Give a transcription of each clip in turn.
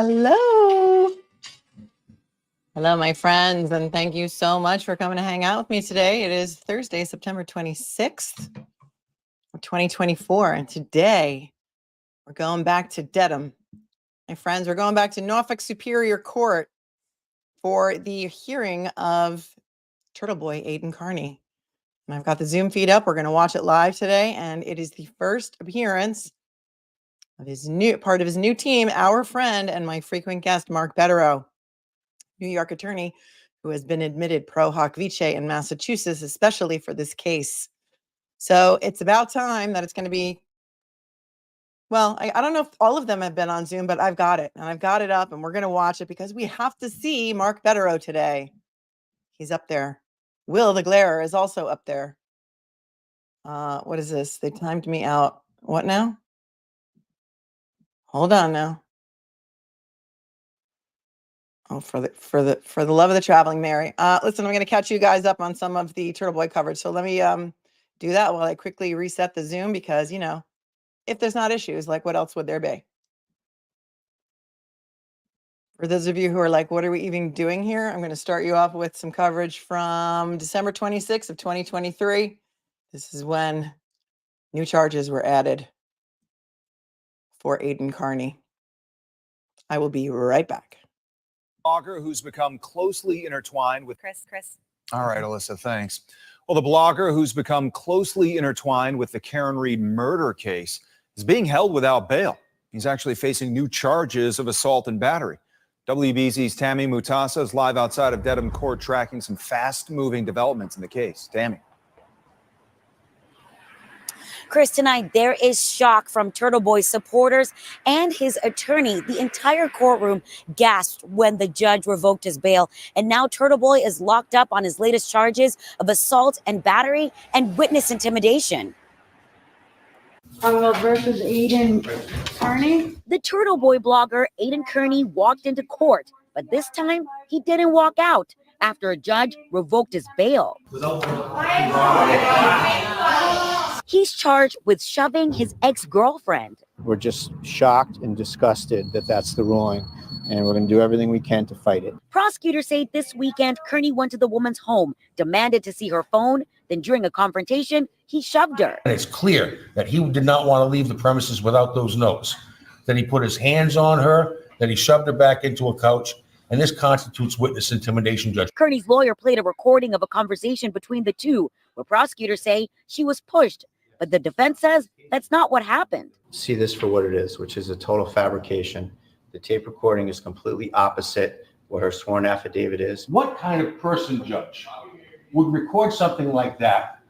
Hello. Hello, my friends, and thank you so much for coming to hang out with me today. It is Thursday, September 26th of 2024, and today we're going back to Dedham. My friends, we're going back to Norfolk Superior Court for the hearing of Turtleboy, Aidan Kearney. And I've got the Zoom feed up. We're going to watch it live today, and it is the first appearance of part of his new team, our friend and my frequent guest, Mark Bederow, New York attorney who has been admitted pro hoc vice in Massachusetts, especially for this case. So it's about time that it's going to be, well, I don't know if all of them have been on Zoom, but I've got it, and I've got it up, and we're going to watch it because we have to see Mark Bederow today. He's up there. Will the Glarer is also up there. What is this? They timed me out. What now? Hold on now. Oh, for the love of the traveling Mary. Listen, I'm going to catch you guys up on some of the Turtleboy coverage. So let me do that while I quickly reset the Zoom because, you know, if there's not issues, like what else would there be? For those of you who are like, what are we even doing here? I'm going to start you off with some coverage from December 26th of 2023. This is when new charges were added for Aidan Kearney. I will be right back. Blogger who's become closely intertwined with Chris. All right, Alyssa, thanks. Well, the blogger who's become closely intertwined with the Karen Reed murder case is being held without bail. He's actually facing new charges of assault and battery. WBZ's Tammy Mutasa is live outside of Dedham Court tracking some fast-moving developments in the case. Tammy. Chris, tonight there is shock from Turtleboy supporters and his attorney. The entire courtroom gasped when the judge revoked his bail. And now Turtleboy is locked up on his latest charges of assault and battery and witness intimidation. Commonwealth versus Aidan Kearney. The Turtleboy blogger Aidan Kearney walked into court, but this time he didn't walk out after a judge revoked his bail. He's charged with shoving his ex-girlfriend. We're just shocked and disgusted that that's the ruling, and we're going to do everything we can to fight it. Prosecutors say this weekend, Kearney went to the woman's home, demanded to see her phone, then during a confrontation, he shoved her. And it's clear that he did not want to leave the premises without those notes. Then he put his hands on her, then he shoved her back into a couch, and this constitutes witness intimidation, Judge. Kearney's lawyer played a recording of a conversation between the two, where prosecutors say she was pushed. But the defense says that's not what happened. See this for what it is, which is a total fabrication. The tape recording is completely opposite what her sworn affidavit is. What kind of person, Judge, would record something like that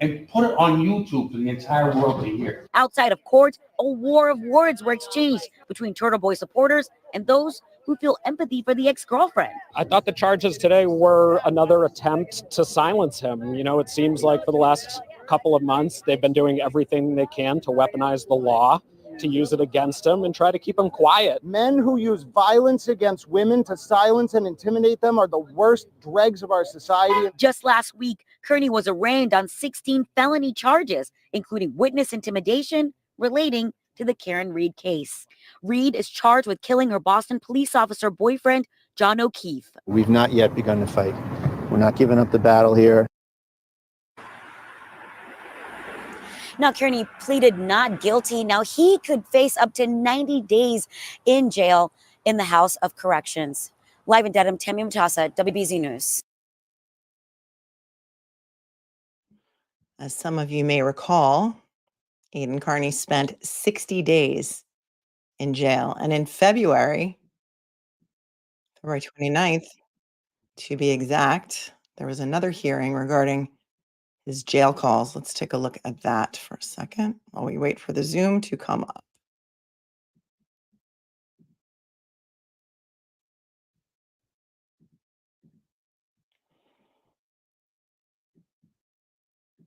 and put it on YouTube for the entire world to hear? Outside of court, a war of words were exchanged between Turtleboy supporters and those who feel empathy for the ex-girlfriend. I thought the charges today were another attempt to silence him. You know, it seems like for the last couple of months, they've been doing everything they can to weaponize the law, to use it against him and try to keep him quiet. Men who use violence against women to silence and intimidate them are the worst dregs of our society. Just last week, Kearney was arraigned on 16 felony charges, including witness intimidation relating to the Karen Reed case. Reed is charged with killing her Boston police officer boyfriend, John O'Keefe. We've not yet begun to fight. We're not giving up the battle here. Now, Kearney pleaded not guilty. Now, he could face up to 90 days in jail in the House of Corrections. Live in Dedham, Tammy Mutasa, WBZ News. As some of you may recall, Aidan Kearney spent 60 days in jail. And in February 29th, to be exact, there was another hearing regarding his jail calls. Let's take a look at that for a second while we wait for the Zoom to come up.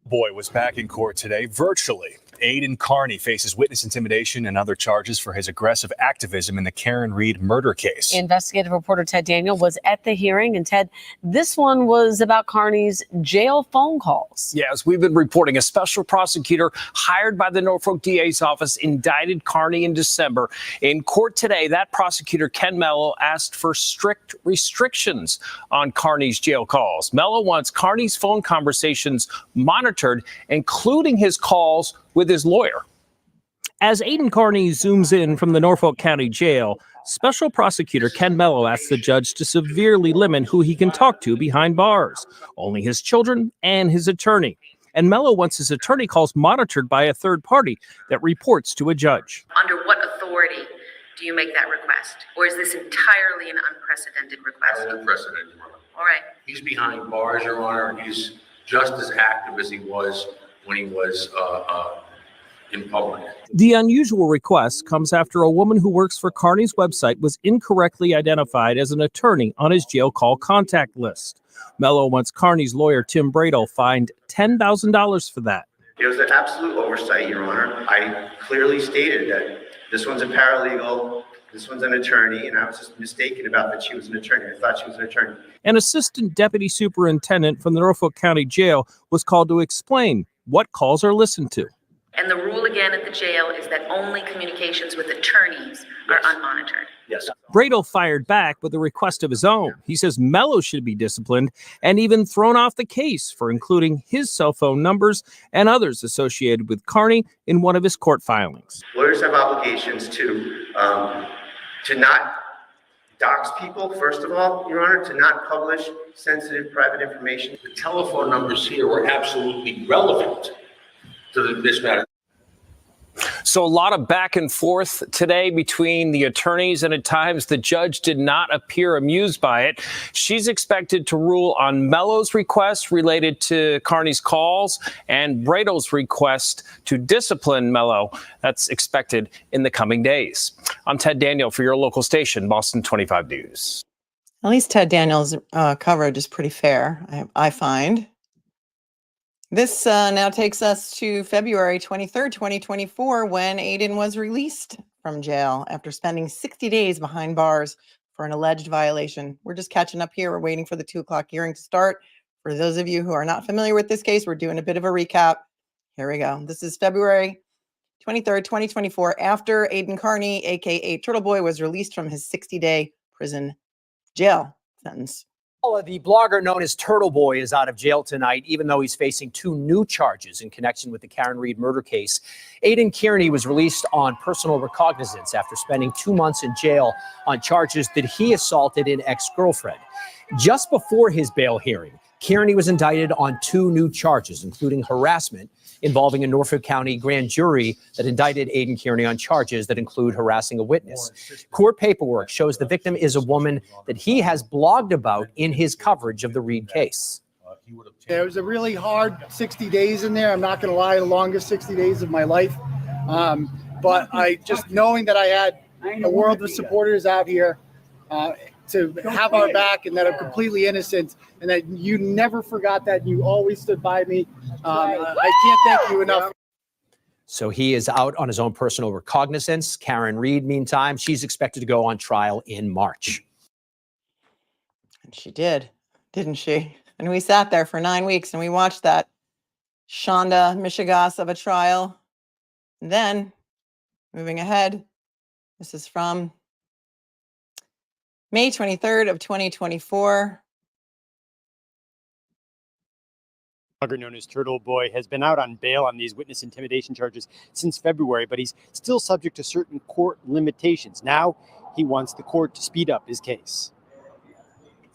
Boy was back in court today virtually Aidan Kearney faces witness intimidation and other charges for his aggressive activism in the Karen Reed murder case. Investigative reporter Ted Daniel was at the hearing, and Ted, this one was about Kearney's jail phone calls. Yes, we've been reporting a special prosecutor hired by the Norfolk DA's office indicted Kearney in December. In court today, that prosecutor, Ken Mello, asked for strict restrictions on Kearney's jail calls. Mello wants Kearney's phone conversations monitored, including his calls with his lawyer. As Aidan Kearney zooms in from the Norfolk County Jail, Special Prosecutor Ken Mello asks the judge to severely limit who he can talk to behind bars, only his children and his attorney. And Mello wants his attorney calls monitored by a third party that reports to a judge. Under what authority do you make that request? Or is this entirely an unprecedented request? Unprecedented, Your Honor. All right. He's behind bars, Your Honor. He's just as active as he was when he was in public. The unusual request comes after a woman who works for Kearney's website was incorrectly identified as an attorney on his jail call contact list. Mello wants Kearney's lawyer, Tim Bederow, fined $10,000 for that. It was an absolute oversight, Your Honor. I clearly stated that this one's a paralegal, this one's an attorney, and I was just mistaken about that she was an attorney. I thought she was an attorney. An assistant deputy superintendent from the Norfolk County Jail was called to explain what calls are listened to. And the rule again at the jail is that only communications with attorneys are unmonitored. Yes. Bederow fired back with a request of his own. He says Mello should be disciplined and even thrown off the case for including his cell phone numbers and others associated with Kearney in one of his court filings. Lawyers have obligations to not dox people, first of all, Your Honor, to not publish sensitive private information. The telephone numbers here were absolutely relevant to this matter. So a lot of back and forth today between the attorneys, and at times the judge did not appear amused by it. She's expected to rule on Mello's request related to Kearney's calls and Bredow's request to discipline Mello. That's expected in the coming days. I'm Ted Daniel for your local station, Boston 25 News. At least Ted Daniel's coverage is pretty fair, I find. This now takes us to February 23rd, 2024, when Aidan was released from jail after spending 60 days behind bars for an alleged violation. We're just catching up here. We're waiting for the 2 o'clock hearing to start. For those of you who are not familiar with this case, we're doing a bit of a recap. Here we go. This is February 23rd, 2024, after Aidan Kearney, aka Turtleboy, was released from his 60-day prison jail sentence. The blogger known as Turtleboy is out of jail tonight, even though he's facing 2 new charges in connection with the Karen Reed murder case. Aidan Kearney was released on personal recognizance after spending 2 months in jail on charges that he assaulted an ex-girlfriend. Just before his bail hearing, Kearney was indicted on 2 new charges, including harassment involving a Norfolk County grand jury that indicted Aidan Kearney on charges that include harassing a witness. Court paperwork shows the victim is a woman that he has blogged about in his coverage of the Reed case. It was a really hard 60 days in there. I'm not going to lie, the longest 60 days of my life. But I just knowing that I had a world of supporters out here to have our back, and that I'm completely innocent, and that you never forgot that, you always stood by me. I can't thank you enough. So he is out on his own personal recognizance. Karen Reed, meantime, she's expected to go on trial in March. And she did, didn't she? And we sat there for 9 weeks and we watched that Shonda Mishigas of a trial. And then, moving ahead, this is from May 23rd of 2024. Blogger known as Turtleboy has been out on bail on these witness intimidation charges since February, but he's still subject to certain court limitations. Now he wants the court to speed up his case.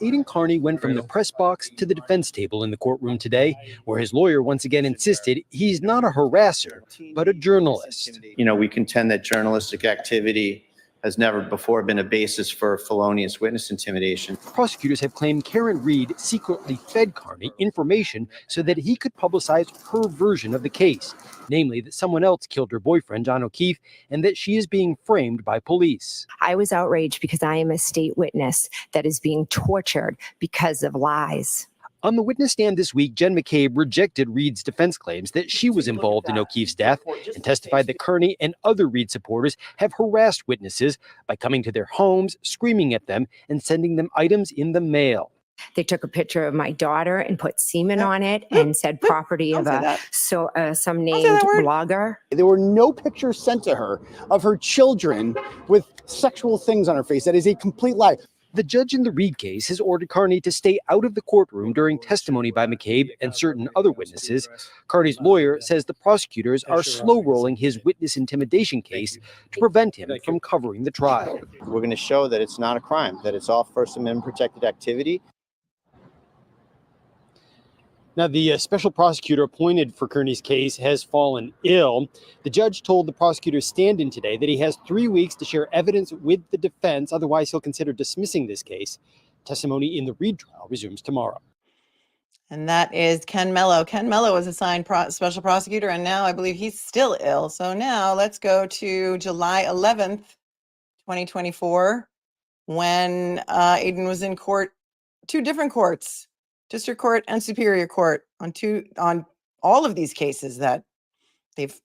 Aidan Kearney went from the press box to the defense table in the courtroom today, where his lawyer once again insisted he's not a harasser, but a journalist. You know, we contend that journalistic activity has never before been a basis for felonious witness intimidation. Prosecutors have claimed Karen Reed secretly fed Kearney information so that he could publicize her version of the case, namely that someone else killed her boyfriend, John O'Keefe, and that she is being framed by police. I was outraged because I am a state witness that is being tortured because of lies. On the witness stand this week, Jen McCabe rejected Reed's defense claims that she was involved in O'Keefe's death and testified that Kearney and other Reed supporters have harassed witnesses by coming to their homes, screaming at them, and sending them items in the mail. They took a picture of my daughter and put semen on it and said property of some named blogger. There were no pictures sent to her of her children with sexual things on her face. That is a complete lie. The judge in the Reed case has ordered Kearney to stay out of the courtroom during testimony by McCabe and certain other witnesses. Kearney's lawyer says the prosecutors are slow-rolling his witness intimidation case to prevent him from covering the trial. We're going to show that it's not a crime, that it's all First Amendment protected activity. Now, the special prosecutor appointed for Kearney's case has fallen ill. The judge told the prosecutor's stand-in today that he has 3 weeks to share evidence with the defense. Otherwise, he'll consider dismissing this case. Testimony in the Reed trial resumes tomorrow. And that is Ken Mello. Ken Mello was assigned special prosecutor, and now I believe he's still ill. So now let's go to July 11th, 2024, when Aidan was in court, 2 different courts. District Court and Superior Court on all of these cases that they've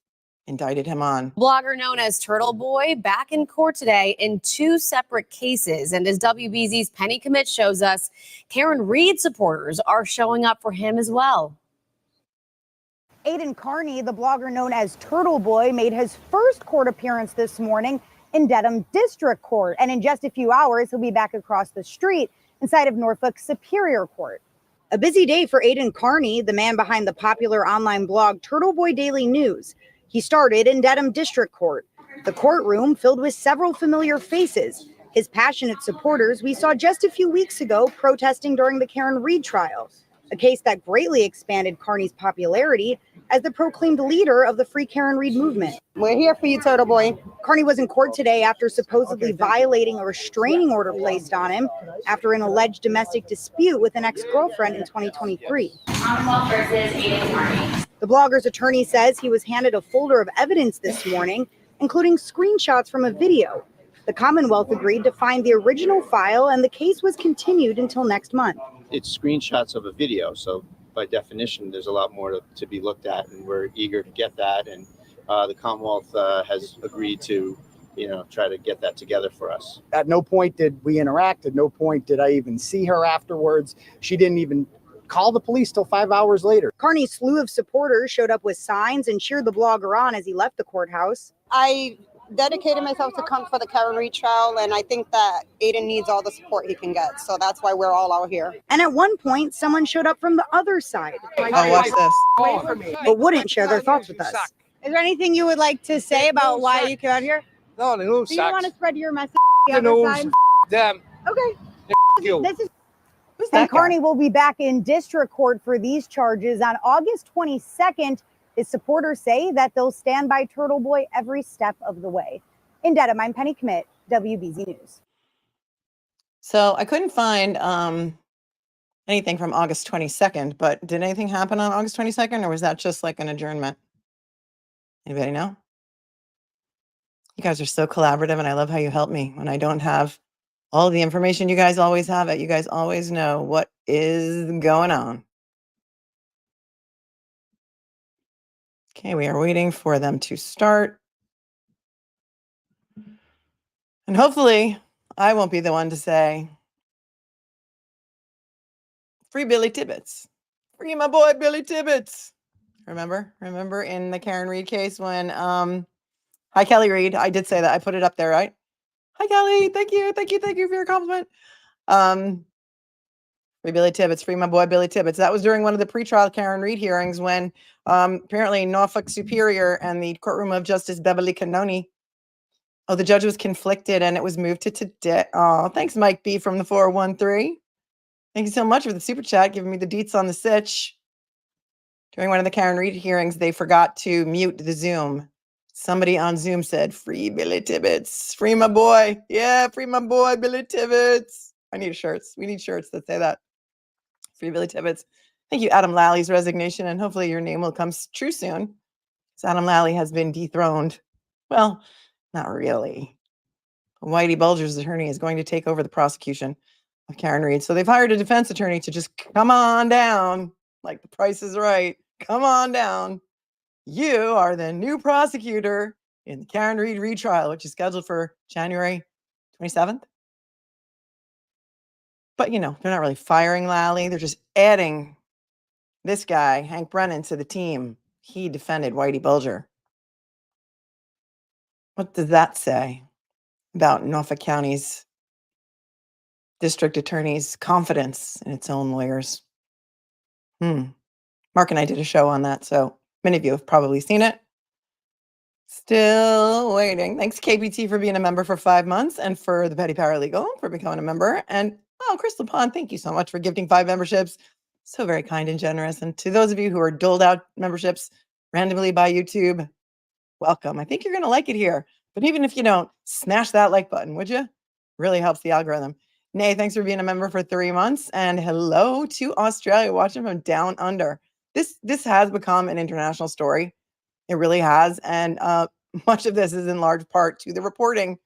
indicted him on. Blogger known as Turtleboy back in court today in 2 separate cases. And as WBZ's Penny Commit shows us, Karen Reed supporters are showing up for him as well. Aidan Kearney, the blogger known as Turtleboy, made his first court appearance this morning in Dedham District Court. And in just a few hours, he'll be back across the street inside of Norfolk Superior Court. A busy day for Aidan Kearney, the man behind the popular online blog Turtleboy Daily News. He started in Dedham District Court, the courtroom filled with several familiar faces, his passionate supporters we saw just a few weeks ago protesting during the Karen Reed trial, a case that greatly expanded Kearney's popularity as the proclaimed leader of the Free Karen Reed movement. We're here for you, Turtleboy. Kearney was in court today after supposedly violating a restraining order placed on him after an alleged domestic dispute with an ex-girlfriend in 2023. Commonwealth versus Aidan Kearney. The blogger's attorney says he was handed a folder of evidence this morning, including screenshots from a video. The Commonwealth agreed to find the original file, and the case was continued until next month. It's screenshots of a video, so by definition, there's a lot more to be looked at, and we're eager to get that. And the Commonwealth has agreed to, try to get that together for us. At no point did we interact. At no point did I even see her afterwards. She didn't even call the police till 5 hours later. Kearney's slew of supporters showed up with signs and cheered the blogger on as he left the courthouse. I dedicated myself to come for the Karen Reed trial, and I think that Aidan needs all the support he can get. So that's why we're all out here. And at one point, someone showed up from the other side. Oh, watch this. But wouldn't share their thoughts with us. Is there anything you would like to say about why you came out here? No, the news Do you want to spread your message? The news, them. Okay. This is and Kearney will be back in district court for these charges on August 22nd. His supporters say that they'll stand by Turtleboy every step of the way. In Dedham, I'm Penny Commit, WBZ News. So I couldn't find anything from August 22nd, but did anything happen on August 22nd, or was that just like an adjournment? Anybody know? You guys are so collaborative, and I love how you help me when I don't have all the information. You guys always have it. You guys always know what is going on. Okay, we are waiting for them to start. And hopefully, I won't be the one to say, free Billy Tibbetts. Free my boy, Billy Tibbetts. Remember in the Karen Reed case when, hi, Kelly Reed. I did say that. I put it up there, right? Hi, Kelly. Thank you for your compliment. Free Billy Tibbetts, free my boy Billy Tibbetts. That was during one of the pretrial Karen Reed hearings when apparently Norfolk Superior and the courtroom of Justice Beverly Kearney. Oh, the judge was conflicted and it was moved to today. Oh, thanks, Mike B from the 413. Thank you so much for the super chat, giving me the deets on the sitch. During one of the Karen Reed hearings, they forgot to mute the Zoom. Somebody on Zoom said, free Billy Tibbetts. Free my boy. Yeah, free my boy, Billy Tibbetts. I need shirts. We need shirts that say that. Free Billy Tibbetts. Thank you, Adam Lally's resignation, and hopefully your name will come true soon. Because Adam Lally has been dethroned. Well, not really. Whitey Bulger's attorney is going to take over the prosecution. of Karen Reed. So they've hired a defense attorney to just come on down, like the price is right. Come on down. You are the new prosecutor in the Karen Reed retrial, which is scheduled for January 27th. But, they're not really firing Lally. They're just adding this guy, Hank Brennan, to the team. He defended Whitey Bulger. What does that say about Norfolk County's district attorney's confidence in its own lawyers? Mark and I did a show on that, so many of you have probably seen it. Still waiting. Thanks, KBT, for being a member for 5 months, and for the Petty Paralegal for becoming a member. And Crystal Pond, thank you so much for gifting 5 memberships. So very kind and generous. And to those of you who are doled out memberships randomly by YouTube, welcome. I think you're going to like it here. But even if you don't, smash that like button, would you? Really helps the algorithm. Nay, thanks for being a member for 3 months. And hello to Australia, watching from down under. This has become an international story. It really has. And much of this is in large part to the reporting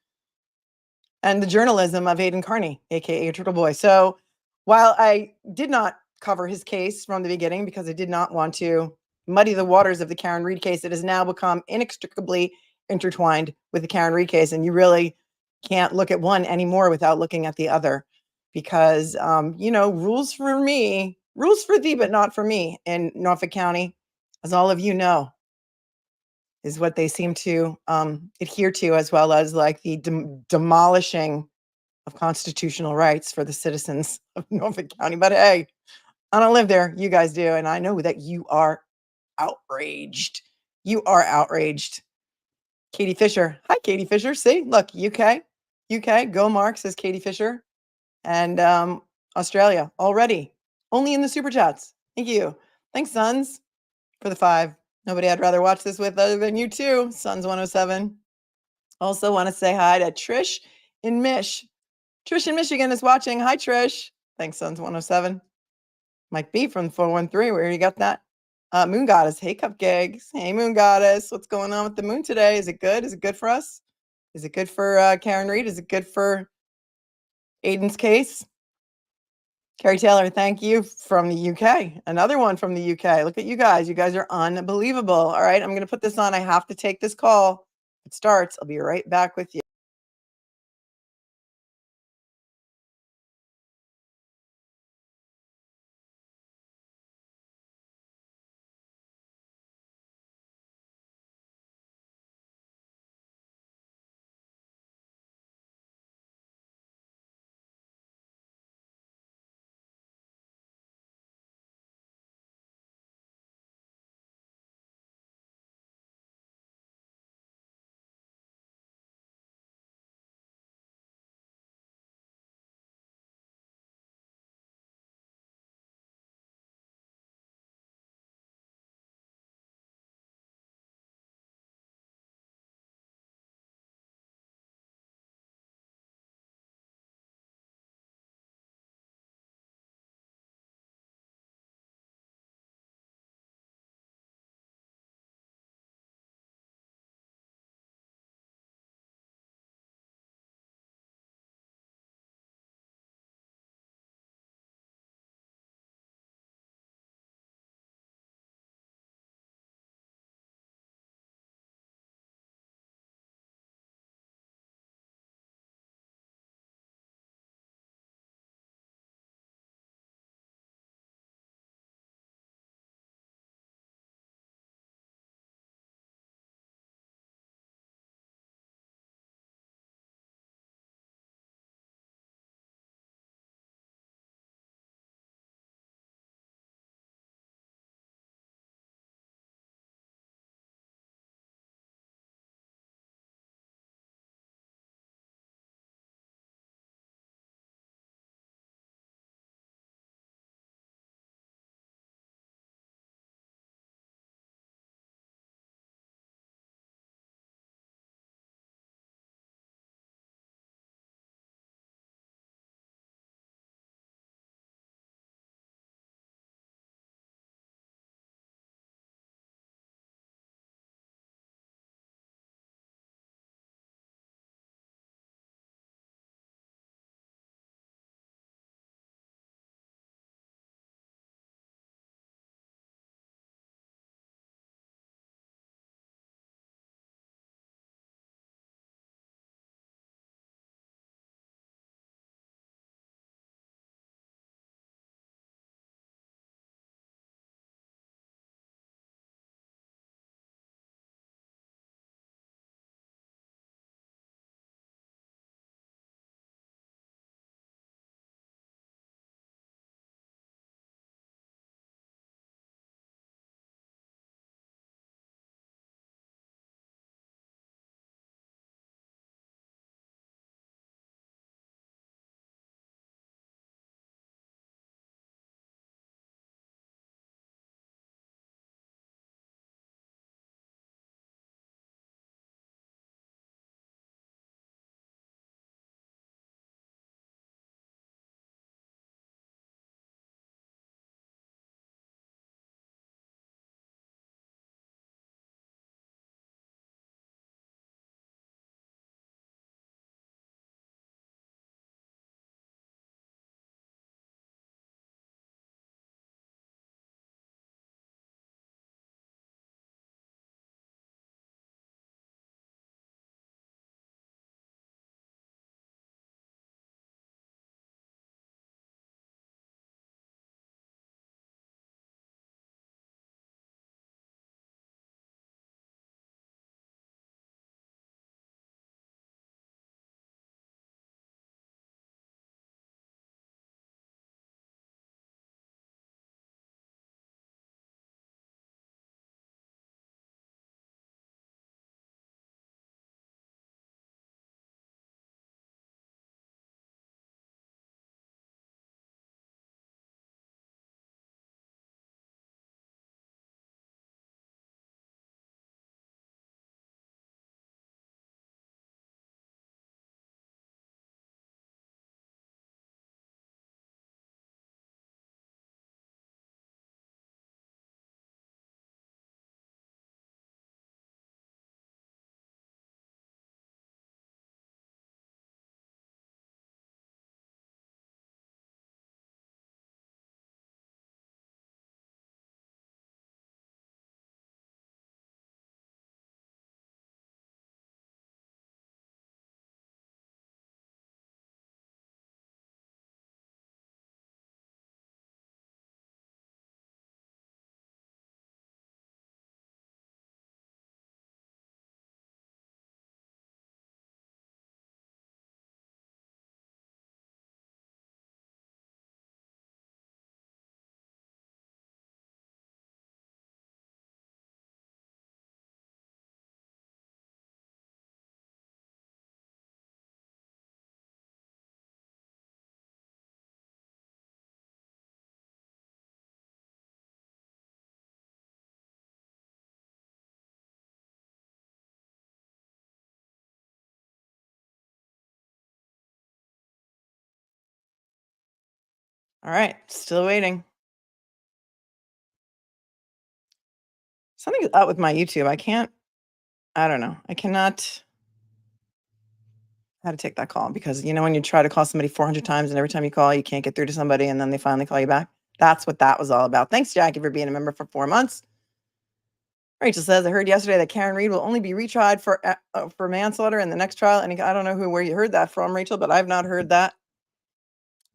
and the journalism of Aidan Kearney, aka Turtleboy. So while I did not cover his case from the beginning because I did not want to muddy the waters of the Karen Reed case, it has now become inextricably intertwined with the Karen Reed case. And you really can't look at one anymore without looking at the other, because, rules for thee, but not for me in Norfolk County, as all of you know, is what they seem to adhere to, as well as like the demolishing of constitutional rights for the citizens of Norfolk County. But hey, I don't live there. You guys do. And I know that you are outraged. You are outraged. Katie Fisher. Hi, Katie Fisher. See, look, UK, go Mark, says Katie Fisher. And Australia already. Only in the super chats. Thank you. Thanks, Sons, for the 5. Nobody I'd rather watch this with other than you too, Sons 107. Also want to say hi to Trish in Mish. Trish in Michigan is watching. Hi, Trish. Thanks, Sons 107. Mike B from 413. Where you got that? Moon Goddess. Hey, Cupcakes. Hey, Moon Goddess. What's going on with the moon today? Is it good? Is it good for us? Is it good for Karen Reed? Is it good for Aidan's case? Carrie Taylor, thank you, from the UK. Another one from the UK. Look at you guys. You guys are unbelievable. All right, I'm going to put this on. I have to take this call. It starts. I'll be right back with you. All right, still waiting. Something's up with my YouTube. I don't know. I cannot how to take that call because when you try to call somebody 400 times and every time you call, you can't get through to somebody and then they finally call you back. That's what that was all about. Thanks, Jackie, for being a member for 4 months. Rachel says, I heard yesterday that Karen Reed will only be retried for manslaughter in the next trial. And I don't know where you heard that from, Rachel, but I've not heard that.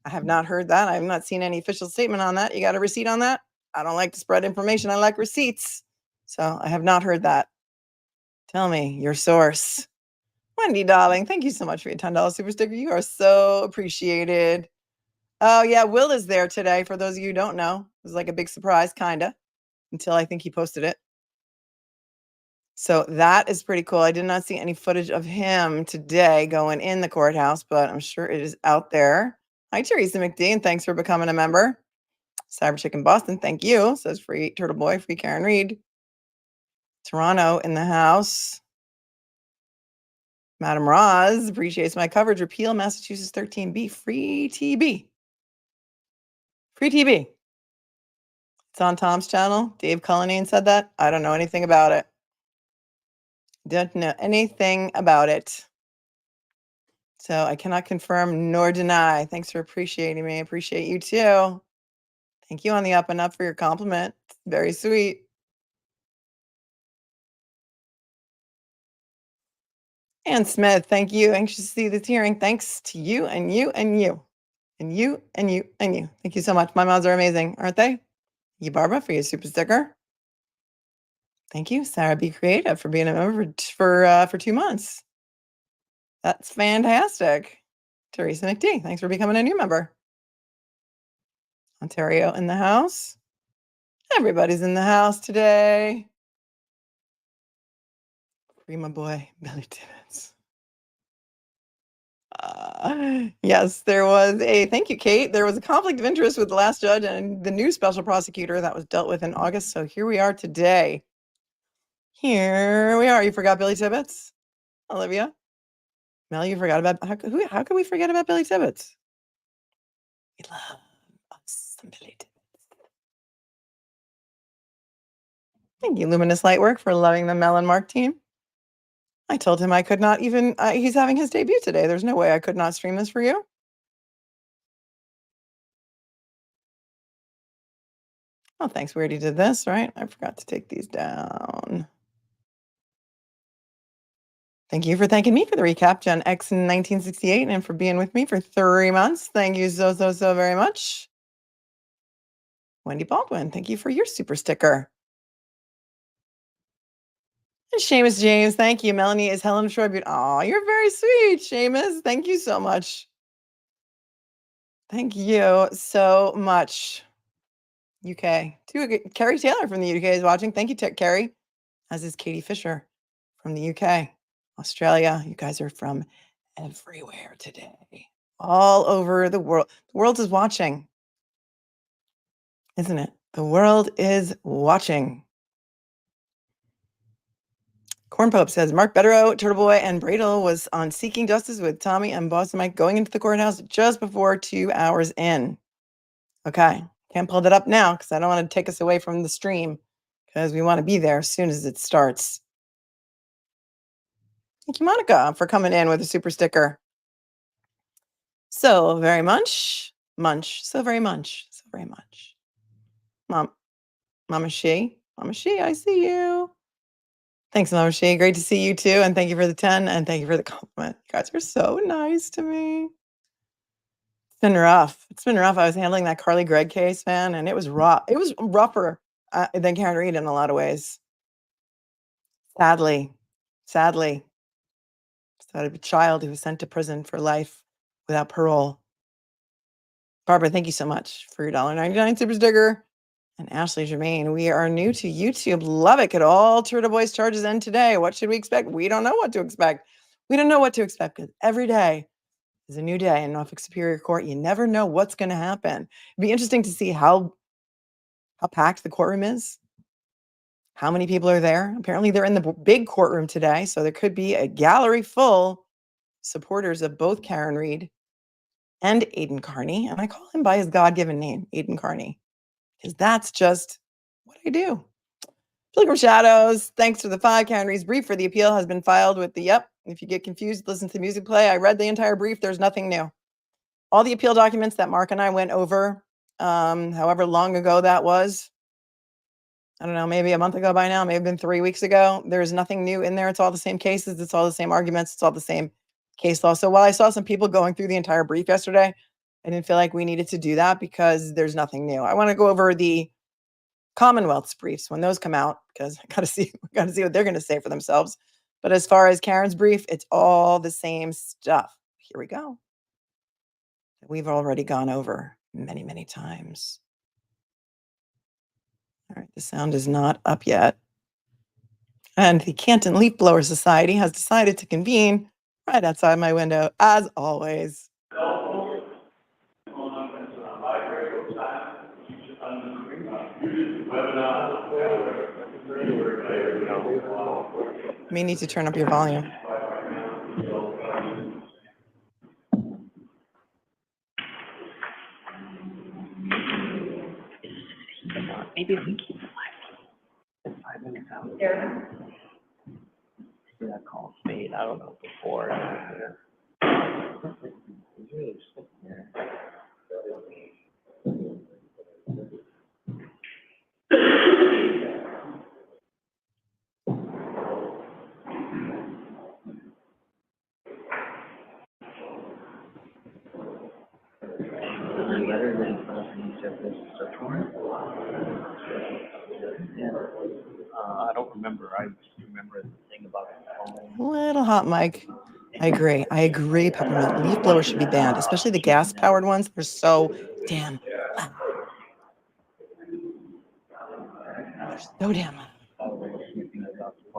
I have not heard that. I have not seen any official statement on that. You got a receipt on that? I don't like to spread information. I like receipts. So I have not heard that. Tell me your source. Wendy, darling, thank you so much for your $10 super sticker. You are so appreciated. Oh, yeah, Will is there today. For those of you who don't know, it was like a big surprise, kind of, until I think he posted it. So that is pretty cool. I did not see any footage of him today going in the courthouse, but I'm sure it is out there. Hi, Teresa McDee, and thanks for becoming a member. Cyber Chicken Boston, thank you. Says free Turtleboy, free Karen Reed. Toronto in the house. Madam Roz appreciates my coverage. Repeal Massachusetts 13B. Free TB. Free TB. It's on Tom's channel. Dave Cullinane said that. I don't know anything about it. Don't know anything about it. So I cannot confirm nor deny. Thanks for appreciating me. I appreciate you too. Thank you on the up and up for your compliment. Very sweet. Ann Smith, thank you. Anxious to see this hearing. Thanks to you and you and you. And you and you and you. Thank you so much. My moms are amazing, aren't they? Thank you, Barbara, for your super sticker. Thank you, Sarah B. Creative, for being a member for 2 months. That's fantastic. Teresa McD, thanks for becoming a new member. Ontario in the house. Everybody's in the house today. Free my boy, Billy Tibbetts. Yes, there was thank you, Kate. There was a conflict of interest with the last judge and the new special prosecutor that was dealt with in August. So here we are today. Here we are. You forgot Billy Tibbetts, Olivia? Mel, you forgot about how could we forget about Billy Tibbetts? We love us some Billy Tibbetts. Thank you, Luminous Lightwork, for loving the Mel and Mark team. I told him I could not even, he's having his debut today. There's no way I could not stream this for you. Oh, thanks. We already did this, right? I forgot to take these down. Thank you for thanking me for the recap, Gen X in 1968, and for being with me for 3 months. Thank you so very much. Wendy Baldwin, thank you for your super sticker. And Seamus James, thank you. Melanie is Helen Troy. Oh, you're very sweet, Seamus. Thank you so much. Thank you so much. UK. Carrie Taylor from the UK is watching. Thank you, Carrie. As is Katie Fisher from the UK. Australia. You guys are from everywhere today. All over the world. The world is watching. Isn't it? The world is watching. Corn Pope says Mark Bederow, Turtleboy, and Bradle was on Seeking Justice with Tommy and Boston Mike going into the courthouse just before 2 hours in. Okay. Can't pull that up now because I don't want to take us away from the stream because we want to be there as soon as it starts. Thank you, Monica, for coming in with a super sticker. So very much. So very much. Mama She, I see you. Thanks, Mama She. Great to see you too. And thank you for the 10 and thank you for the compliment. You guys are so nice to me. It's been rough. I was handling that Carly Gregg case, man, and it was rough. It was rougher than Karen Reed in a lot of ways. Sadly. A child who was sent to prison for life without parole. Barbara, thank you so much for your $1.99 super sticker. And Ashley Germain, we are new to YouTube. Love it. Could all Turtleboy's charges end today? What should we expect? We don't know what to expect. Because every day is a new day in Norfolk Superior Court. You never know what's going to happen. It'd be interesting to see how packed the courtroom is. How many people are there? Apparently they're in the big courtroom today. So there could be a gallery full supporters of both Karen Reed and Aidan Kearney. And I call him by his God-given name, Aidan Kearney, because that's just what I do. Pilgrim Shadows, thanks for the 5. Karen Reed's brief for the appeal has been filed with the, yep, if you get confused, listen to the music play. I read the entire brief. There's nothing new. All the appeal documents that Mark and I went over, however long ago that was, I don't know, maybe a month ago by now, maybe been 3 weeks ago. There's nothing new in there. It's all the same cases. It's all the same arguments. It's all the same case law. So while I saw some people going through the entire brief yesterday, I didn't feel like we needed to do that because there's nothing new. I want to go over the Commonwealth's briefs when those come out, because I got to see what they're going to say for themselves. But as far as Karen's brief, it's all the same stuff. Here we go. We've already gone over many, many times. All right, the sound is not up yet. And the Canton Leaf Blower Society has decided to convene right outside my window, as always. You may need to turn up your volume. Maybe we keep it 5 minutes out. See that call spade, I don't know, before. I don't remember. I just remember the thing about the Little hot mic. I agree, Peppermint. Leaf blowers should be banned, especially the gas-powered ones. They're so damn loud. They're so damn loud.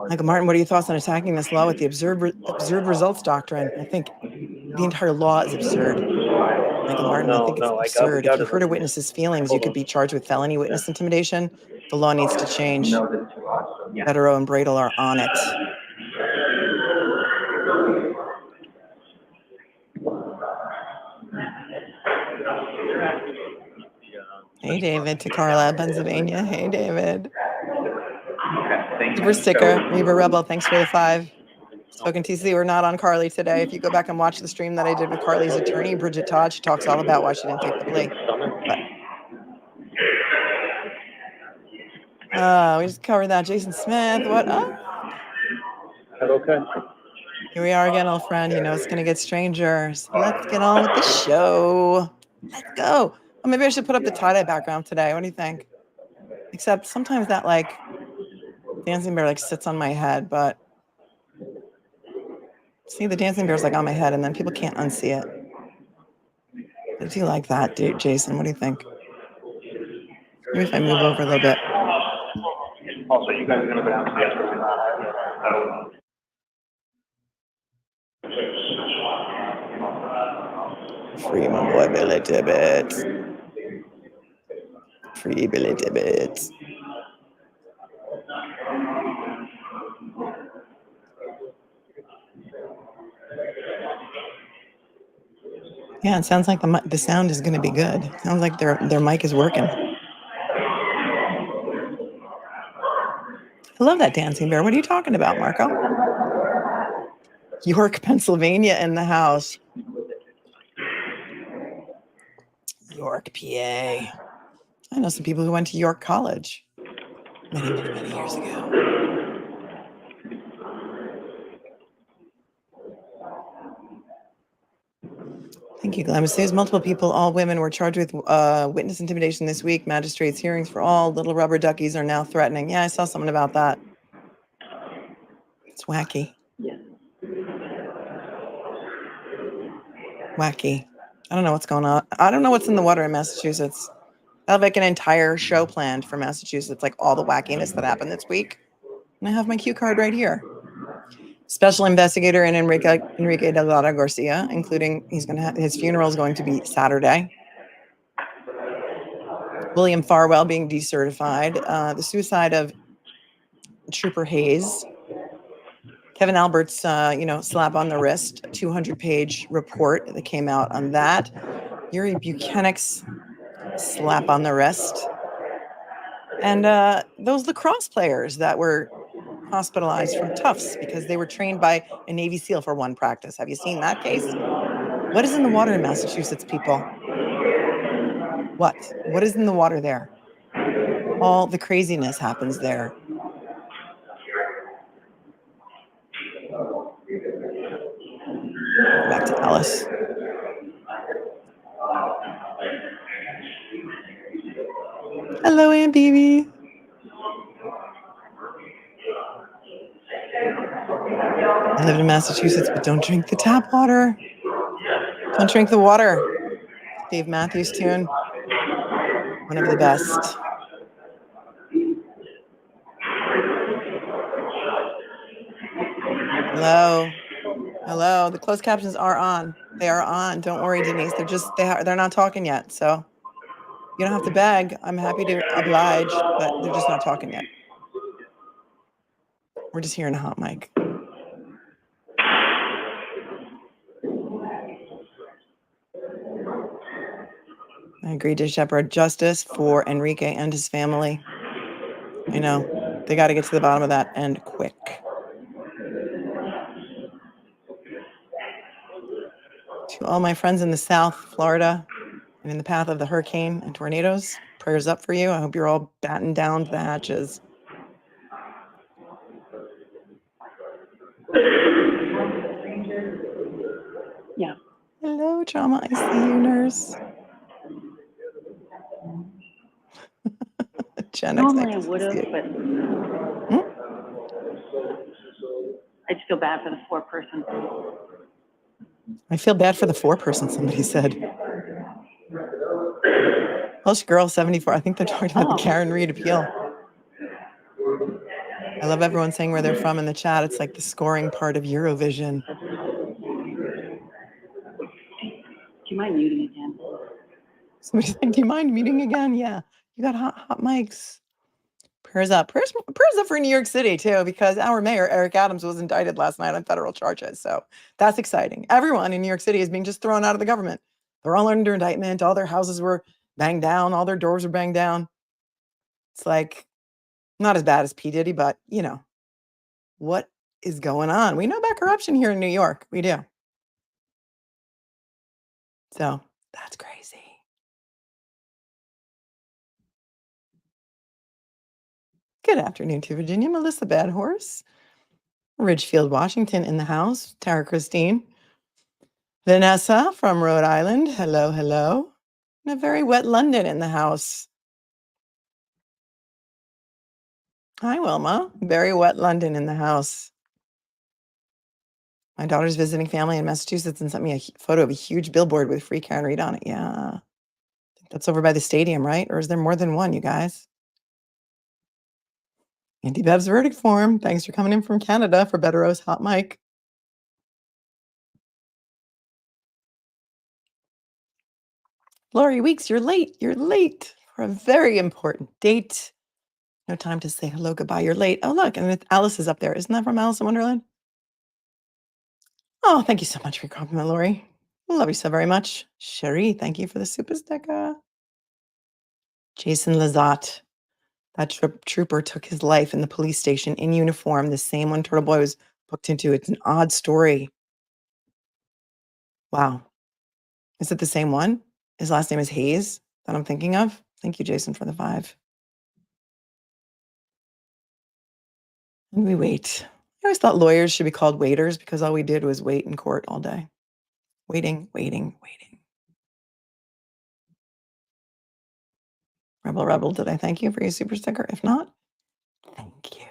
Michael Martin, what are your thoughts on attacking this law with the observed results doctrine? I think the entire law is absurd. Michael Martin, I think it's absurd. If you hurt a witness's feelings, you could be charged with felony witness intimidation. The law needs to change. Bederow and Bradel are on it. Hey, David, to Carlisle, Pennsylvania. Hey, David. Super sticker, Reba Rebel, thanks for the 5. Spoken TC, we're not on Carly today. If you go back and watch the stream that I did with Carly's attorney, Bridget Todd, she talks all about why she didn't take the plea. But, we just covered that. Jason Smith, what up? Okay. Here we are again, old friend. You know it's going to get stranger. So let's get on with the show. Let's go. Oh, maybe I should put up the tie-dye background today. What do you think? Except sometimes that, like, dancing bear, like, sits on my head, but see, the dancing bear's, like, on my head, and then people can't unsee it. But do you like that, dude, Jason? What do you think? Maybe if I move over a little bit. Also, you guys are going to go downstairs or not? Free my boy Billy Tibbet. Free Billy Tibbet. Yeah, it sounds like the sound is going to be good. It sounds like their mic is working. I love that dancing bear. What are you talking about, Marco? York, Pennsylvania in the house. York, PA. I know some people who went to York College many, many, many years ago. Thank you, Glenn. It says multiple people, all women, were charged with witness intimidation this week. Magistrates' hearings for all little rubber duckies are now threatening. Yeah, I saw something about that. It's wacky. Wacky. I don't know what's going on. I don't know what's in the water in Massachusetts. I have like an entire show planned for Massachusetts, like all the wackiness that happened this week. And I have my cue card right here. Special investigator in Enrique de Lara Garcia, including his funeral is going to be Saturday. William Farwell being decertified. The suicide of Trooper Hayes. Kevin Albert's, slap on the wrist, 200-page report that came out on that. Yuri Buchanan's slap on the wrist. And those lacrosse players that were hospitalized from Tufts because they were trained by a Navy SEAL for one practice. Have you seen that case? What is in the water in Massachusetts, people? What? What is in the water there? All the craziness happens there. Back to Alice. Hello, Aunt Bibi. I live in Massachusetts, but don't drink the tap water. Don't drink the water. Dave Matthews tune. One of the best. Hello. Hello. The closed captions are on. They are on. Don't worry, Denise. They're not talking yet. So you don't have to beg. I'm happy to oblige, but they're just not talking yet. We're just hearing a hot mic. I agree to shepherd justice for Enrique and his family. I know. They got to get to the bottom of that and quick. To all my friends in the South, Florida, and in the path of the hurricane and tornadoes, prayers up for you. I hope you're all battened down the hatches. Yeah. Hello, trauma ICU nurse. Normally I would have, but I just feel bad for the 4-person. I feel bad for the 4-person, somebody said. Welsh girl 74. I think they're talking about the Karen Reed appeal. I love everyone saying where they're from in the chat. It's like the scoring part of Eurovision. Do you mind muting again? Somebody's like, do you mind muting again? Yeah. You got hot mics. Prayers up. Prayers up for New York City, too, because our mayor, Eric Adams, was indicted last night on federal charges. So that's exciting. Everyone in New York City is being just thrown out of the government. They're all under indictment. All their houses were banged down. All their doors were banged down. It's like, not as bad as P. Diddy, but, what is going on? We know about corruption here in New York. We do. So that's crazy. Good afternoon to Virginia. Melissa Bad Horse. Ridgefield, Washington in the house. Tara Christine. Vanessa from Rhode Island. Hello, hello. And a very wet London in the house. Hi, Wilma. Very wet London in the house. My daughter's visiting family in Massachusetts and sent me a photo of a huge billboard with Free Karen Reed on it. Yeah. I think that's over by the stadium, right? Or is there more than one, you guys? Andy Bev's verdict form. Thanks for coming in from Canada for Bederow's hot mic. Lori Weeks, you're late. You're late for a very important date. No time to say hello, goodbye. You're late. Oh, look, and Alice is up there. Isn't that from Alice in Wonderland? Oh, thank you so much for your compliment, Lori. I love you so very much. Sherry, thank you for the super sticker. Jason Lazat. That trooper took his life in the police station in uniform, the same one Turtleboy was booked into. It's an odd story. Wow. Is it the same one? His last name is Hayes that I'm thinking of. Thank you, Jason, for the 5. And we wait. I always thought lawyers should be called waiters because all we did was wait in court all day. Waiting, waiting, waiting. Rebel, did I thank you for your super sticker? If not, thank you.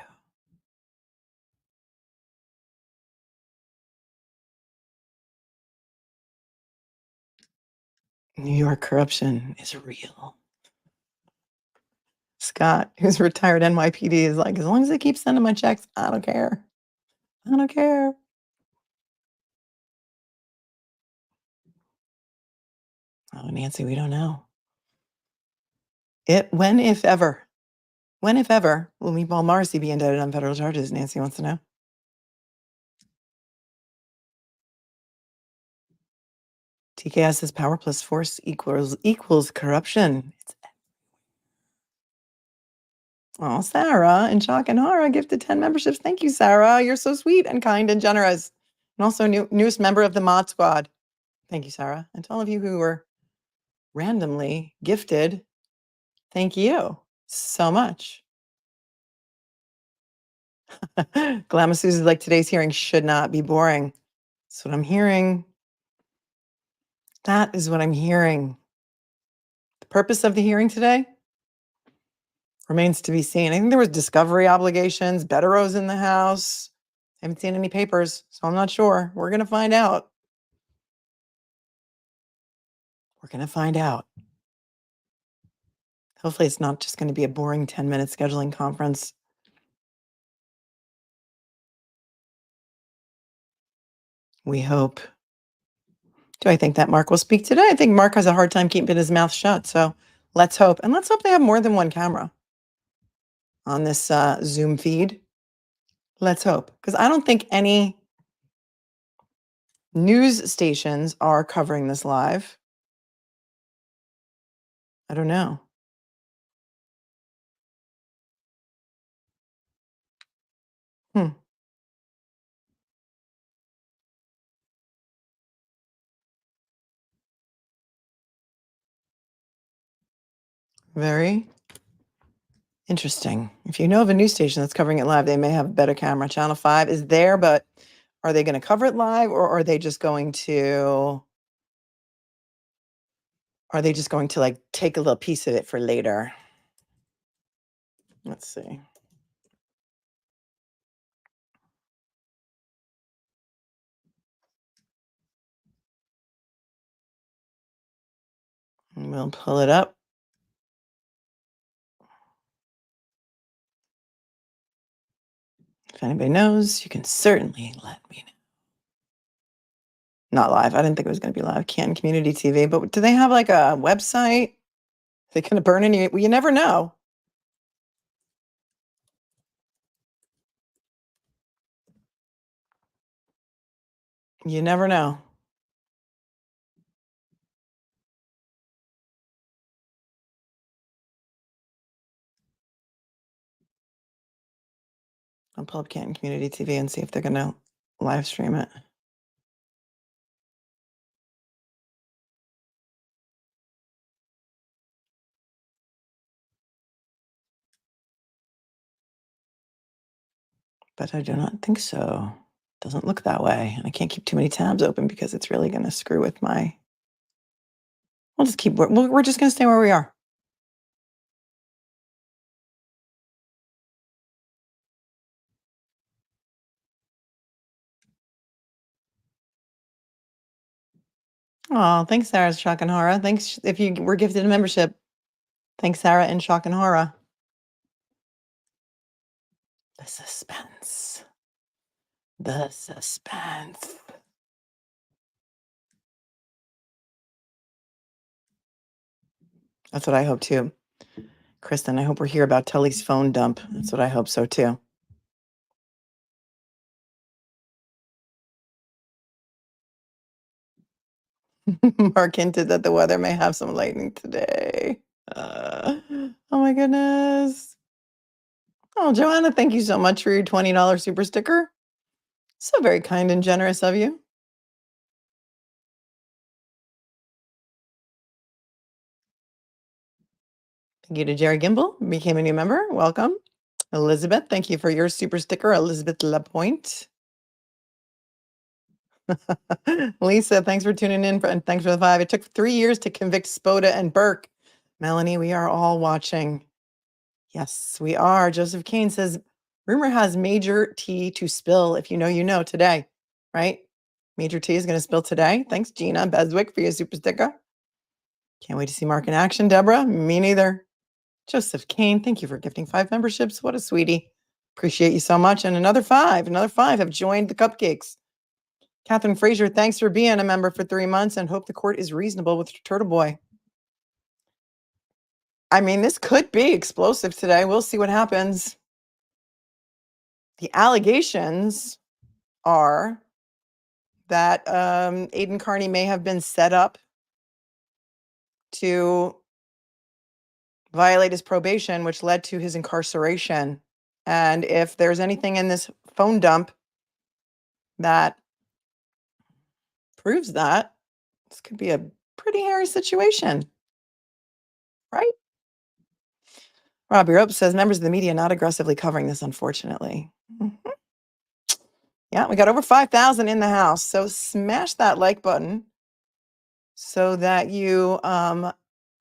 New York corruption is real. Scott, who's retired NYPD, is like, as long as they keep sending my checks, I don't care. I don't care. Oh, Nancy, we don't know. When, if ever, will Meatball Marcy be indicted on federal charges? Nancy wants to know. TKS says power plus force equals corruption. Oh, Sarah and Chalk and Hara gifted 10 memberships. Thank you, Sarah. You're so sweet and kind and generous. And also newest member of the Mod Squad. Thank you, Sarah. And to all of you who were randomly gifted, thank you so much. Glamour Susie, like today's hearing should not be boring. That's what I'm hearing. That is what I'm hearing. The purpose of the hearing today remains to be seen. I think there was discovery obligations. Bederow's in the house. I haven't seen any papers, so I'm not sure. We're going to find out. We're going to find out. Hopefully it's not just going to be a boring 10-minute scheduling conference. We hope. Do I think that Mark will speak today? I think Mark has a hard time keeping his mouth shut, so let's hope. And let's hope they have more than one camera on this Zoom feed. Let's hope, because I don't think any news stations are covering this live. I don't know. Very interesting. If you know of a news station that's covering it live, they may have a better camera. Channel 5 is there, but are they going to cover it live, or are they just going to like take a little piece of it for later? Let's see. And we'll pull it up. If anybody knows, you can certainly let me know. Not live. I didn't think it was going to be live. Canton Community TV. But do they have like a website? Are they going to burn any? Well, you never know. You never know. I'll pull up Canton Community TV and see if they're going to live stream it. But I do not think so. Doesn't look that way. And I can't keep too many tabs open because it's really going to screw with my... We're just going to stay where we are. Oh, thanks, Sarah, Shock and Horror. Thanks if you were gifted a membership. Thanks, Sarah and Shock and Horror. The suspense. The suspense. That's what I hope too. Kristen, I hope we're here about Tully's phone dump. That's what I hope so too. Mark hinted that the weather may have some lightning today. Oh my goodness. Oh, Joanna, thank you so much for your $20 super sticker. So very kind and generous of you. Thank you to Jerry Gimble, became a new member. Welcome. Elizabeth, thank you for your super sticker. Elizabeth Lapointe. Lisa, thanks for tuning in and thanks for the 5. It took 3 years to convict Spoda and Burke. Melanie, we are all watching. Yes, we are. Joseph Kane says, rumor has Major T to spill. If you know, you know today, right? Major T is going to spill today. Thanks, Gina Beswick, for your super sticker. Can't wait to see Mark in action, Deborah. Me neither. Joseph Kane, thank you for gifting 5 memberships. What a sweetie. Appreciate you so much. And another 5 have joined the cupcakes. Catherine Frazier, thanks for being a member for 3 months and hope the court is reasonable with Turtleboy. I mean, this could be explosive today. We'll see what happens. The allegations are that Aidan Kearney may have been set up to violate his probation, which led to his incarceration. And if there's anything in this phone dump that proves that, this could be a pretty hairy situation, right? Robbie Rope says members of the media not aggressively covering this, unfortunately. Yeah, we got over 5,000 in the house. So smash that like button so that you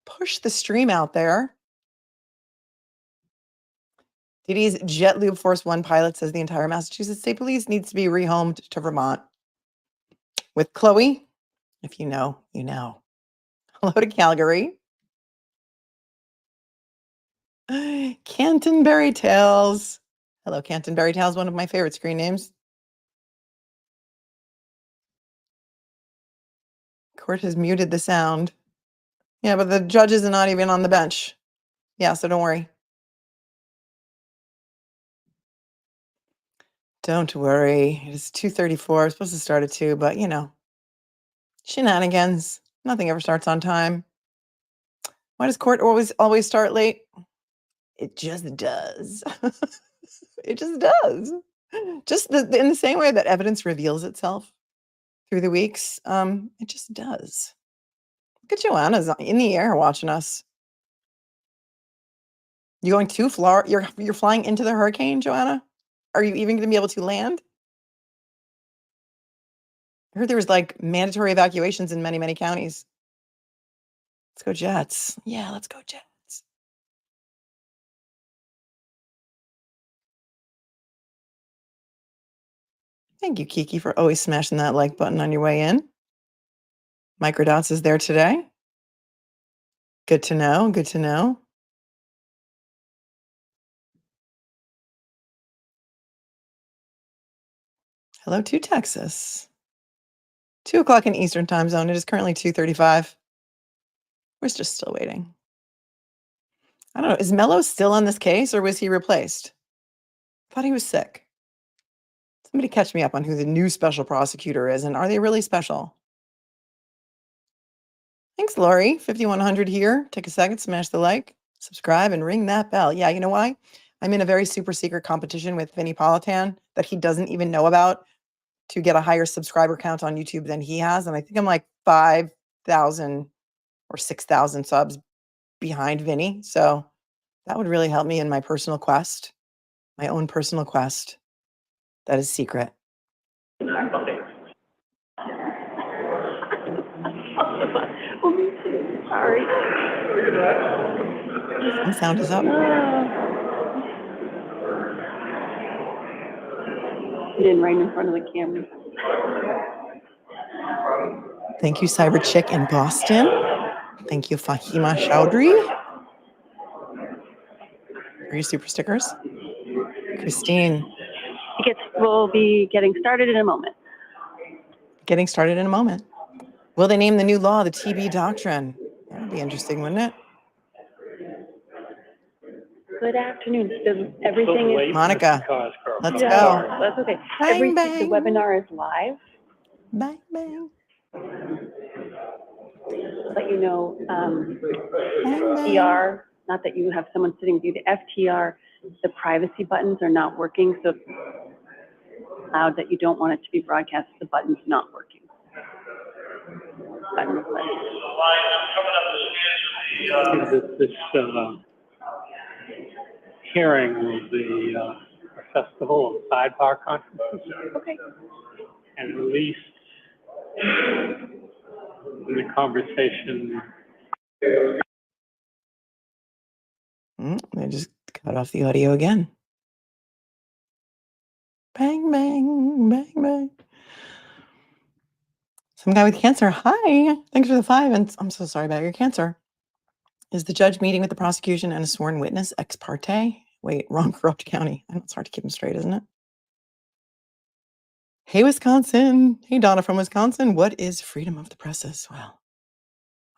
push the stream out there. Diddy's JetLube Force One pilot says the entire Massachusetts State Police needs to be rehomed to Vermont. With Chloe, if you know, you know. Hello to Calgary. Canterbury Tales. Hello, Canterbury Tales, one of my favorite screen names. Court has muted the sound. Yeah, but the judges are not even on the bench. Yeah, so don't worry. Don't worry. It's 2:34. It's supposed to start at 2, but you know. Shenanigans. Nothing ever starts on time. Why does court always start late? It just does. It just does. Just in the same way that evidence reveals itself through the weeks, it just does. Look at Joanna's in the air watching us. You going to Florida? You're flying into the hurricane, Joanna? Are you even going to be able to land? I heard there was like mandatory evacuations in many, many counties. Let's go Jets. Yeah, let's go Jets. Thank you, Kiki, for always smashing that like button on your way in. Microdots is there today. Good to know. Good to know. Hello to Texas. 2 o'clock in Eastern time zone. It is currently 2:35. We're just still waiting. I don't know. Is Mello still on this case or was he replaced? I thought he was sick. Somebody catch me up on who the new special prosecutor is and are they really special? Thanks, Lori. 5,100 here. Take a second, smash the like, subscribe, and ring that bell. Yeah, you know why? I'm in a very super secret competition with Vinny Politan that he doesn't even know about to get a higher subscriber count on YouTube than he has. And I think I'm like 5,000 or 6,000 subs behind Vinny. So that would really help me in my personal quest, my own personal quest. That is secret. Sorry. Some sound is up. In right in front of the camera. Thank you, Cyber Chick in Boston. Thank you, Fahima Chowdhury. Are you super stickers? Christine. We'll be getting started in a moment. Getting started in a moment. Will they name the new law the TB doctrine? That would be interesting, wouldn't it? Good afternoon. Everything is Monica. Let's go. That's okay. Bang, bang. The webinar is live. Bang, bang. Let you know, Bang, bang. FTR, not that you have someone sitting with you, the FTR, the privacy buttons are not working, so it's loud that you don't want it to be broadcast, the button's not working. This hearing will be a festival of sidebar conferences. Okay. And at least in the conversation. They just cut off the audio again. Bang, bang, bang, bang. Some guy with cancer. Hi. Thanks for the 5. And I'm so sorry about your cancer. Is the judge meeting with the prosecution and a sworn witness ex parte? Wait, wrong corrupt county. I know it's hard to keep them straight, isn't it? Hey, Wisconsin. Hey, Donna from Wisconsin. What is freedom of the presses? Well,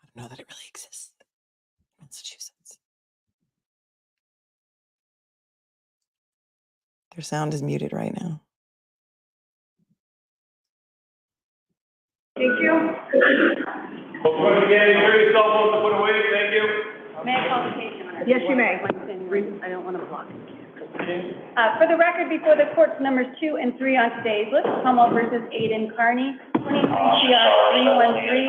I don't know that it really exists in Massachusetts. Their sound is muted right now. Thank you. Once again, turn your cell phones to put away. Thank you. May I call the case? Yes, you may. I don't want to block. For the record, before the court's numbers 2 and 3 on today's list, Commonwealth versus Aidan Kearney, 23 CR 313,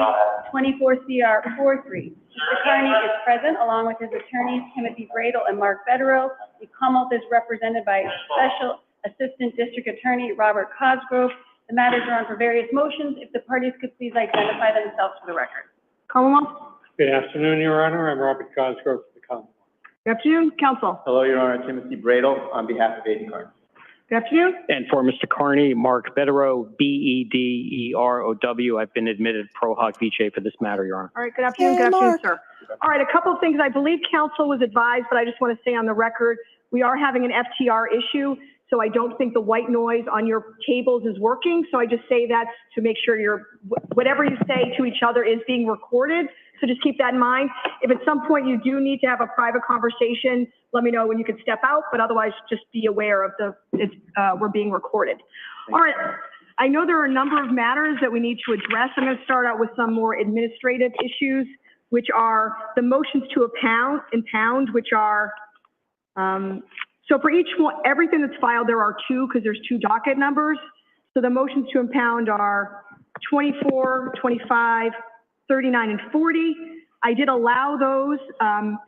24 CR 43. Mr. Kearney is present along with his attorneys, Timothy Bradel and Mark Bederow. The Commonwealth is represented by Special Assistant District Attorney Robert Cosgrove. The matters are on for various motions. If the parties could please identify themselves for the record. Commonwealth. Good afternoon, Your Honor. I'm Robert Cosgrove for the Commonwealth. Good afternoon, counsel. Hello, Your Honor. Timothy Bradel on behalf of Aidan Kearney. Good afternoon. And for Mr. Kearney, Mark Bederow, Bederow. I've been admitted pro hoc vice for this matter, Your Honor. All right, good afternoon, good afternoon, sir. All right, a couple of things. I believe counsel was advised, but I just want to say on the record, we are having an FTR issue, so I don't think the white noise on your tables is working. So I just say that to make sure whatever you say to each other is being recorded. So just keep that in mind. If at some point you do need to have a private conversation, let me know when you can step out, but otherwise just be aware of we're being recorded. All right, I know there are a number of matters that we need to address. I'm going to start out with some more administrative issues, which are the motions to impound, which are, so for each one, everything that's filed, there are 2 because there's 2 docket numbers. So the motions to impound are 24, 25, 39, and 40. I did allow those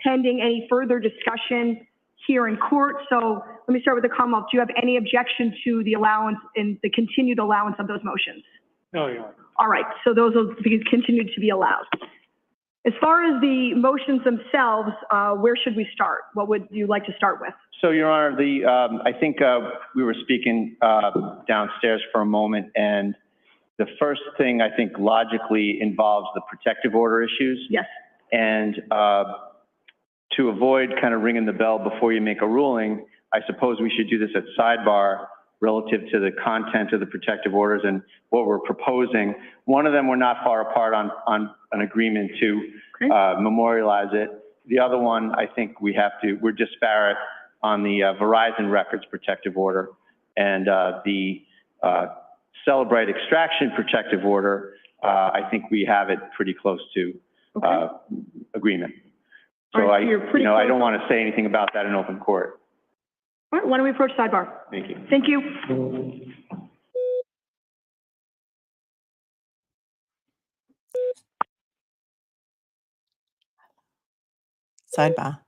pending any further discussion here in court. So let me start with the Commonwealth. Do you have any objection to the allowance and the continued allowance of those motions? No, Your Honor. All right, so those will be continued to be allowed. As far as the motions themselves, where should we start? What would you like to start with? So, Your Honor, I think we were speaking downstairs for a moment, and the first thing I think logically involves the protective order issues. Yes. And to avoid kind of ringing the bell before you make a ruling, I suppose we should do this at sidebar relative to the content of the protective orders and what we're proposing. One of them, we're not far apart on an agreement to memorialize it. The other one, I think we're disparate on the Verizon Records protective order, and the Celebrate Extraction protective order, I think we have it pretty close to agreement. So right, so I don't want to say anything about that in open court. All right, why don't we approach sidebar? Thank you. Thank you. Sidebar.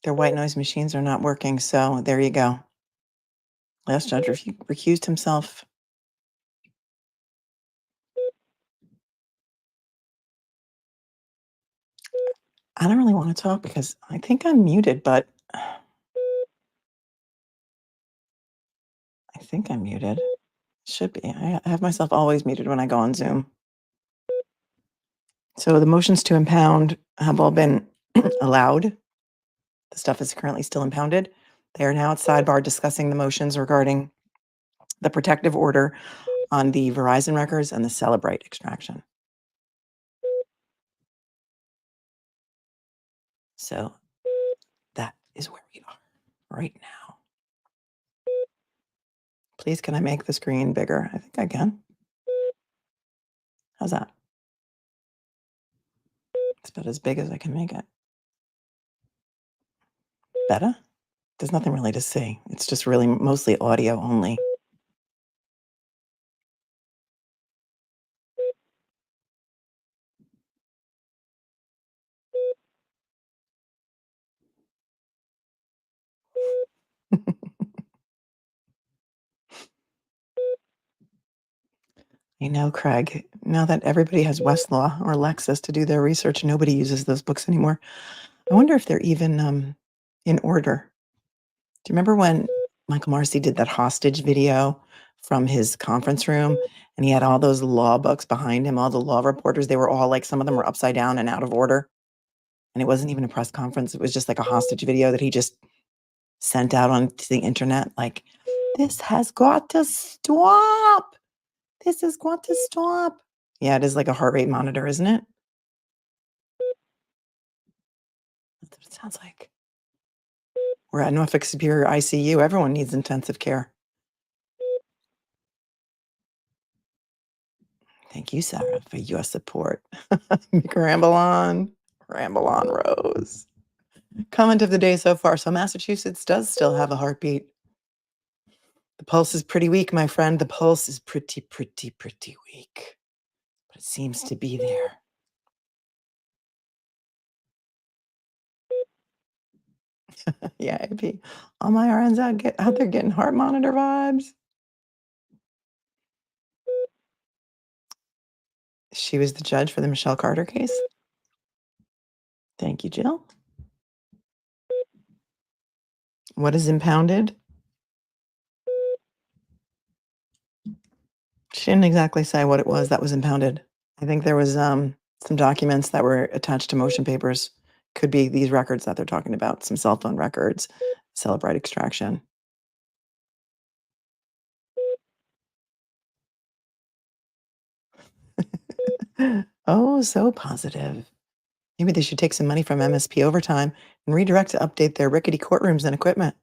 Their white noise machines are not working, so there you go. Last judge recused himself. I don't really want to talk because I think I'm muted, but I think I'm muted. Should be. I have myself always muted when I go on Zoom. So the motions to impound have all been allowed. The stuff is currently still impounded. They are now at sidebar discussing the motions regarding the protective order on the Verizon records and the Celebrate extraction. So that is where we are right now. Please, can I make the screen bigger? I think I can. How's that? It's about as big as I can make it. Better? There's nothing really to see. It's just really mostly audio only. I know, Craig. Now that everybody has Westlaw or Lexis to do their research, nobody uses those books anymore. I wonder if they're even in order. Do you remember when Michael Marcy did that hostage video from his conference room and he had all those law books behind him, all the law reporters? They were all like, some of them were upside down and out of order. And it wasn't even a press conference. It was just like a hostage video that he just sent out onto the internet. Like, this has got to stop. This has got to stop. Yeah, it is like a heart rate monitor, isn't it? That's what it sounds like. We're at Norfolk Superior ICU. Everyone needs intensive care. Thank you, Sarah, for your support. Ramble on, Rose. Comment of the day so far. So Massachusetts does still have a heartbeat. The pulse is pretty weak, my friend. The pulse is pretty weak. But it seems to be there. Yeah, AP. All my RNs out there getting heart monitor vibes. She was the judge for the Michelle Carter case. Thank you, Jill. What is impounded? She didn't exactly say what it was that was impounded. I think there was some documents that were attached to motion papers. Could be these records that they're talking about, some cell phone records, Celebrite extraction. Oh, so positive. Maybe they should take some money from MSP overtime and redirect to update their rickety courtrooms and equipment.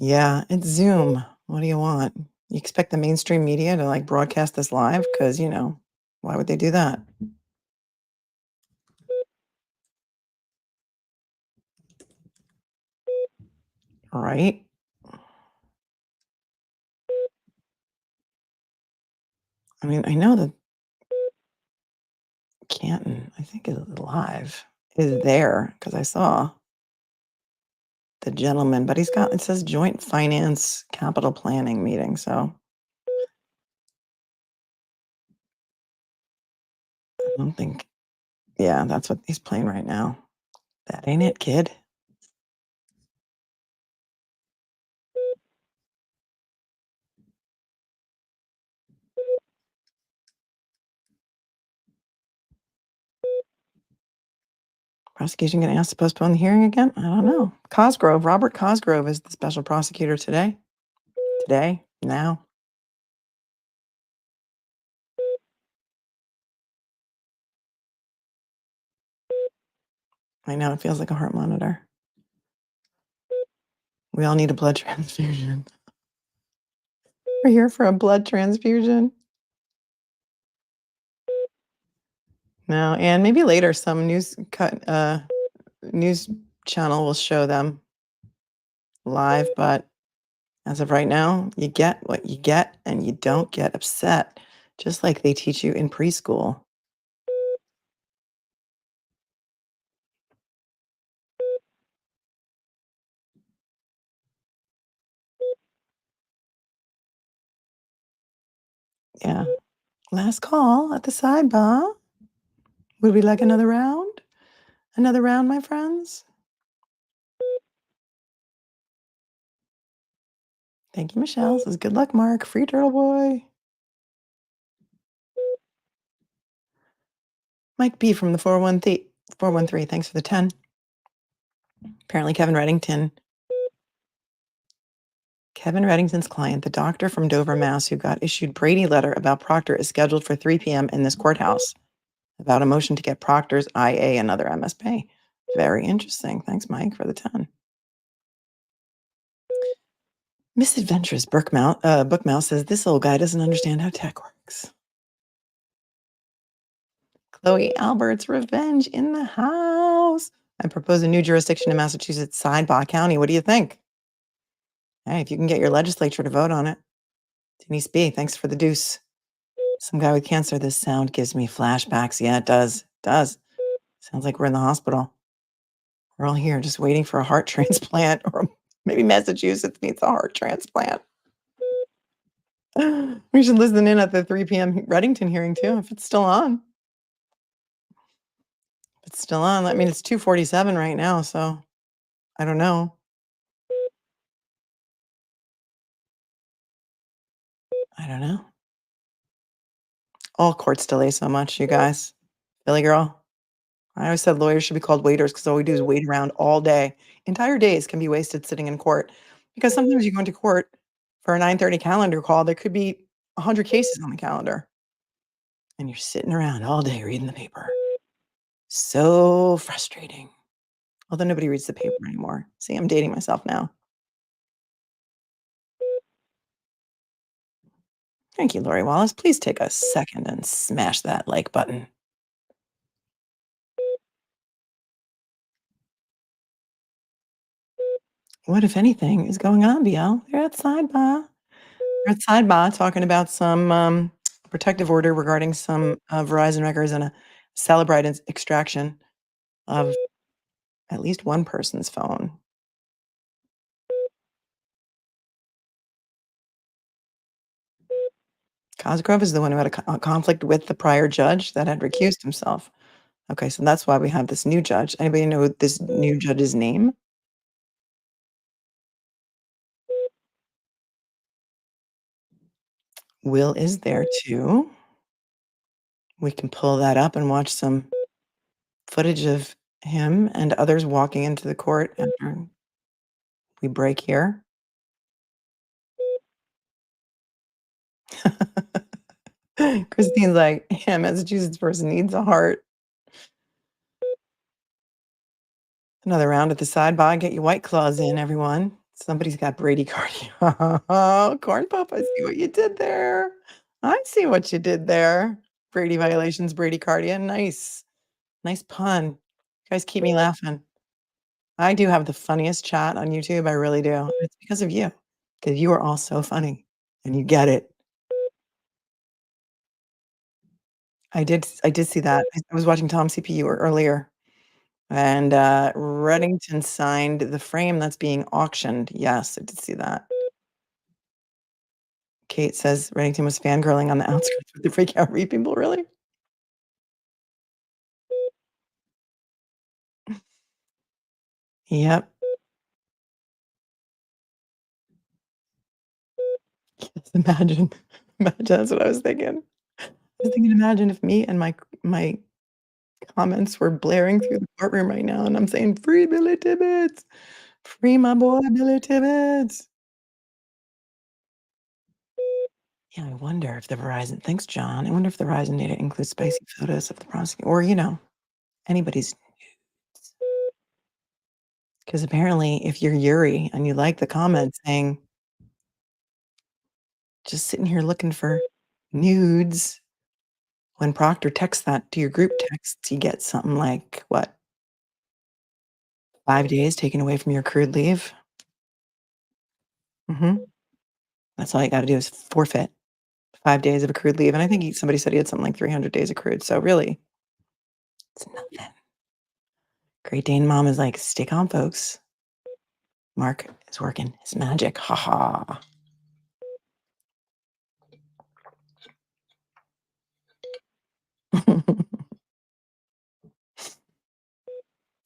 Yeah, it's Zoom. What do you want? You expect the mainstream media to like broadcast this live? Because, why would they do that? Right? I mean, I know that Canton, I think is live, is there because I saw the gentleman, but it says joint finance capital planning meeting. So I don't think, yeah, that's what he's playing right now. That ain't it, kid. Prosecution going to ask to postpone the hearing again? I don't know. Robert Cosgrove is the special prosecutor today. Now. I know, it feels like a heart monitor. We all need a blood transfusion. We're here for a blood transfusion. No, and maybe later some news channel will show them live, but as of right now, you get what you get and you don't get upset, just like they teach you in preschool. Yeah. Last call at the sidebar. Would we like another round? Another round, my friends? Thank you, Michelle. Says good luck, Mark. Free Turtleboy. Mike B from the 413. Thanks for the 10. Apparently Kevin Reddington's client, the doctor from Dover, Mass, who got issued Brady letter about Proctor, is scheduled for 3 p.m. in this courthouse about a motion to get Proctor's IA another MSP. Very interesting. Thanks, Mike, for the 10. Misadventures Bookmouse says this old guy doesn't understand how tech works. Chloe Albert's revenge in the house. I propose a new jurisdiction in Massachusetts, Sidebah County. What do you think? Hey, if you can get your legislature to vote on it. Denise B, thanks for the deuce. Some guy with cancer. This sound gives me flashbacks. Yeah, it does. Sounds like we're in the hospital. We're all here just waiting for a heart transplant, or maybe Massachusetts needs a heart transplant. We should listen in at the 3 p.m. Reddington hearing too, if it's still on. If it's still on, I mean, it's 2:47 right now, so I don't know. I don't know. All courts delay so much, you guys. Billy girl. I always said lawyers should be called waiters because all we do is wait around all day. Entire days can be wasted sitting in court because sometimes you go into court for a 9:30 calendar call. There could be 100 cases on the calendar and you're sitting around all day reading the paper. So frustrating. Although nobody reads the paper anymore. See, I'm dating myself now. Thank you, Lori Wallace. Please take a second and smash that like button. What, if anything, is going on, BL? They're at sidebar. They're at sidebar talking about some protective order regarding some Verizon records and a Celebrite extraction of at least one person's phone. Cosgrove is the one who had a conflict with the prior judge that had recused himself. Okay, so that's why we have this new judge. Anybody know this new judge's name? Will is there too. We can pull that up and watch some footage of him and others walking into the court after we break here. Christine's like, yeah, Massachusetts person needs a heart. Another round at the sidebar. Get your White Claws in, everyone. Somebody's got Brady cardio. Oh, Corn Pop, I see what you did there. I see what you did there. Brady violations, Brady cardio. Nice. Nice pun. You guys keep me laughing. I do have the funniest chat on YouTube. I really do. It's because of you. Because you are all so funny and you get it. I did see that. I was watching Tom CPU earlier. And Reddington signed the frame that's being auctioned. Yes, I did see that. Kate says Reddington was fangirling on the outskirts with the freak out read people. Really? Yep. Yes, imagine. Imagine, that's what I was thinking. I was thinking, imagine if me and my comments were blaring through the courtroom right now, and I'm saying, "Free Billy Tibbetts! Free my boy Billy Tibbetts!" Yeah, I wonder if the Verizon, thanks, John. I wonder if the Verizon data includes spicy photos of the prosecutor or, anybody's nudes. Because apparently, if you're Yuri and you like the comment saying, just sitting here looking for nudes, when Proctor texts that to your group texts, you get something like, what? 5 days taken away from your accrued leave? That's all you gotta do is forfeit 5 days of accrued leave, and I think somebody said he had something like 300 days accrued, so really, it's nothing. Great Dane mom is like, "Stick on, folks. Mark is working his magic, ha ha."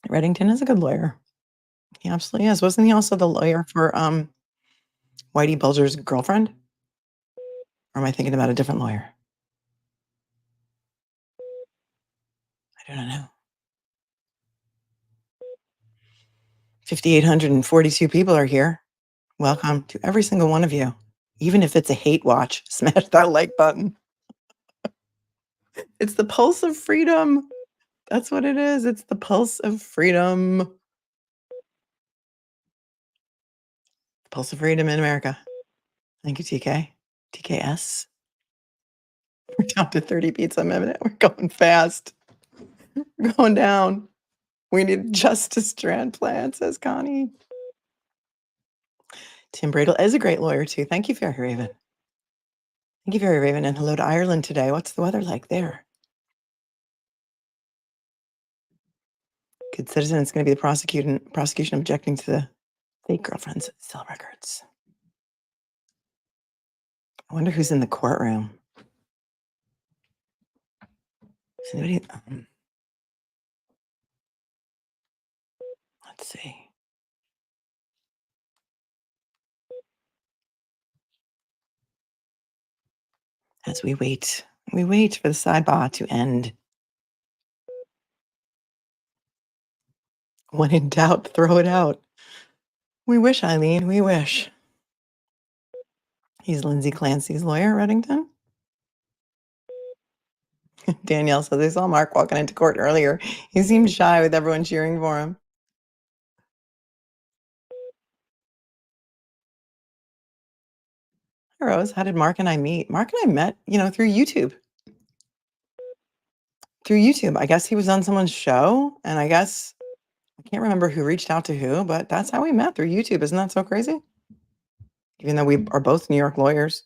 Reddington is a good lawyer. He absolutely is. Wasn't he also the lawyer for, Whitey Bulger's girlfriend? Or am I thinking about a different lawyer? I don't know. 5,842 people are here. Welcome to every single one of you. Even if it's a hate watch, smash that like button. It's the pulse of freedom. That's what it is. It's the pulse of freedom. The pulse of freedom in America. Thank you, TK. TKS. We're down to 30 beats a minute. We're going fast. We're going down. We need justice transplant, says Connie. Tim Bradle is a great lawyer, too. Thank you, Fairy Raven. Thank you, Fairy Raven, and hello to Ireland today. What's the weather like there? Good citizen. It's going to be the prosecution objecting to the fake girlfriend's cell records. I wonder who's in the courtroom. Is anybody? Let's see. As we wait for the sidebar to end. When in doubt, throw it out. We wish, Eileen, we wish. He's Lindsay Clancy's lawyer, Reddington. Danielle says, I saw Mark walking into court earlier. He seemed shy with everyone cheering for him. Rose, how did Mark and I meet? Mark and I met, through YouTube. I guess he was on someone's show, and I guess I can't remember who reached out to who, but that's how we met, through YouTube. Isn't that so crazy? Even though we are both New York lawyers.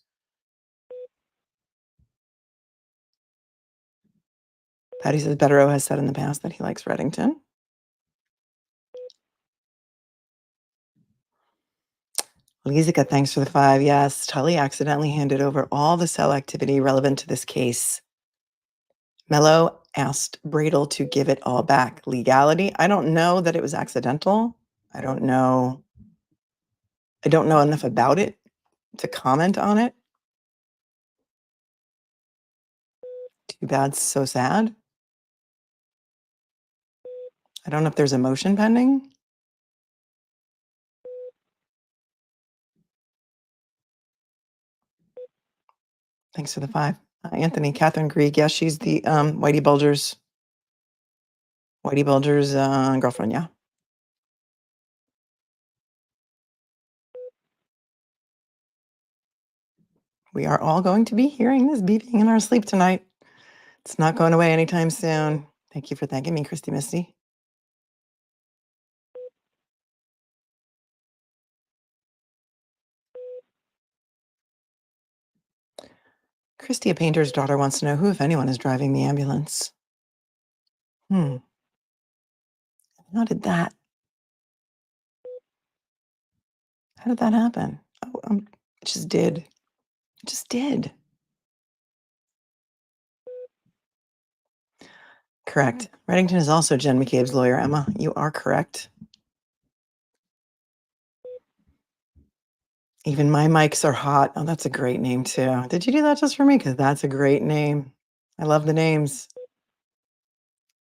Patty says Bederow has said in the past that he likes Reddington. Lizika, thanks for the 5. Yes, Tully accidentally handed over all the cell activity relevant to this case. Mello asked Bradel to give it all back. Legality? I don't know that it was accidental. I don't know enough about it to comment on it. Too bad, so sad. I don't know if there's a motion pending. Thanks for the 5. Anthony, Catherine Grieg. Yes, she's the Whitey Bulger's girlfriend, yeah. We are all going to be hearing this beeping in our sleep tonight. It's not going away anytime soon. Thank you for thanking me, Christy Misty. Christy, a painter's daughter, wants to know who, if anyone, is driving the ambulance. How did that happen? Oh, it just did. It just did. Correct. Reddington is also Jen McCabe's lawyer, Emma. You are correct. Even my mics are hot. Oh, that's a great name, too. Did you do that just for me? Because that's a great name. I love the names.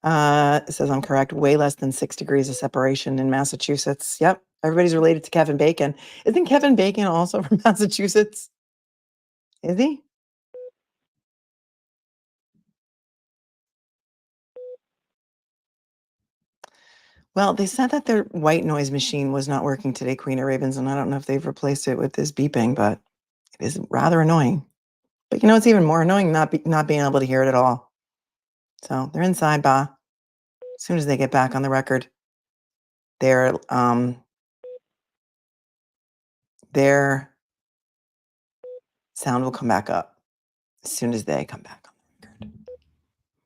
It says I'm correct. Way less than 6 degrees of separation in Massachusetts. Yep. Everybody's related to Kevin Bacon. Isn't Kevin Bacon also from Massachusetts? Is he? Well, they said that their white noise machine was not working today, Queen of Ravens, and I don't know if they've replaced it with this beeping, but it is rather annoying. But it's even more annoying not being able to hear it at all. So they're in sidebar. As soon as they get back on the record, their sound will come back up as soon as they come back on the record.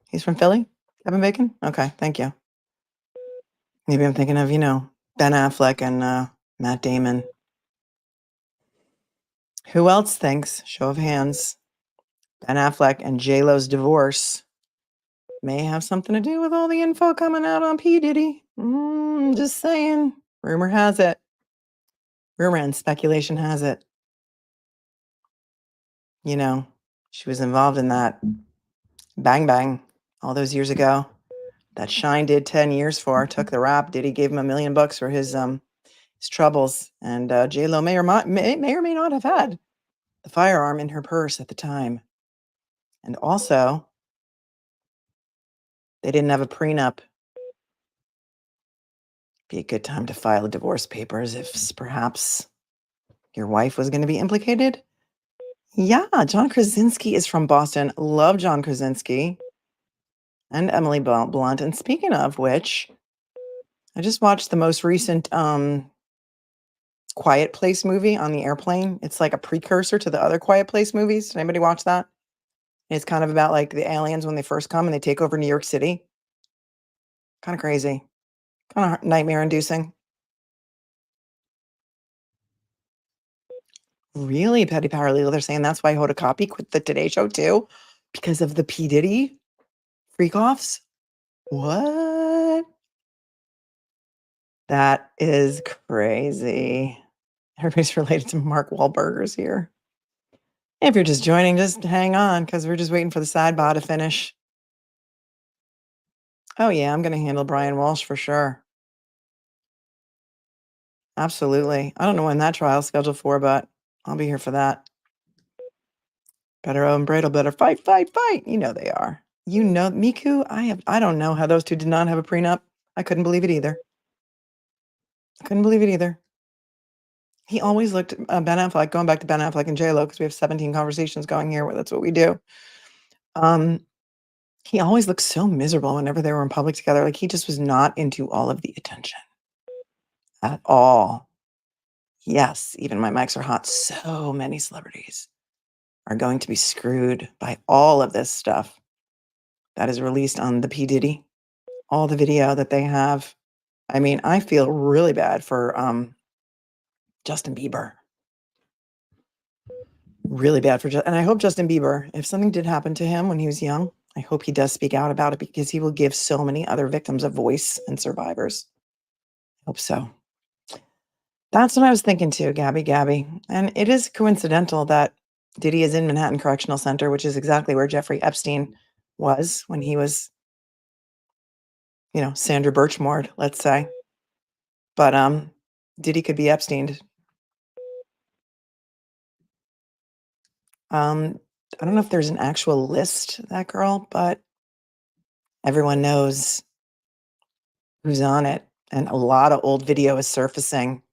He's from Philly? Kevin Bacon? Okay, thank you. Maybe I'm thinking of, Ben Affleck and Matt Damon. Who else thinks, show of hands, Ben Affleck and J-Lo's divorce may have something to do with all the info coming out on P. Diddy? Just saying. Rumor has it. Rumor and speculation has it. She was involved in that Bang Bang all those years ago. That Shine did 10 years for, took the rap. Diddy gave him $1 million for his troubles. And J-Lo may or may not have had the firearm in her purse at the time. And also, they didn't have a prenup. Be a good time to file divorce papers if perhaps your wife was going to be implicated. Yeah, John Krasinski is from Boston. Love John Krasinski and Emily Blunt. And speaking of which, I just watched the most recent Quiet Place movie on the airplane. It's like a precursor to the other Quiet Place movies. Did anybody watch that? It's kind of about like the aliens when they first come and they take over New York City. Kind of crazy. Kind of nightmare inducing. Really, Petty Paralegal? They're saying that's why Hoda Kotb quit the Today Show too? Because of the P. Diddy freak-offs? What? That is crazy. Everybody's related to Mark Wahlbergers here. If you're just joining, just hang on because we're just waiting for the sidebar to finish. Oh, yeah, I'm going to handle Brian Walsh for sure. Absolutely. I don't know when that trial's scheduled for, but I'll be here for that. Bederow and Bradel better fight. They are. Miku, I don't know how those two did not have a prenup. I couldn't believe it either. He always looked Ben Affleck, going back to Ben Affleck and J-Lo, because we have 17 conversations going here where that's what we do. He always looked so miserable whenever they were in public together. Like he just was not into all of the attention at all. Yes, even my mics are hot. So many celebrities are going to be screwed by all of this stuff that is released on the P. Diddy, all the video that they have. I mean, I feel really bad for Justin Bieber. Really bad for and I hope Justin Bieber, if something did happen to him when he was young, I hope he does speak out about it because he will give so many other victims a voice and survivors. Hope so. That's what I was thinking too, Gabby. And it is coincidental that Diddy is in Manhattan Correctional Center, which is exactly where Jeffrey Epstein was when he was, Sandra Birchmore, let's say. But Diddy could be Epsteined. I don't know if there's an actual list, that girl, but everyone knows who's on it. And a lot of old video is surfacing,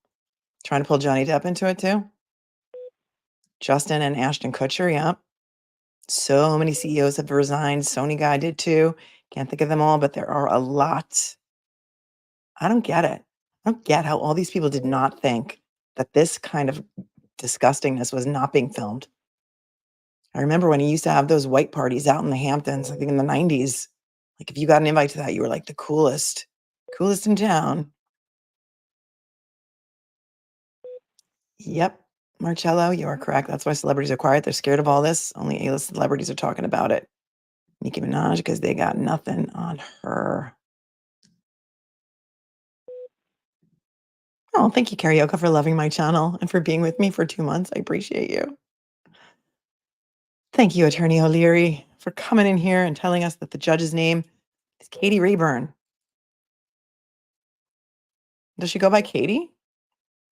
trying to pull Johnny Depp into it too. Justin and Ashton Kutcher, yeah. So many CEOs have resigned. Sony guy did too. Can't think of them all, but there are a lot. I don't get it. I don't get how all these people did not think that this kind of disgustingness was not being filmed. I remember when he used to have those white parties out in the Hamptons, I think in the 90s. Like if you got an invite to that, you were like the coolest in town. Yep. Marcello, you are correct. That's why celebrities are quiet. They're scared of all this. Only A-list celebrities are talking about it. Nicki Minaj, because they got nothing on her. Oh, thank you, Karaoke, for loving my channel and for being with me for 2 months. I appreciate you. Thank you, Attorney O'Leary, for coming in here and telling us that the judge's name is Katie Rayburn. Does she go by Katie?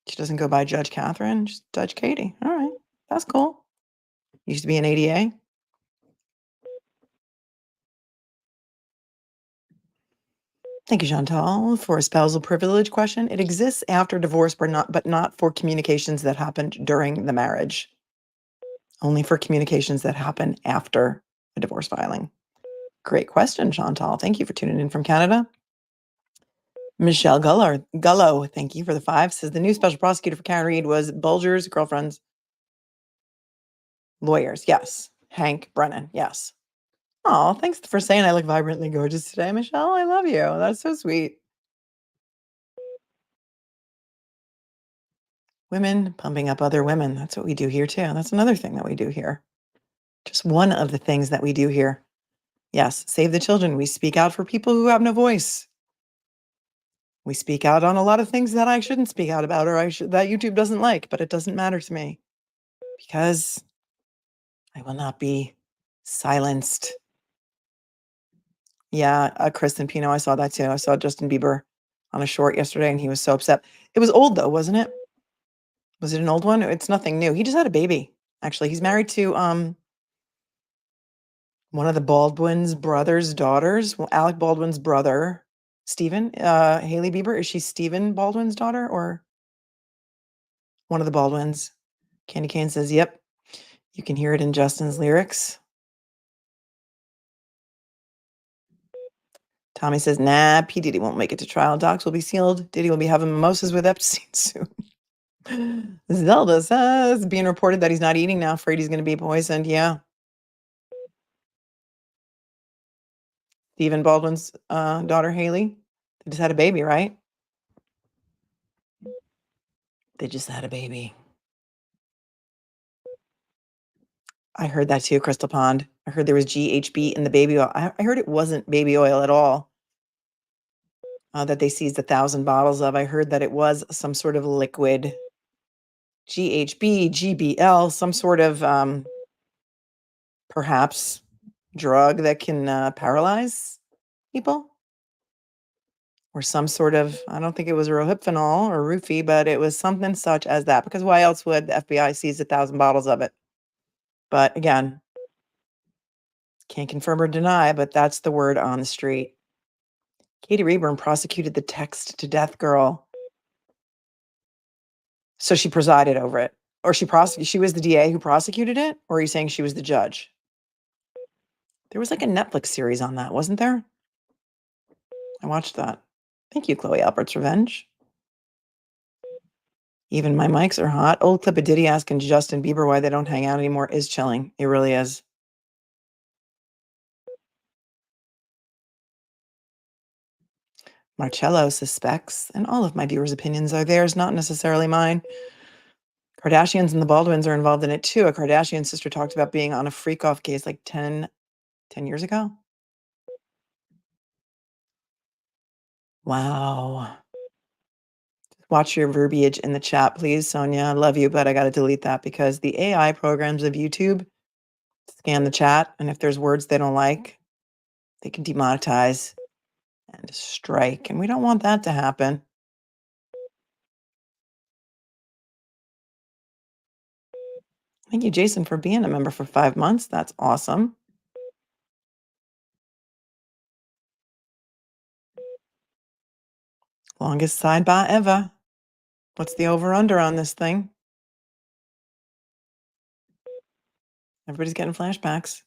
She doesn't go by Judge Catherine, just Judge Katie. All right, that's cool. Used to be an ADA. Thank you, Chantal, for a spousal privilege question. It exists after divorce, but not for communications that happened during the marriage. Only for communications that happen after a divorce filing. Great question, Chantal. Thank you for tuning in from Canada. Michelle Gullo, thank you for the 5. Says the new special prosecutor for Karen Reed was Bulger's girlfriend's lawyers. Yes. Hank Brennan. Yes. Oh, thanks for saying I look vibrantly gorgeous today, Michelle. I love you. That's so sweet. Women pumping up other women. That's what we do here too. That's another thing that we do here. Just one of the things that we do here. Yes, save the children. We speak out for people who have no voice. We speak out on a lot of things that I shouldn't speak out about or that YouTube doesn't like, but it doesn't matter to me because I will not be silenced. Yeah, Kristen Pino, I saw that too. I saw Justin Bieber on a short yesterday and he was so upset. It was old though, wasn't it? Was it an old one? It's nothing new. He just had a baby. Actually, he's married to one of the Baldwin's brothers' daughters. Well, Alec Baldwin's brother, Stephen. Haley Bieber, is she Stephen Baldwin's daughter or one of the Baldwins? Candy Cane says, yep. You can hear it in Justin's lyrics. Tommy says, nah, P. Diddy won't make it to trial. Docs will be sealed. Diddy will be having mimosas with Epstein soon. Zelda says, being reported that he's not eating now, afraid he's going to be poisoned. Yeah. Stephen Baldwin's daughter, Haley. They just had a baby, right? They just had a baby. I heard that too, Crystal Pond. I heard there was GHB in the baby oil. I heard it wasn't baby oil at all. That they seized 1,000 bottles of. I heard that it was some sort of liquid, GHB, GBL, some sort of perhaps drug that can paralyze people. Or some sort of, I don't think it was rohypnol or roofie, but it was something such as that. Because why else would the FBI seize 1,000 bottles of it? But again, can't confirm or deny, but that's the word on the street. Katie Rayburn prosecuted the text to death girl. So she presided over it, or she was the DA who prosecuted it, or are you saying she was the judge? There was like a Netflix series on that, wasn't there? I watched that. Thank you, Chloe Albert's Revenge. Even my mics are hot. Old clip of Diddy asking Justin Bieber why they don't hang out anymore is chilling. It really is. Marcello suspects, and all of my viewers' opinions are theirs, not necessarily mine. Kardashians and the Baldwins are involved in it too. A Kardashian sister talked about being on a freak-off case like 10 years ago. Wow. Watch your verbiage in the chat, please, Sonia. I love you, but I got to delete that because the AI programs of YouTube scan the chat, and if there's words they don't like, they can demonetize and strike, and we don't want that to happen. Thank you, Jason, for being a member for 5 months. That's awesome. Longest sidebar ever. What's the over-under on this thing? Everybody's getting flashbacks.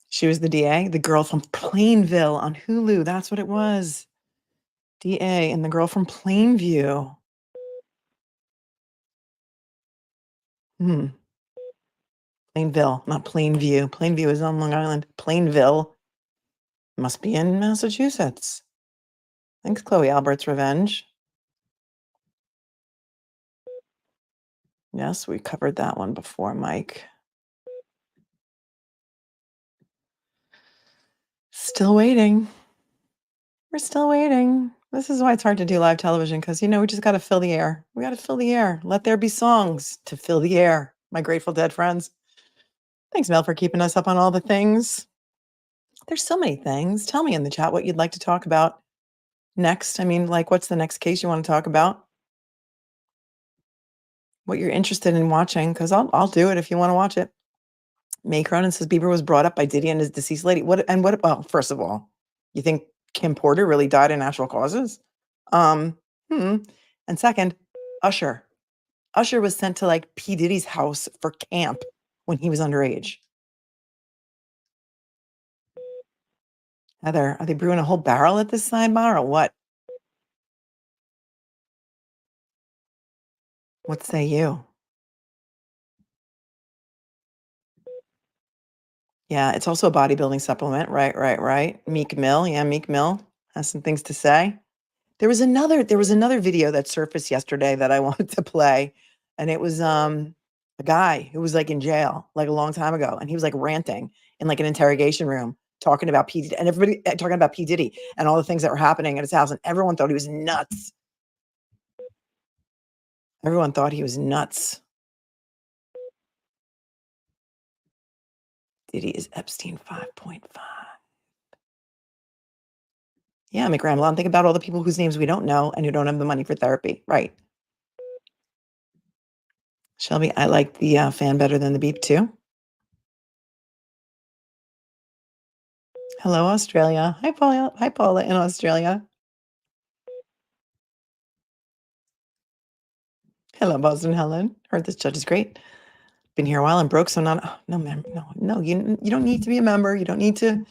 She was the DA, the girl from Plainville on Hulu. That's what it was. DA and the girl from Plainview. Plainville, not Plainview. Plainview is on Long Island. Plainville must be in Massachusetts. Thanks, Chloe Albert's Revenge. Yes, we covered that one before, Mike. Still waiting. We're still waiting. This is why it's hard to do live television because, we just got to fill the air. We got to fill the air. Let there be songs to fill the air, my Grateful Dead friends. Thanks, Mel, for keeping us up on all the things. There's so many things. Tell me in the chat what you'd like to talk about next. I mean, like, what's the next case you want to talk about? What you're interested in watching, because I'll do it if you want to watch it. May Cronin says Bieber was brought up by Diddy and his deceased lady. Well, first of all, you think Kim Porter really died of natural causes? And second, Usher. Usher was sent to like P. Diddy's house for camp when he was underage. Heather, are they brewing a whole barrel at this sidebar or what? What say you? Yeah, it's also a bodybuilding supplement. Right. Meek Mill. Yeah, Meek Mill has some things to say. There was another video that surfaced yesterday that I wanted to play, and it was a guy who was like in jail like a long time ago, and he was like ranting in like an interrogation room talking about P. Diddy, and everybody talking about P. Diddy and all the things that were happening at his house, and everyone thought he was nuts. Everyone thought he was nuts. Diddy is Epstein 5.5. Yeah, McRamblon, think about all the people whose names we don't know and who don't have the money for therapy. Right. Shelby, I like the fan better than the beep too. Hello, Australia. Hi, Paula. Hi, Paula in Australia. Hello, Boston Helen. Heard this judge is great. Been here a while and broke, so not. No. You don't need to be a member. You don't need to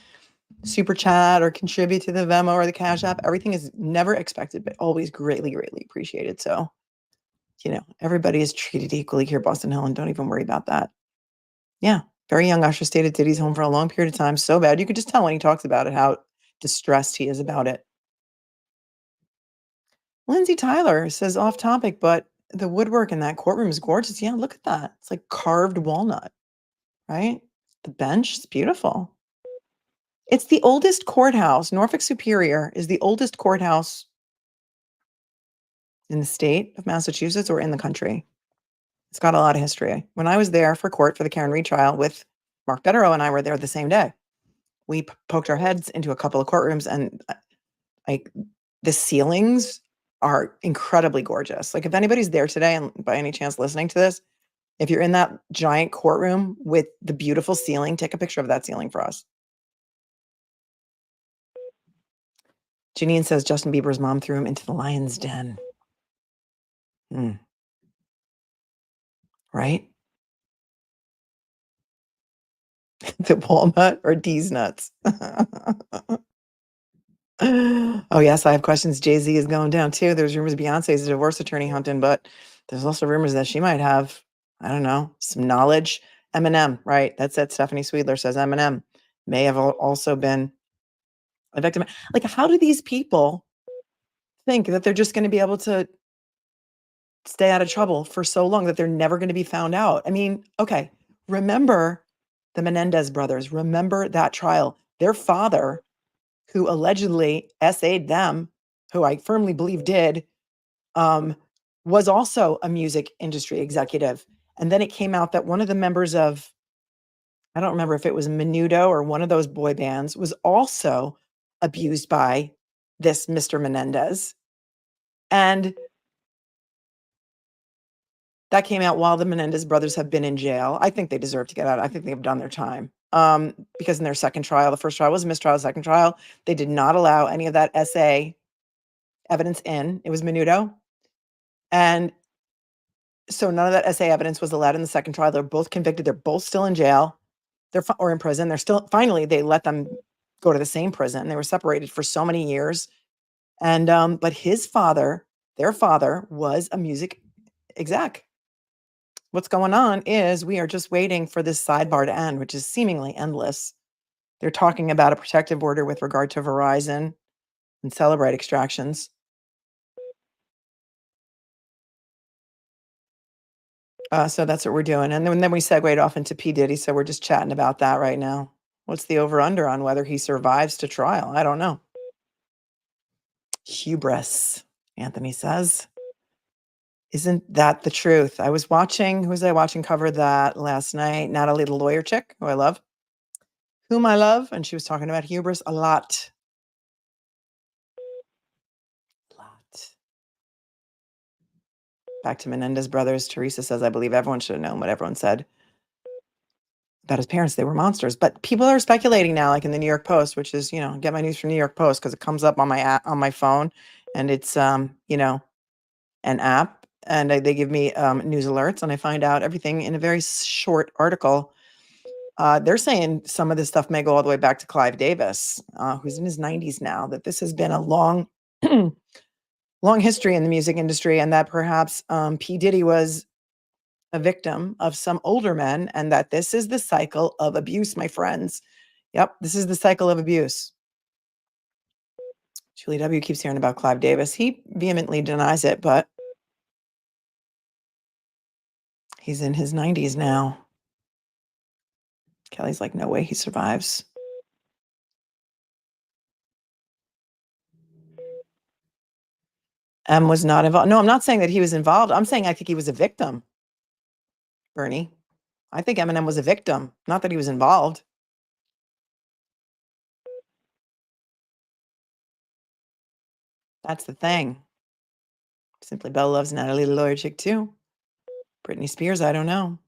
super chat or contribute to the Venmo or the Cash App. Everything is never expected, but always greatly, greatly appreciated. So, everybody is treated equally here, Boston Helen. Don't even worry about that. Yeah. Very young Usher stayed at Diddy's home for a long period of time. So bad. You could just tell when he talks about it how distressed he is about it. Lindsay Tyler says off topic, but the woodwork in that courtroom is gorgeous. Yeah, look at that. It's like carved walnut, right? The bench is beautiful. It's the oldest courthouse. Norfolk Superior is the oldest courthouse in the state of Massachusetts or in the country. It's got a lot of history. When I was there for court for the Karen Reed trial with Mark Bederow and I were there the same day. We poked our heads into a couple of courtrooms and like the ceilings are incredibly gorgeous. Like if anybody's there today and by any chance listening to this, if you're in that giant courtroom with the beautiful ceiling, take a picture of that ceiling for us. Janine says Justin Bieber's mom threw him into the lion's den. Right? The walnut or D's nuts? Oh, yes, I have questions. Jay-Z is going down too. There's rumors Beyonce is a divorce attorney hunting, but there's also rumors that she might have, I don't know, some knowledge. Eminem, right? That's it. Stephanie Sweedler says Eminem may have also been a victim. Like, how do these people think that they're just going to be able to stay out of trouble for so long that they're never going to be found out? I mean, okay, remember the Menendez brothers. Remember that trial. Their father, who allegedly SA'd them, who I firmly believe did, was also a music industry executive. And then it came out that one of the members of, I don't remember if it was Menudo or one of those boy bands, was also abused by this Mr. Menendez. And that came out while the Menendez brothers have been in jail. I think they deserve to get out. I think they've done their time. Because in their second trial, the first trial was a mistrial, the second trial, they did not allow any of that SA evidence in. It was Menudo. And so none of that SA evidence was allowed in the second trial. They're both convicted. They're both still in jail. Or in prison. They're still, finally, they let them go to the same prison. They were separated for so many years. And, but his father, their father, was a music exec. What's going on is we are just waiting for this sidebar to end, which is seemingly endless. They're talking about a protective order with regard to Verizon and Celebrate extractions. So that's what we're doing. And then we segued off into P. Diddy. So we're just chatting about that right now. What's the over-under on whether he survives to trial? I don't know. Hubris, Anthony says. Isn't that the truth? I was watching, who was I watching cover that last night? Natalie, the lawyer chick, who I love. Whom I love. And she was talking about hubris a lot. Back to Menendez brothers. Teresa says, I believe everyone should have known what everyone said about his parents. They were monsters. But people are speculating now, like in the New York Post, which is, get my news from New York Post because it comes up on my app, on my phone, and it's, an app, and they give me news alerts, and I find out everything in a very short article. They're saying some of this stuff may go all the way back to Clive Davis, who's in his 90s now, that this has been a long history in the music industry, and that perhaps P. Diddy was a victim of some older men, and that this is the cycle of abuse, my friends. Yep, this is the cycle of abuse. Julie W. keeps hearing about Clive Davis. He vehemently denies it, but he's in his 90s now. Kelly's like, no way he survives. M was not involved. No, I'm not saying that he was involved. I'm saying I think he was a victim. Bernie, I think Eminem was a victim, not that he was involved. That's the thing. Simply Belle loves Natalie the lawyer chick too. Britney Spears, I don't know.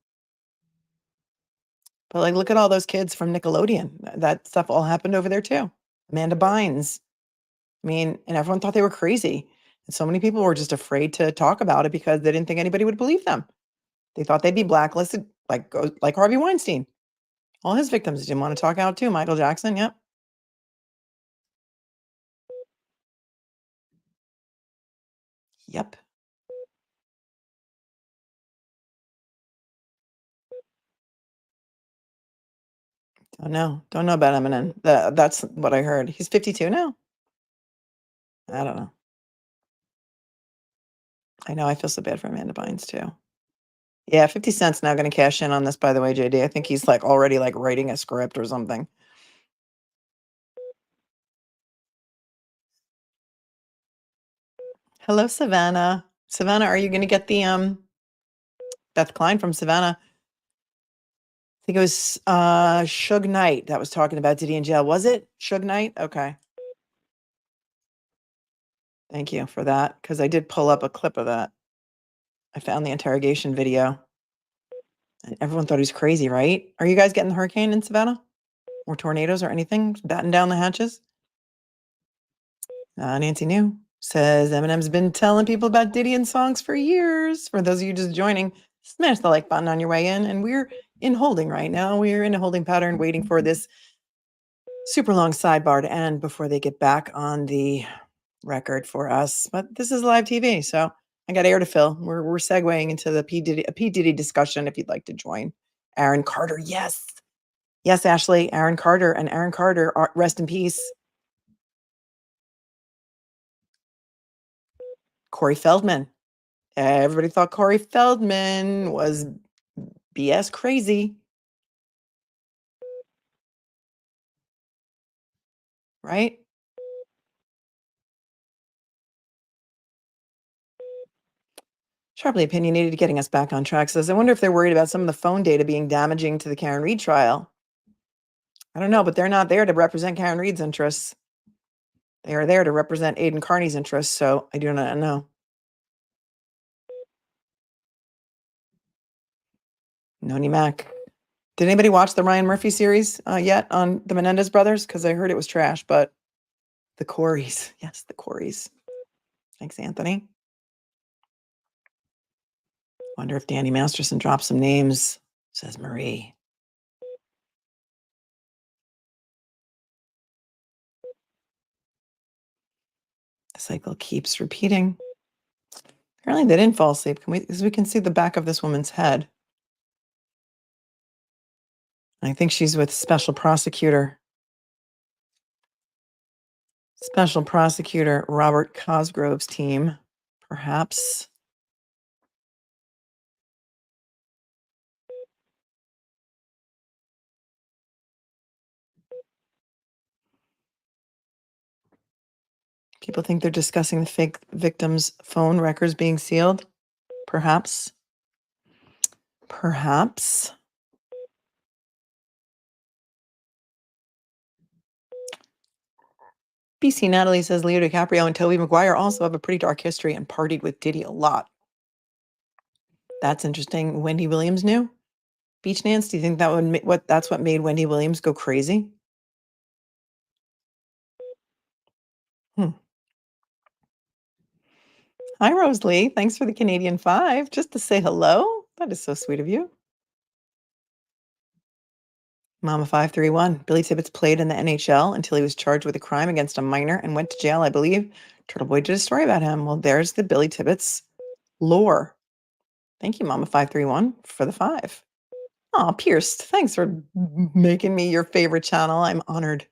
But like, look at all those kids from Nickelodeon. That stuff all happened over there too. Amanda Bynes. I mean, and everyone thought they were crazy. And so many people were just afraid to talk about it because they didn't think anybody would believe them. They thought they'd be blacklisted, like Harvey Weinstein. All his victims didn't want to talk out too. Michael Jackson, yep. Yep. Don't know about Eminem. That's what I heard. He's 52 now. I don't know. I know. I feel so bad for Amanda Bynes too. Yeah, 50 Cent's now going to cash in on this, by the way, JD. I think he's like already like writing a script or something. Hello, Savannah. Savannah, are you going to get the Beth Klein from Savannah? I think it was Suge Knight that was talking about Diddy in jail. Was it Suge Knight? Okay. Thank you for that, because I did pull up a clip of that. I found the interrogation video. And everyone thought he was crazy, right? Are you guys getting the hurricane in Savannah? Or tornadoes or anything? Batten down the hatches? Nancy New says Eminem's been telling people about Diddy and songs for years. For those of you just joining, smash the like button on your way in. And we're in holding right now. We're in a holding pattern waiting for this super long sidebar to end before they get back on the record for us. But this is live TV, so I got air to fill. We're segueing into the P. Diddy discussion if you'd like to join. Aaron Carter, yes. Yes, Ashley, Aaron Carter. And Aaron Carter, rest in peace. Corey Feldman. Everybody thought Corey Feldman was BS crazy. Right? Sharply opinionated, getting us back on track, says, I wonder if they're worried about some of the phone data being damaging to the Karen Reed trial. I don't know, but they're not there to represent Karen Reed's interests. They are there to represent Aidan Kearney's interests, so I do not know. Noni Mac. Did anybody watch the Ryan Murphy series yet on the Menendez brothers? Because I heard it was trash, but the Coreys. Yes, the Coreys. Thanks, Anthony. Wonder if Danny Masterson dropped some names, says Marie. The cycle keeps repeating. Apparently they didn't fall asleep. Because we can see the back of this woman's head. I think she's with Special Prosecutor Robert Cosgrove's team, perhaps. People think they're discussing the fake victims' phone records being sealed. Perhaps. Perhaps. BC Natalie says Leo DiCaprio and Tobey Maguire also have a pretty dark history and partied with Diddy a lot. That's interesting. Wendy Williams knew? Beach Nance, do you think that's what made Wendy Williams go crazy? Hi, Rose Lee. Thanks for the Canadian 5. Just to say hello. That is so sweet of you. Mama 531. Billy Tibbetts played in the NHL until he was charged with a crime against a minor and went to jail, I believe. Turtleboy did a story about him. Well, there's the Billy Tibbetts lore. Thank you, Mama 531, for the 5. Oh, Pierce, thanks for making me your favorite channel. I'm honored.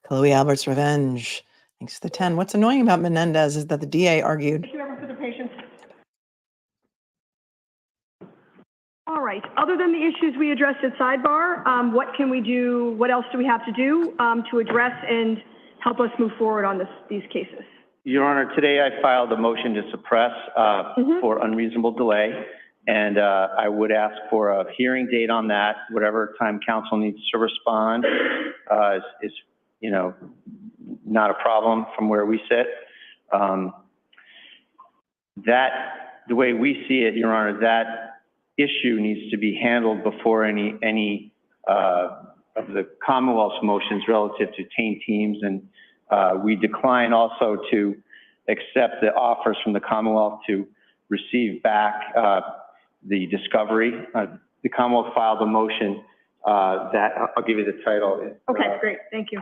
Chloe Albert's Revenge. Thanks for the 10. What's annoying about Menendez is that the DA argued. Thank you, everyone, for the patience. All right. Other than the issues we addressed at sidebar, what can we do? What else do we have to do to address and help us move forward on these cases? Your Honor, today I filed a motion to suppress for unreasonable delay, and I would ask for a hearing date on that. Whatever time counsel needs to respond is not a problem from where we sit. The way we see it, Your Honor, that issue needs to be handled before any of the Commonwealth's motions relative to taint teams, and we decline also to accept the offers from the Commonwealth to receive back the discovery. The Commonwealth filed a motion that I'll give you the title. Okay, great. Thank you.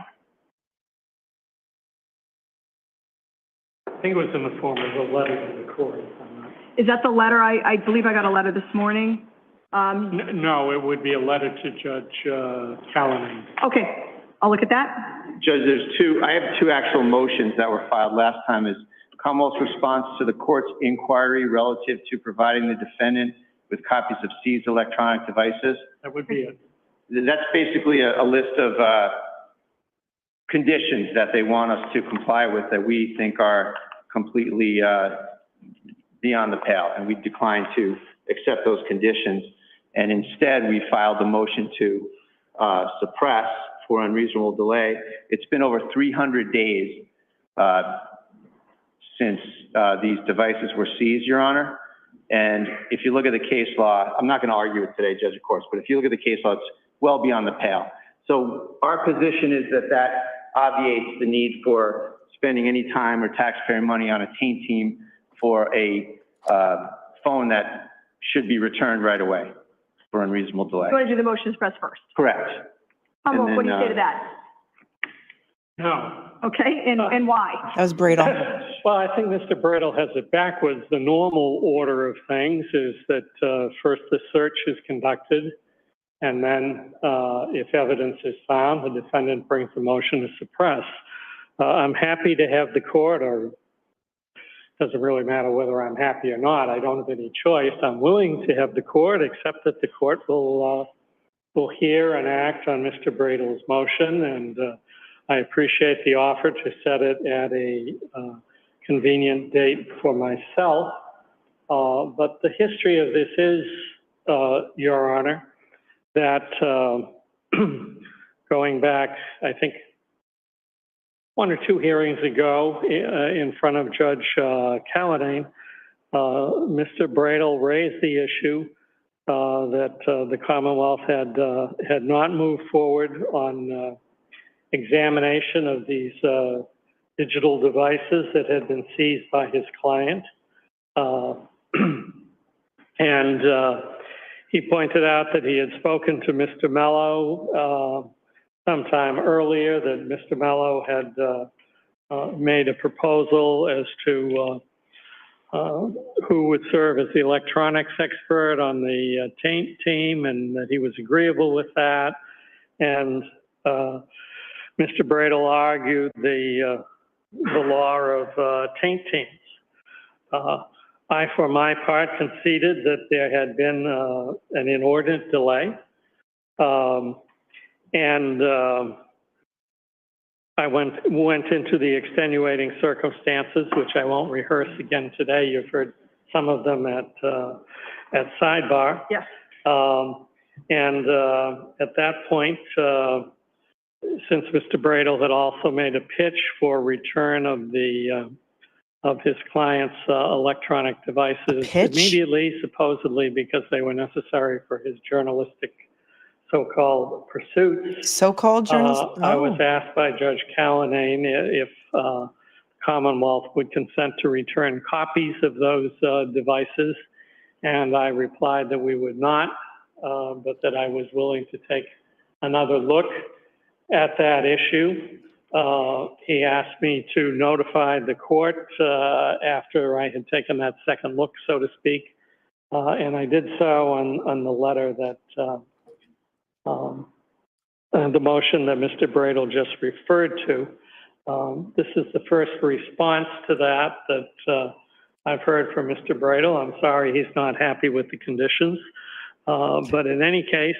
I think it was in the form of a letter to the court. Is that the letter? I believe I got a letter this morning. No, it would be a letter to Judge Callahan. Okay, I'll look at that. Judge, I have two actual motions that were filed last time. Is Commonwealth's response to the court's inquiry relative to providing the defendant with copies of seized electronic devices. That would be it. That's basically a list of conditions that they want us to comply with that we think are completely beyond the pale, and we decline to accept those conditions. And instead, we filed a motion to suppress for unreasonable delay. It's been over 300 days since these devices were seized, Your Honor. And if you look at the case law, I'm not going to argue it today, Judge, of course, but if you look at the case law, it's well beyond the pale. So our position is that obviates the need for spending any time or taxpayer money on a Taint Team for a phone that should be returned right away for unreasonable delay. You want to do the motion to suppress first? Correct. Commonwealth, what do you say to that? No. Okay, and why? That was Bredel. Well, I think Mr. Bredel has it backwards. The normal order of things is that first the search is conducted, and then if evidence is found, the defendant brings the motion to suppress. I'm happy to have the court, or doesn't really matter whether I'm happy or not. I don't have any choice. I'm willing to have the court, except that the court will hear and act on Mr. Bredel's motion, and I appreciate the offer to set it at a convenient date for myself. But the history of this is, Your Honor, that going back, I think, 1 or 2 hearings ago in front of Judge Callahan, Mr. Bredel raised the issue that the Commonwealth had not moved forward on examination of these digital devices that had been seized by his client. And he pointed out that he had spoken to Mr. Mello sometime earlier, that Mr. Mello had made a proposal as to who would serve as the electronics expert on the Taint Team, and that he was agreeable with that. And Mr. Bredel argued the law of Taint Teams. I, for my part, conceded that there had been an inordinate delay. And I went into the extenuating circumstances, which I won't rehearse again today. You've heard some of them at sidebar. Yes. And at that point, since Mr. Bredel had also made a pitch for return of his client's electronic devices immediately, supposedly because they were necessary for his journalistic so-called pursuits. So-called journalistic? I was asked by Judge Callahan if Commonwealth would consent to return copies of those devices, and I replied that we would not, but that I was willing to take another look at that issue. He asked me to notify the court after I had taken that second look, so to speak, and I did so on the letter that the motion that Mr. Bredel just referred to. This is the first response to that I've heard from Mr. Bredel. I'm sorry he's not happy with the conditions, but in any case,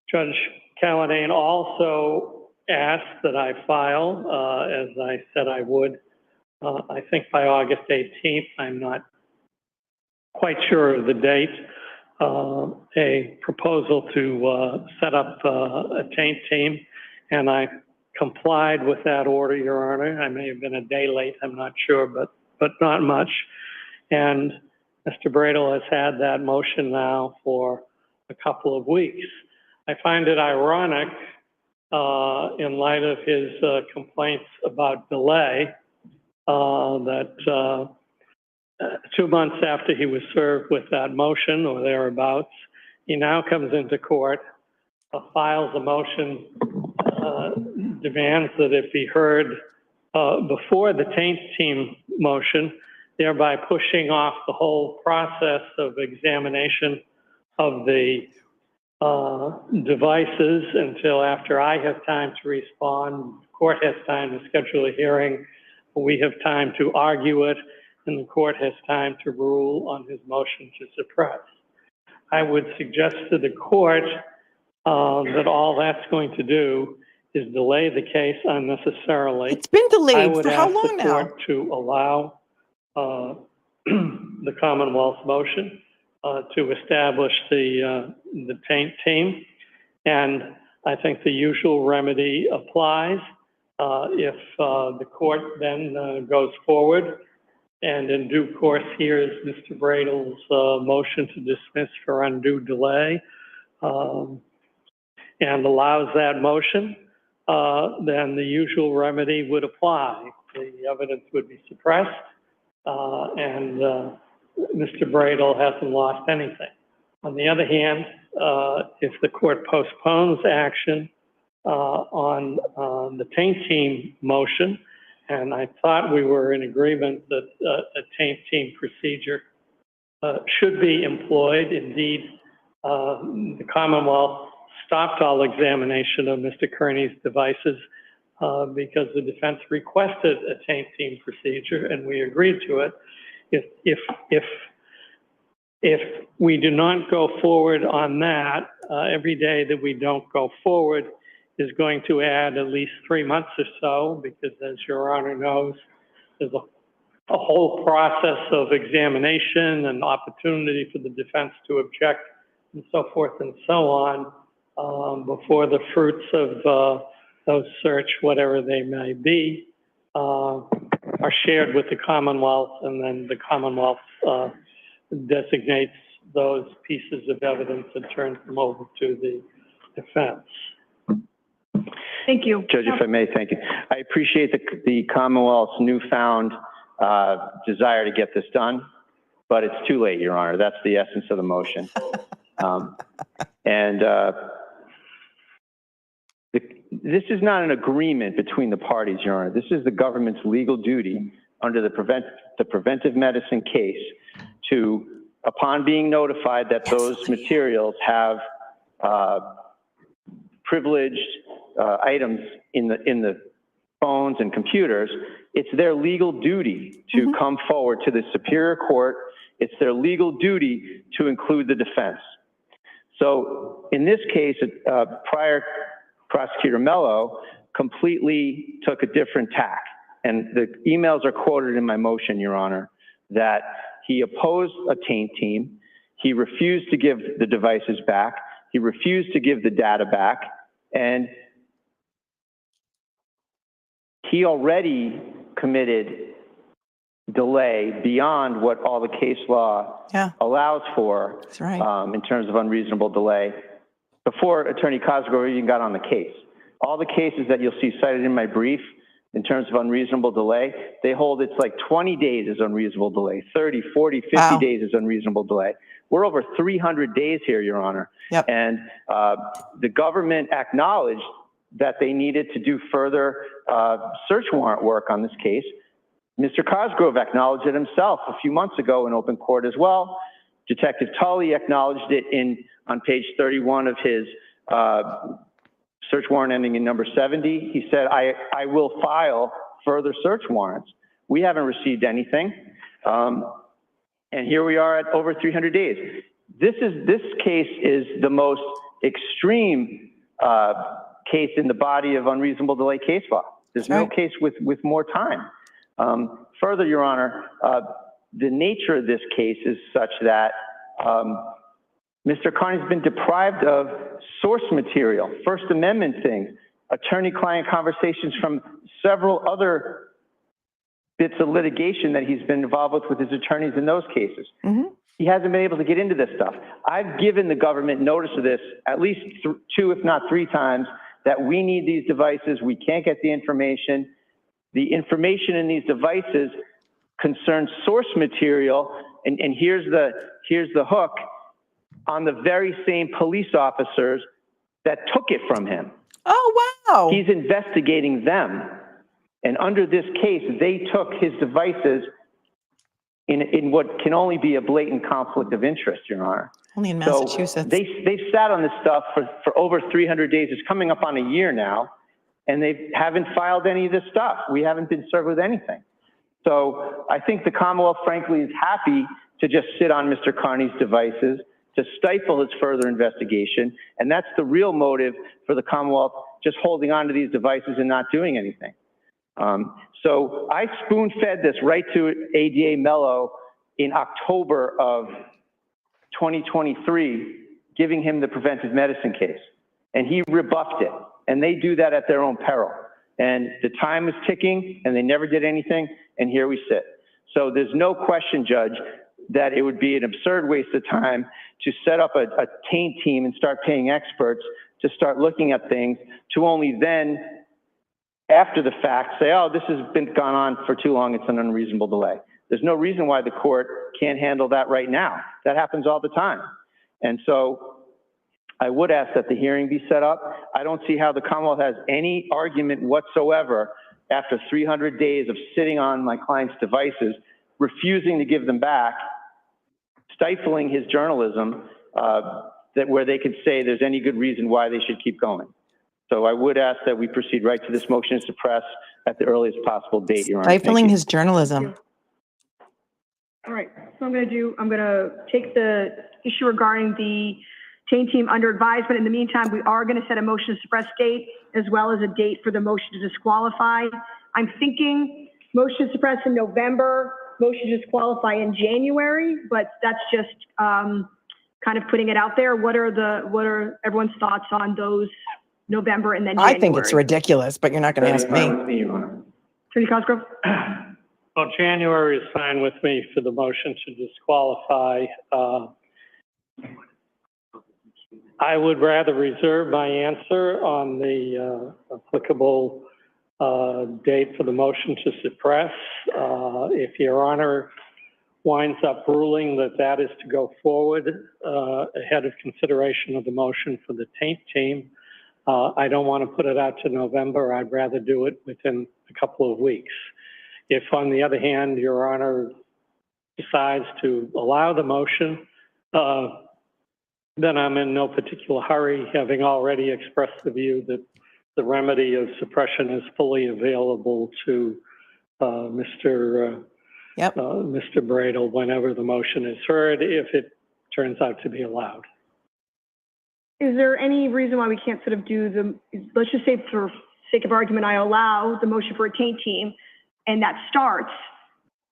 Judge Callahan also asked that I file, as I said I would, I think by August 18th, I'm not quite sure of the date, a proposal to set up a Taint Team, and I complied with that order, Your Honor. I may have been a day late, I'm not sure, but not much. And Mr. Bredel has had that motion now for a couple of weeks. I find it ironic, in light of his complaints about delay, that 2 months after he was served with that motion or thereabouts, he now comes into court, files a motion, demands that it be heard before the Taint Team motion, thereby pushing off the whole process of examination of the devices until after I have time to respond, the court has time to schedule a hearing, we have time to argue it, and the court has time to rule on his motion to suppress. I would suggest to the court that all that's going to do is delay the case unnecessarily. It's been delayed I would for how ask long the now? court to allow the Commonwealth's motion to establish the Taint Team, and I think the usual remedy applies. If the court then goes forward and in due course hears Mr. Bredel's motion to dismiss for undue delay and allows that motion, then the usual remedy would apply. The evidence would be suppressed, and Mr. Bradel hasn't lost anything. On the other hand, if the court postpones action on the Taint Team motion, and I thought we were in agreement that a Taint Team procedure should be employed. Indeed, the Commonwealth stopped all examination of Mr. Kearney's devices because the defense requested a Taint Team procedure, and we agreed to it. If we do not go forward on that, every day that we don't go forward is going to add at least 3 months or so, because as Your Honor knows, there's a whole process of examination and opportunity for the defense to object and so forth and so on before the fruits of those search, whatever they may be, are shared with the Commonwealth, and then the Commonwealth designates those pieces of evidence and turns them over to the defense. Thank you. Judge, if I may, thank you. I appreciate the Commonwealth's newfound desire to get this done, but it's too late, Your Honor. That's the essence of the motion. This is not an agreement between the parties, Your Honor. This is the government's legal duty under the preventive medicine case to, upon being notified that those materials have privileged items in the phones and computers, it's their legal duty to come forward to the Superior Court. It's their legal duty to include the defense. So in this case, prior Prosecutor Mello completely took a different tack. And the emails are quoted in my motion, Your Honor, that he opposed a Taint Team. He refused to give the devices back. He refused to give the data back. And he already committed delay beyond what all the case law allows for. That's right. In terms of unreasonable delay, before Attorney Cosgrove even got on the case. All the cases that you'll see cited in my brief in terms of unreasonable delay, they hold it's like 20 days is unreasonable delay, 30, 40, 50 days is unreasonable delay. We're over 300 days here, Your Honor. Yep. And the government acknowledged that they needed to do further search warrant work on this case. Mr. Cosgrove acknowledged it himself a few months ago in open court as well. Detective Tully acknowledged it on page 31 of his search warrant ending in number 70. He said, I will file further search warrants. We haven't received anything. And here we are at over 300 days. This case is the most extreme case in the body of unreasonable delay case law. There's no case with more time. Further, Your Honor, the nature of this case is such that Mr. Kearney's been deprived of source material, First Amendment things, attorney-client conversations from several other bits of litigation that he's been involved with his attorneys in those cases. He hasn't been able to get into this stuff. I've given the government notice of this at least 2, if not 3 times, that we need these devices. We can't get the information. The information in these devices concerns source material, and here's the hook, on the very same police officers that took it from him. Oh, wow. He's investigating them. And under this case, they took his devices in what can only be a blatant conflict of interest, Your Honor. Only in Massachusetts. So they've sat on this stuff for over 300 days. It's coming up on a year now, and they haven't filed any of this stuff. We haven't been served with anything. So I think the Commonwealth, frankly, is happy to just sit on Mr. Kearney's devices, to stifle his further investigation, and that's the real motive for the Commonwealth just holding on to these devices and not doing anything. So I spoon-fed this right to ADA Mello in October of 2023, giving him the preventive medicine case, and he rebuffed it, and they do that at their own peril. And the time is ticking, and they never did anything, and here we sit. So there's no question, Judge, that it would be an absurd waste of time to set up a Taint Team and start paying experts to start looking at things, to only then, after the fact, say, oh, this has been gone on for too long, it's an unreasonable delay. There's no reason why the court can't handle that right now. That happens all the time. And so I would ask that the hearing be set up. I don't see how the Commonwealth has any argument whatsoever after 300 days of sitting on my client's devices, refusing to give them back, stifling his journalism, that where they could say there's any good reason why they should keep going. So I would ask that we proceed right to this motion to suppress at the earliest possible date, Your Honor. Stifling his journalism. All right, so I'm going to take the issue regarding the Taint Team under advisement. In the meantime, we are going to set a motion to suppress date as well as a date for the motion to disqualify. I'm thinking motion to suppress in November, motion to disqualify in January, but that's just kind of putting it out there. What are everyone's thoughts on those November and then January? I think it's ridiculous, but you're not going to ask me. Attorney Cosgrove? Well, January is fine with me for the motion to disqualify. I would rather reserve my answer on the applicable date for the motion to suppress. If Your Honor winds up ruling that that is to go forward ahead of consideration of the motion for the Taint Team, I don't want to put it out to November. I'd rather do it within a couple of weeks. If, on the other hand, Your Honor decides to allow the motion, then I'm in no particular hurry, having already expressed the view that the remedy of suppression is fully available to Mr. Bredel whenever the motion is heard, if it turns out to be allowed. Is there any reason why we can't sort of do let's just say for sake of argument, I allow the motion for a Taint Team, and that starts,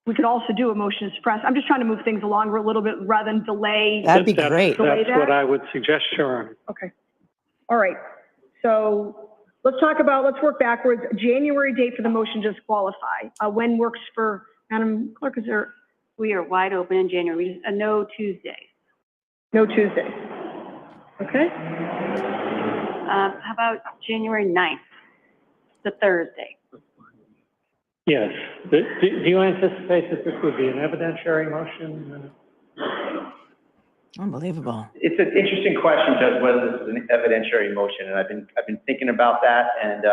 we could also do a motion to suppress. I'm just trying to move things along a little bit rather than delay. That'd be great. That's what I would suggest, Your Honor. Okay. All right. So let's work backwards. January date for the motion to disqualify. When works for Madam Clerk? We are wide open in January. No Tuesday. No Tuesday. Okay. How about January 9th, the Thursday? Yes. Do you anticipate that this would be an evidentiary motion? Unbelievable. It's an interesting question, Judge, whether this is an evidentiary motion, and I've been thinking about that. And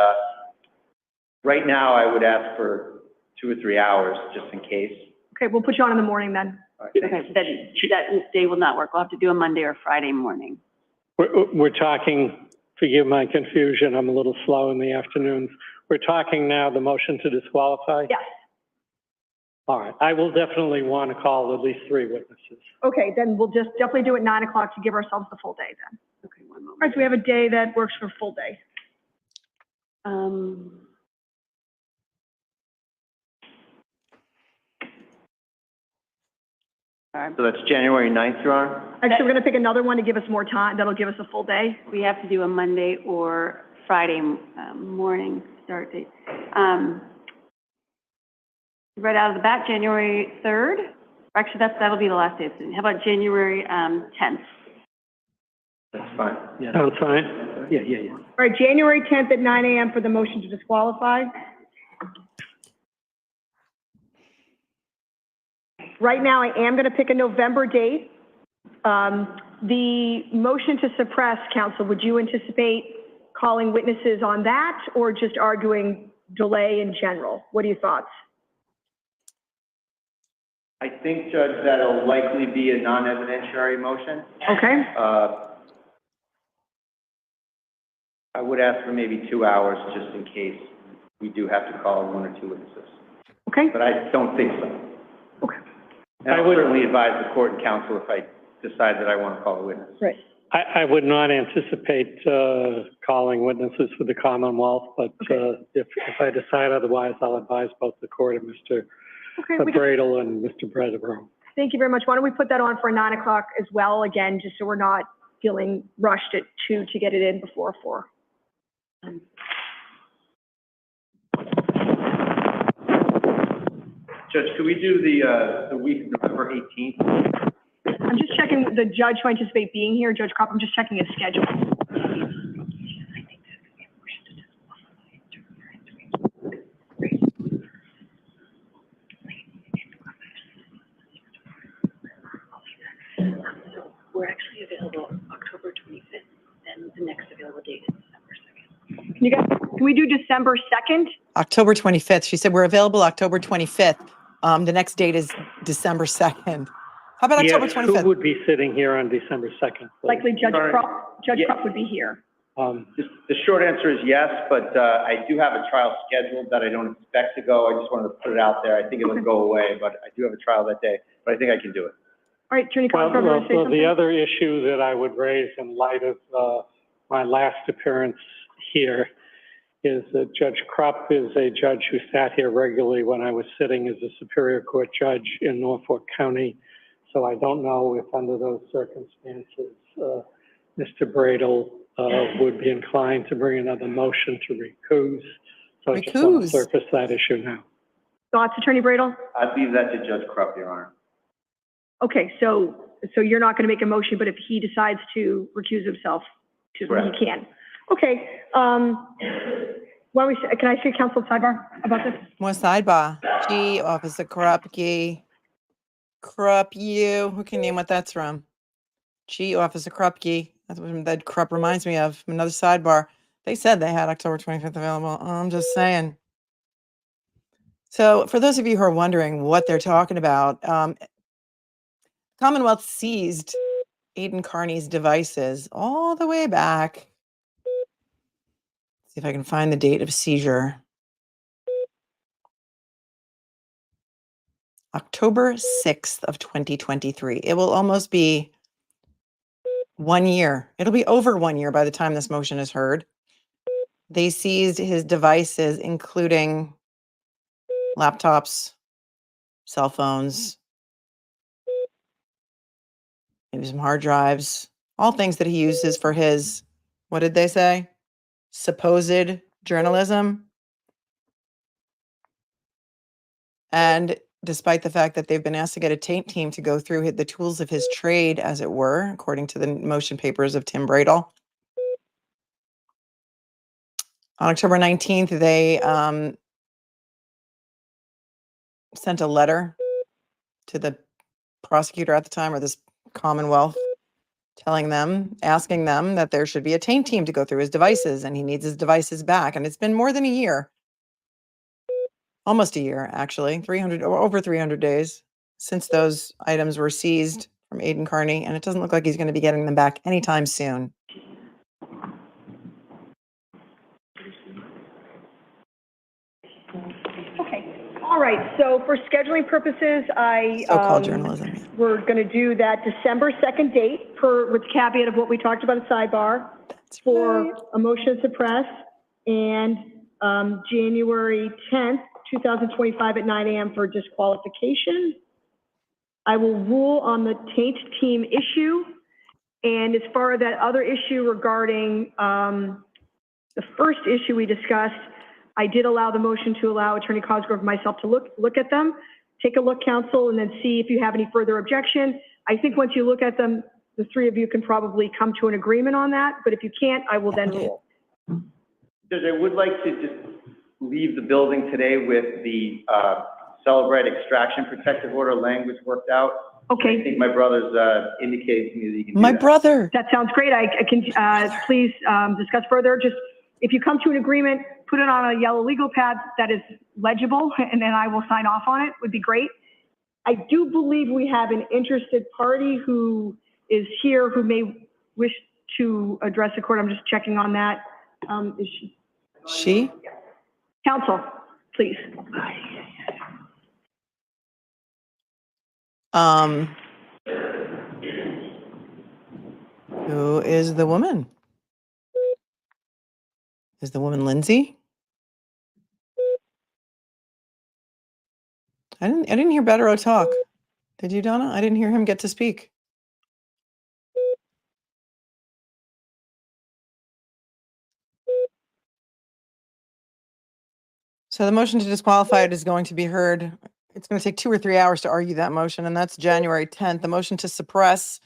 right now, I would ask for 2 or 3 hours, just in case. Okay, we'll put you on in the morning then. Okay, that day will not work. We'll have to do a Monday or Friday morning. We're talking, forgive my confusion, I'm a little slow in the afternoons. We're talking now the motion to disqualify? Yes. All right. I will definitely want to call at least 3 witnesses. Okay, then we'll just definitely do it 9 o'clock to give ourselves the full day then. Okay, one moment. All right, so we have a day that works for full day. So that's January 9th, Your Honor? Actually, we're going to pick another one to give us more time. That'll give us a full day. We have to do a Monday or Friday morning start date. Right out of the bat, January 3rd. Actually, that'll be the last day of the. How about January 10th? That's fine. Yeah. Sounds fine? Yeah. All right, January 10th at 9 a.m. for the motion to disqualify. Right now, I am going to pick a November date. The motion to suppress, counsel, would you anticipate calling witnesses on that or just arguing delay in general? What are your thoughts? I think, Judge, that'll likely be a non-evidentiary motion. Okay. I would ask for maybe 2 hours just in case we do have to call 1 or 2 witnesses. Okay. But I don't think so. Okay. And I would certainly advise the court and counsel if I decide that I want to call a witness. Right. I would not anticipate calling witnesses for the Commonwealth, but if I decide otherwise, I'll advise both the court and Mr. Bredel and Mr. Bederow. Thank you very much. Why don't we put that on for 9 o'clock as well, again, just so we're not feeling rushed at 2 to get it in before 4. Judge, could we do the week of November 18th? I'm just checking the judge who I anticipate being here, Judge Kropp. I'm just checking his schedule. Can we do December 2nd? October 25th. She said we're available October 25th. The next date is December 2nd. How about October Yes, 25th? who would be sitting here on December 2nd? please? Likely Judge Sorry. Krupp. Judge Yeah. Krupp would be here. The short answer is yes, but I do have a trial scheduled that I don't expect to go. I just wanted to put it out there. I think it'll go away, but I do have a trial that day, but I think I can do it. All right, Attorney Well, Cosgrove, you want to say the something? other issue that I would raise in light of my last appearance here is that Judge Krupp is a judge who sat here regularly when I was sitting as a Superior Court judge in Norfolk County. So I don't know if under those circumstances, Mr. Bredel would be inclined to bring another motion to recuse. So I just want to surface that issue now. Thoughts, Attorney Bredel? I'd leave that to Judge Krupp, Your Honor. Okay, so you're not going to make a motion, but if he decides to recuse himself, he can. Okay. Why don't we? Can I see counsel sidebar about this? More sidebar. Gee, Officer Krupke. Krupp, you. Who can name what that's from? Gee, Officer Krupke. That's what that Krupp reminds me of. Another sidebar. They said they had October 25th available. I'm just saying. So for those of you who are wondering what they're talking about, Commonwealth seized Aidan Kearney's devices all the way back. See if I can find the date of seizure. October 6th of 2023. It will almost be 1 year. It'll be over 1 year by the time this motion is heard. They seized his devices, including laptops, cell phones, maybe some hard drives, all things that he uses for his, what did they say? Supposed journalism. And despite the fact that they've been asked to get a Taint Team to go through the tools of his trade, as it were, according to the motion papers of Tim Bredel. On October 19th, they sent a letter to the prosecutor at the time, or this Commonwealth, asking them that there should be a Taint Team to go through his devices, and he needs his devices back. And it's been more than a year. Almost a year, actually, over 300 days since those items were seized from Aidan Kearney, and it doesn't look like he's going to be getting them back anytime soon. Okay. All right. So for scheduling purposes, So-called journalism. Yeah. We're going to do that December 2nd date with the caveat of what we talked about at sidebar. That's for right. a motion to suppress, and January 10th, 2025 at 9 a.m. for disqualification. I will rule on the Taint Team issue. And as far as that other issue regarding the first issue we discussed, I did allow the motion to allow Attorney Cosgrove and myself to look at them, take a look, counsel, and then see if you have any further objection. I think once you look at them, the three of you can probably come to an agreement on that. But if you can't, I will then rule. Judge, I would like to just leave the building today with the celebrate extraction protective order language worked out. Okay. I think my brother's indicated to me that he can do My that. brother. That sounds great. I can please discuss further. Just if you come to an agreement, put it on a yellow legal pad that is legible, and then I will sign off on it. Would be great. I do believe we have an interested party who is here who may wish to address the court. I'm just checking on that. Is she? She? Counsel, please. Who is the woman? Is the woman Lindsay? I didn't hear Bederow talk. Did you, Donna? I didn't hear him get to speak. So the motion to disqualify it is going to be heard. It's going to take 2 or 3 hours to argue that motion, and that's January 10th. The motion to suppress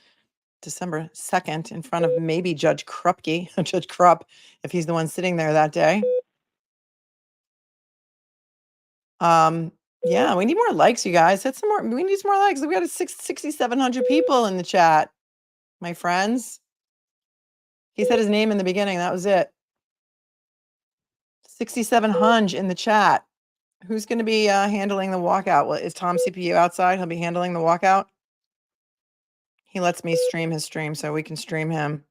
December 2nd in front of maybe Judge Krupke, Judge Krupp, if he's the one sitting there that day. Yeah, we need more likes, you guys. Hit some more. We need some more likes. We got 6,700 people in the chat, my friends. He said his name in the beginning. That was it. 67 Hunge in the chat. Who's going to be handling the walkout? Well, is Tom CPU outside? He'll be handling the walkout. He lets me stream his stream so we can stream him.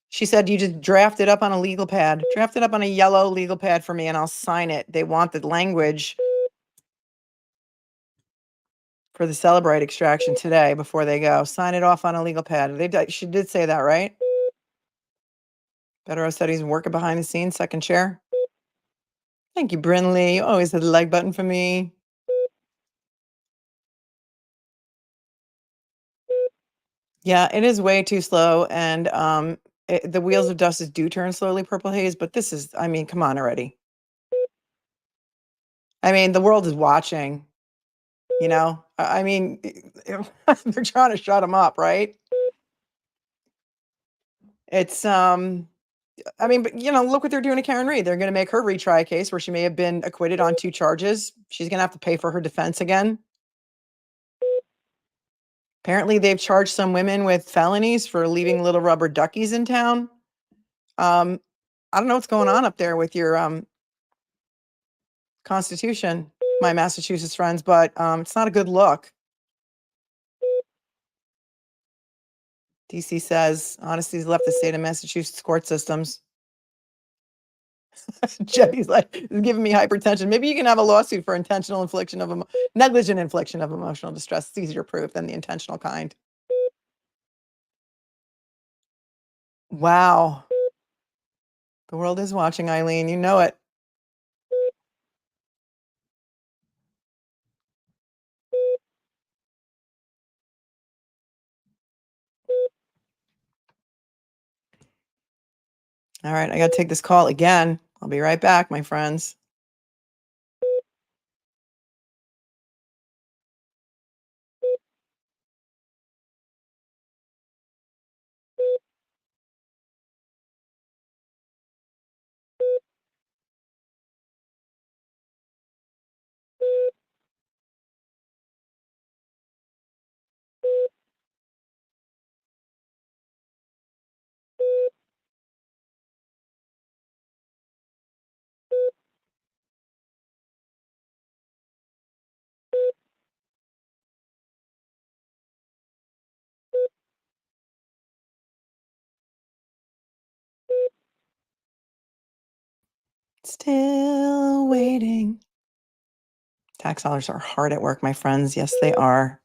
She said, you just draft it up on a legal pad. Draft it up on a yellow legal pad for me and I'll sign it. They want the language for the Celebrate extraction today before they go. Sign it off on a legal pad. She did say that, right? Bederow said he's working behind the scenes, second chair. Thank you, Brinley. You always hit the like button for me. Yeah, it is way too slow. And the wheels of justice do turn slowly, Purple Haze. But this is, I mean, come on already. I mean, the world is watching. You know, I mean, they're trying to shut him up, right? It's, I mean, but you know, look what they're doing to Karen Reed. They're going to make her retry a case where she may have been acquitted on 2 charges. She's going to have to pay for her defense again. Apparently, they've charged some women with felonies for leaving little rubber duckies in town. I don't know what's going on up there with your Constitution, my Massachusetts friends, but it's not a good look. DC says, honesty's left the state of Massachusetts court systems. Jenny's like, it's giving me hypertension. Maybe you can have a lawsuit for intentional infliction of negligent infliction of emotional distress. It's easier proof than the intentional kind. Wow. The world is watching, Eileen. You know it. All right, I got to take this call again. I'll be right back, my friends. Still waiting. Tax dollars are hard at work, my friends. Yes, they are.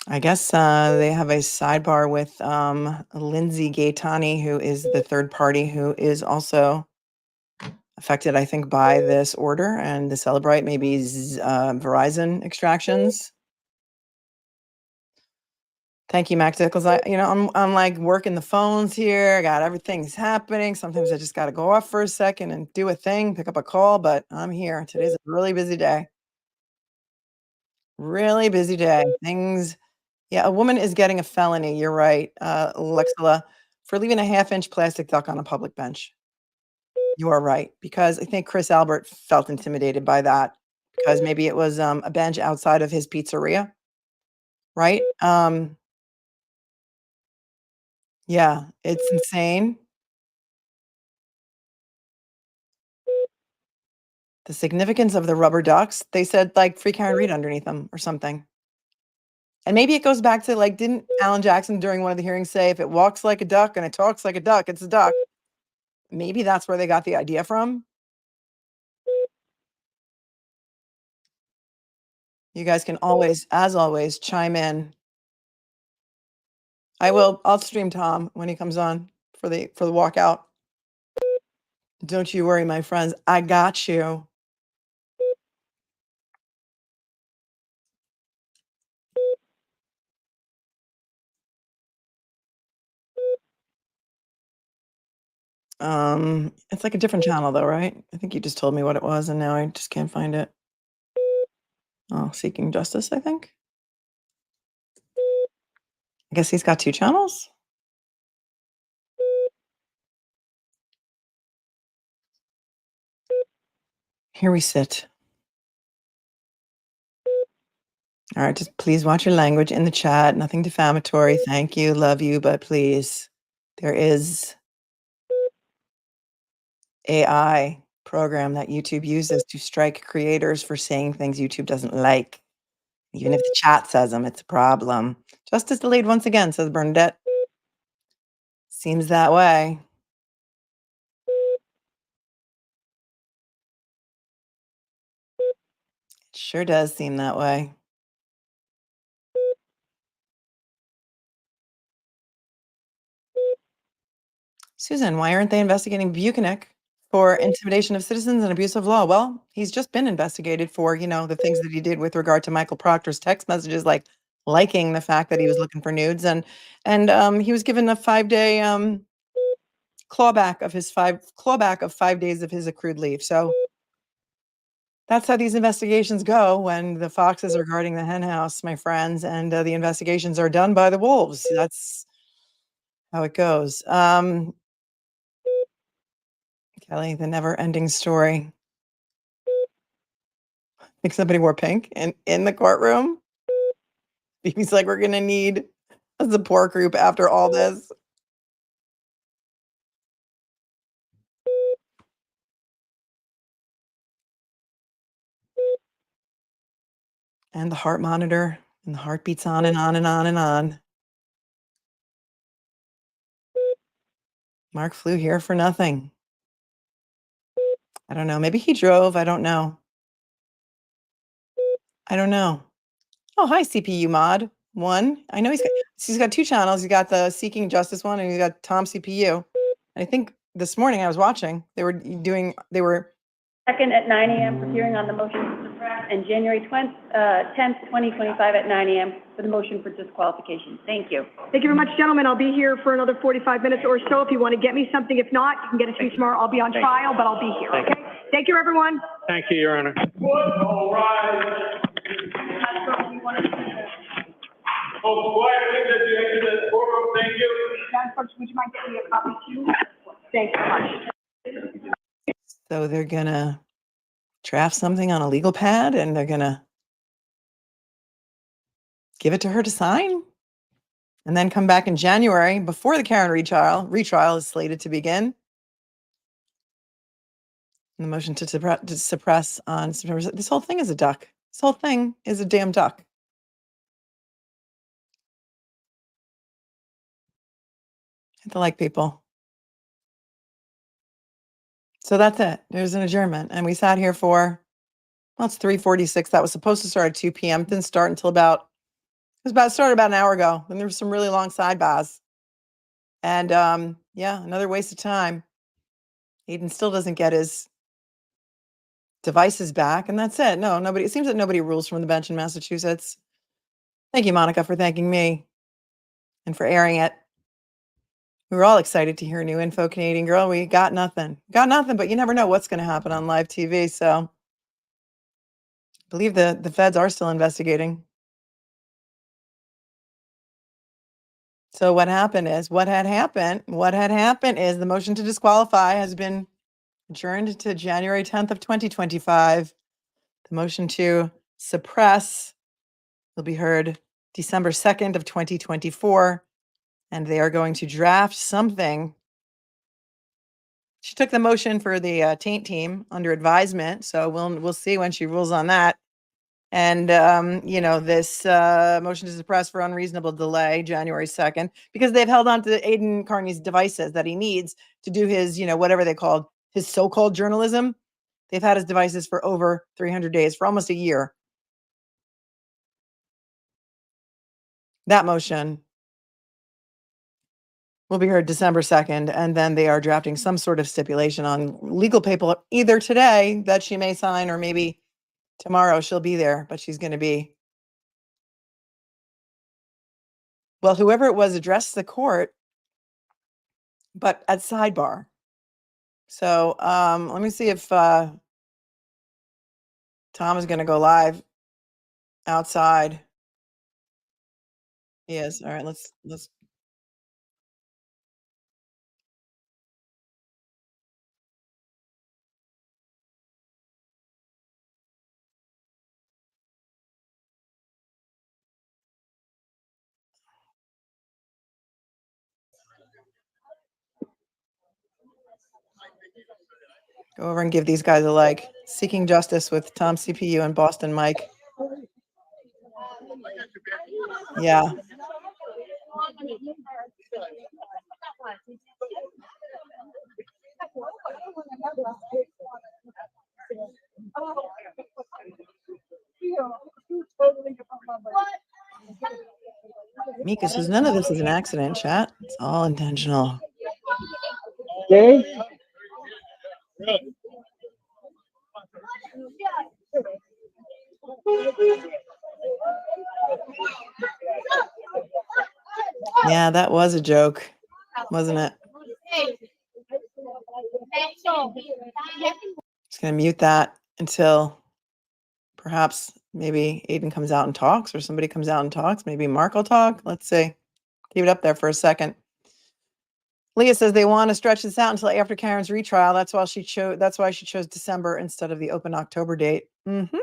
I guess they have a sidebar with Lindsay Gaetani, who is the third party who is also affected, I think, by this order and the Celebrate, maybe Verizon extractions. Thank you, Max Dickles. I'm like working the phones here. I got everything's happening. Sometimes I just got to go off for a second and do a thing, pick up a call, but I'm here. Today's a really busy day. Really busy day. Yeah, a woman is getting a felony. You're right, Lexila, for leaving a 1/2-inch plastic duck on a public bench. You are right, because I think Chris Albert felt intimidated by that because maybe it was a bench outside of his pizzeria, right? Yeah, it's insane. The significance of the rubber ducks, they said like free Karen Reed underneath them or something. And maybe it goes back to like, didn't Alan Jackson during one of the hearings say, if it walks like a duck and it talks like a duck, it's a duck. Maybe that's where they got the idea from. You guys can always, as always, chime in. I'll stream Tom when he comes on for the walkout. Don't you worry, my friends. I got you. It's like a different channel though, right? I think you just told me what it was and now I just can't find it. Oh, Seeking Justice, I think. I guess he's got 2 channels. here we sit. All right, just please watch your language in the chat. Nothing defamatory. Thank you, love you, but please, there is AI program that YouTube uses to strike creators for saying things YouTube doesn't like. Even if the chat says them, it's a problem. Justice delayed once again, says Bernadette. Seems that way. It sure does seem that way. Susan, why aren't they investigating Buchanan for intimidation of citizens and abuse of law? Well, he's just been investigated for, the things that he did with regard to Michael Proctor's text messages, like liking the fact that he was looking for nudes, and he was given a 5-day clawback of 5 days of his accrued leave. So that's how these investigations go when the foxes are guarding the hen house, my friends, and the investigations are done by the wolves. That's how it goes. Kelly, the never-ending story. I think somebody wore pink in the courtroom. He's like, we're gonna need a support group after all this. And the heart monitor, and the heart beats on and on and on and on. Mark flew here for nothing. I don't know. Maybe he drove. I don't know. Oh, hi, CPU Mod 1. I know he's got 2 channels. He's got the Seeking Justice one, and he's got Tom CPU. And I think this morning I was watching. They were Second at 9 a.m. for hearing on the motion to suppress, and January 10th, 2025 at 9 a.m. for the motion for disqualification. Thank you. Thank you very much, gentlemen. I'll be here for another 45 minutes or so if you want to get me something. If not, you can get it to me tomorrow. I'll be on trial, but I'll be here, okay? Thank you, everyone. Thank you, Your Honor. Madam Clerk, would you mind getting me a copy too? Thanks so much. So they're gonna draft something on a legal pad and they're gonna give it to her to sign, and then come back in January before the Karen retrial is slated to begin. And the motion to suppress on September. This whole thing is a duck. This whole thing is a damn duck. I have to like people. So that's it. There's an adjournment. And we sat here for, well, it's 3:46. That was supposed to start at 2 p.m. Didn't start until started about an hour ago. Then there was some really long sidebars. And yeah, another waste of time. Aidan still doesn't get his devices back, and that's it. No, nobody. It seems that nobody rules from the bench in Massachusetts. Thank you, Monica, for thanking me and for airing it. We were all excited to hear new info, Canadian girl. We got nothing. But you never know what's going to happen on live TV. So I believe the feds are still investigating. So what had happened is the motion to disqualify has been adjourned to January 10th of 2025. The motion to suppress will be heard December 2nd of 2024. And they are going to draft something. She took the motion for the Taint Team under advisement, so we'll see when she rules on that. And this motion to suppress for unreasonable delay, January 2nd, because they've held on to Aidan Kearney's devices that he needs to do his, whatever they called his so-called journalism. They've had his devices for over 300 days, for almost a year. That motion will be heard December 2nd, and then they are drafting some sort of stipulation on legal paper either today that she may sign, or maybe tomorrow she'll be there, but she's going to be. Well, whoever it was addressed the court, but at sidebar. So let me see if Tom is going to go live outside. He is. All right, let's Go over and give these guys a like. Seeking Justice with Tom CPU and Boston Mike. Yeah. Mika says none of this is an accident, chat. It's all intentional. Yeah, that was a joke, wasn't it? Just gonna mute that until perhaps maybe Aidan comes out and talks, or somebody comes out and talks. Maybe Mark will talk. Let's see. Keep it up there for a second. Leah says they want to stretch this out until after Karen's retrial. That's why she chose December instead of the open October date. Mm-hmm.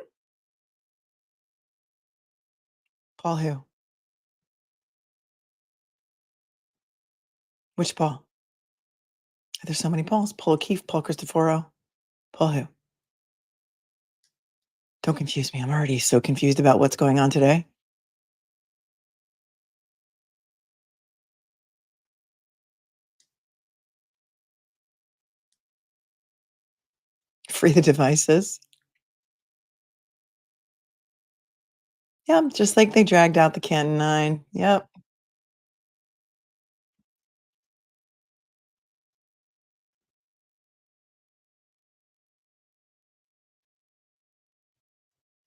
Paul who? Which Paul? There's so many Pauls. Paul O'Keefe, Paul Cristoforo. Paul who? Don't confuse me. I'm already so confused about what's going on today. Free the devices. Yep, just like they dragged out the Canton 9. Yep.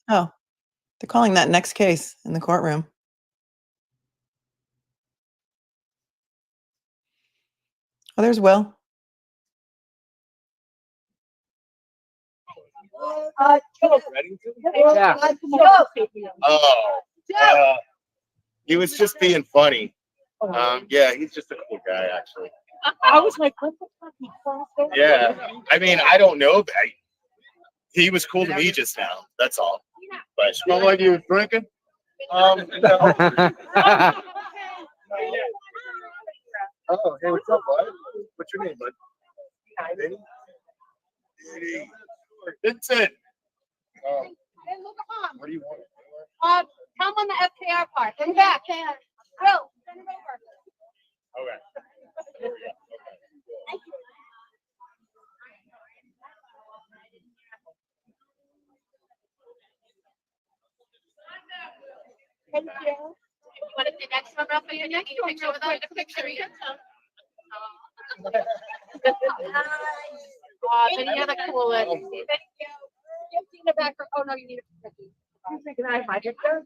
Oh, they're calling that next case in the courtroom. Oh, there's Will. Yeah. He was just being funny. Yeah, he's just a cool guy, actually. I was like, what the fuck? Yeah, I mean, I don't know. He was cool to me just now. That's all. But smell like you were drinking. No. Oh, hey, what's up, bud? What's your name, bud? Vinny? Vincent. What do you want? Come on the FKR part. In the back. Will, send it over. Okay. Thank you. You want to take extra rough for your neck? You picture with us? Picture you. Then you're the coolest. Thank you. You in the back. Oh no, you need a cookie. Can I have my picture?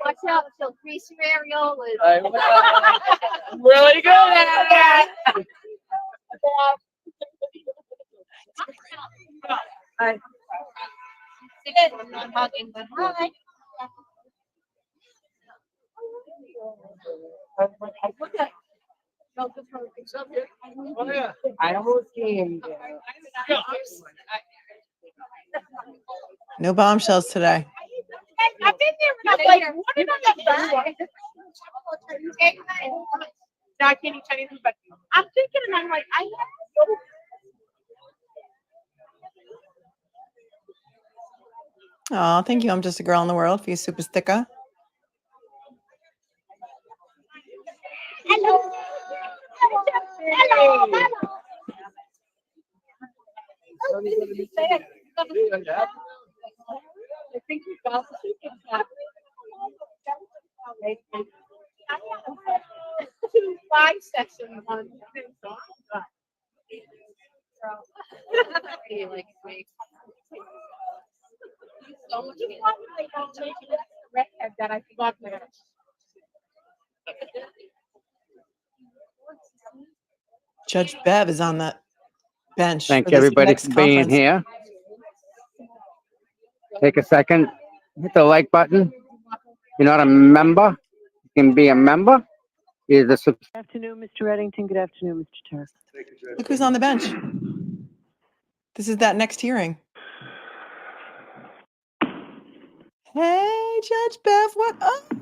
Watch out, she'll grease your areolas. I'm really good at it. Hi. I'm not hugging, but hi. I almost came. No bombshells today. I've been there and I'm like, what did I do? No, I can't eat Chinese food, but I'm thinking and I'm like, I have so. Oh, thank you. I'm just a girl in the world for you, super sticker. Hello. Hello. Hello. I think you got the chicken shop. 2 5 sessions on he likes me. So much redhead that I forgot there. Judge Bev is on the bench. Thank for this everybody next for being conference. here. Take a second, hit the like button. If you're not a member, you can be a member. Is a Good afternoon, Mr. Reddington. Good afternoon, Mr. Turk. Look who's on the bench. This is that next hearing. Hey, Judge Bev, what up?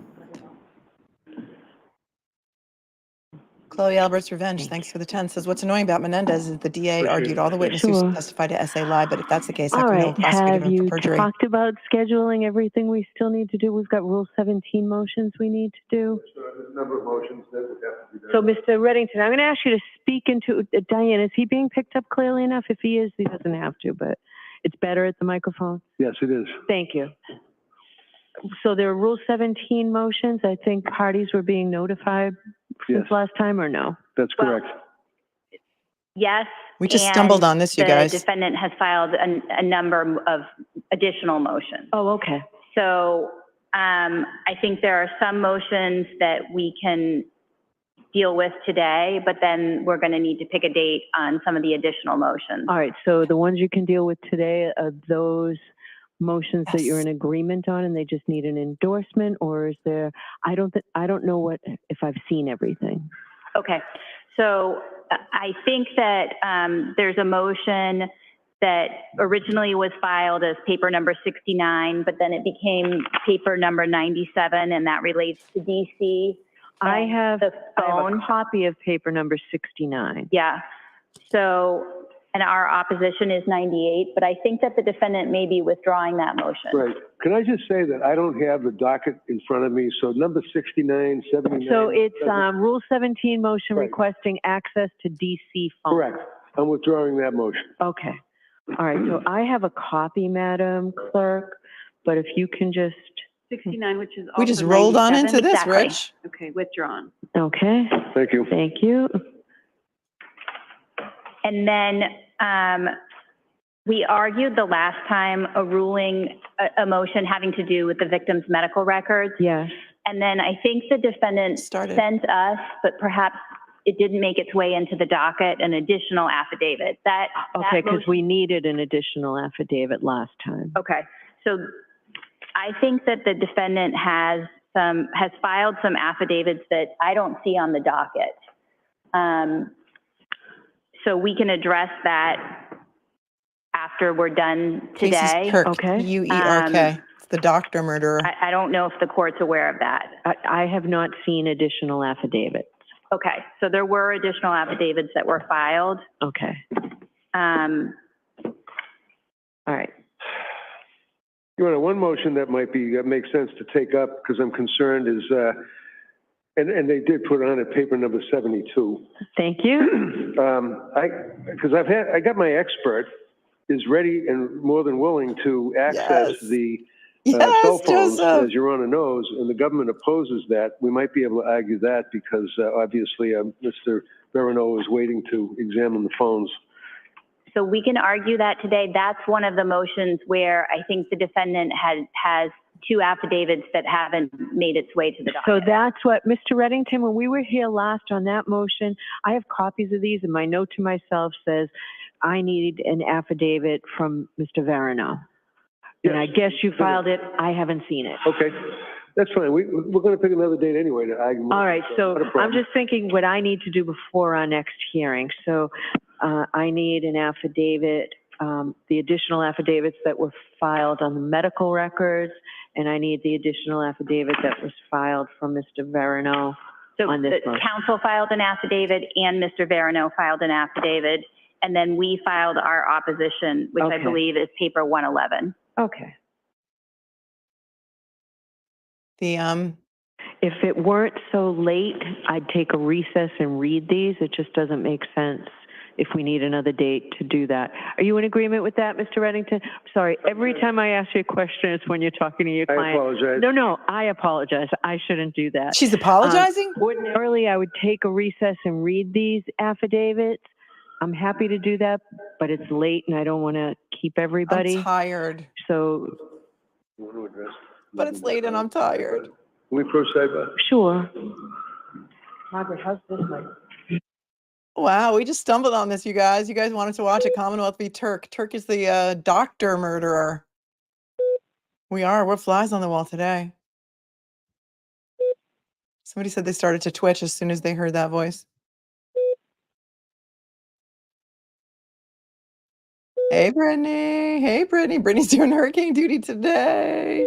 Chloe Albert's Revenge, thanks for the 10, says what's annoying about Menendez is the DA argued all the witnesses Sure. testified to SA lie, but if that's the case, how All come no right, one prosecuted have him for you perjury? talked about scheduling everything we still need to do? We've got Rule 17 motions we need to do. There's a number of motions that would have to be done. So, Mr. Reddington, I'm going to ask you to speak into, Diane, is he being picked up clearly enough? If he is, he doesn't have to, but it's better at the microphone. Yes, it is. Thank you. So there are Rule 17 motions. I think parties were being notified since Yes. last time, or no? That's correct. Yes. We just and stumbled on this, you guys. The defendant has filed a number of additional motions. Oh, okay. So I think there are some motions that we can deal with today, but then we're going to need to pick a date on some of the additional motions. All right, so the ones you can deal with today are those motions that you're in agreement on and they just need an endorsement, or is there, I don't know if I've seen everything. Okay, so I think that there's a motion that originally was filed as paper number 69, but then it became paper number 97, and that relates to DC. I have the a phone. copy of paper number 69. Yeah. So, and our opposition is 98, but I think that the defendant may be withdrawing that motion. Right. Can I just say that I don't have the docket in front of me, so number 69, 79. So it's Rule 17 motion requesting access to DC phone. Correct. I'm withdrawing that motion. Okay. All right, so I have a copy, Madam Clerk, but if you can just. 69, which is also We just rolled on 97. into this, Exactly. Rich. Okay, withdrawn. Okay. Thank you. Thank you. And then we argued the last time a motion having to do with the victim's medical records. Yes. And then I think the defendant sent us, but perhaps it didn't make its way into the docket, an additional affidavit. Okay, because we needed an additional affidavit last time. Okay, so I think that the defendant has filed some affidavits that I don't see on the docket. So we can address that after we're done today. Casey's Turk, Okay. P-U-E-R-K. It's the doctor murderer. I don't know if the court's aware of that. I have not seen additional affidavits. Okay, so there were additional affidavits that were filed. Okay. Um, All right. Your Honor, one motion that makes sense to take up, because I'm concerned, is, and they did put on it paper number 72. Thank you. Because I got my expert is ready and more than willing to access the cell phones, as Your Honor knows, and the government opposes that. We might be able to argue that because obviously Mr. Bederow is waiting to examine the phones. So we can argue that today. That's one of the motions where I think the defendant has two affidavits that haven't made its way to the docket. So that's what, Mr. Reddington, when we were here last on that motion, I have copies of these and my note to myself says, I need an affidavit from Mr. Bederow. And I guess you filed it. I haven't seen it. Okay, that's fine. We're going to pick another date anyway to argue. All right, so I'm just thinking what I need to do before our next hearing. So I need an affidavit, the additional affidavits that were filed on the medical records, and I need the additional affidavit that was filed from Mr. Bederow on this the motion. counsel filed an affidavit and Mr. Bederow filed an affidavit, and then we filed our opposition, which I Okay. believe is paper 111. Okay. The If it weren't so late, I'd take a recess and read these. It just doesn't make sense if we need another date to do that. Are you in agreement with that, Mr. Reddington? I'm sorry, every time I ask you a question, it's when you're talking to your client. I apologize. No, I apologize. I shouldn't do that. She's apologizing? Ordinarily, I would take a recess and read these affidavits. I'm happy to do that, but it's late and I don't want to keep everybody. I'm tired. So, You want to address? But it's late and I'm tired. Can we proceed? Sure. Margaret, how's this like? Wow, we just stumbled on this, you guys. You guys wanted to watch a Commonwealth v. Turk. Turk is the doctor murderer. We're flies on the wall today. Somebody said they started to twitch as soon as they heard that voice. Hey, Brittany. Hey, Brittany. Brittany's doing hurricane duty today.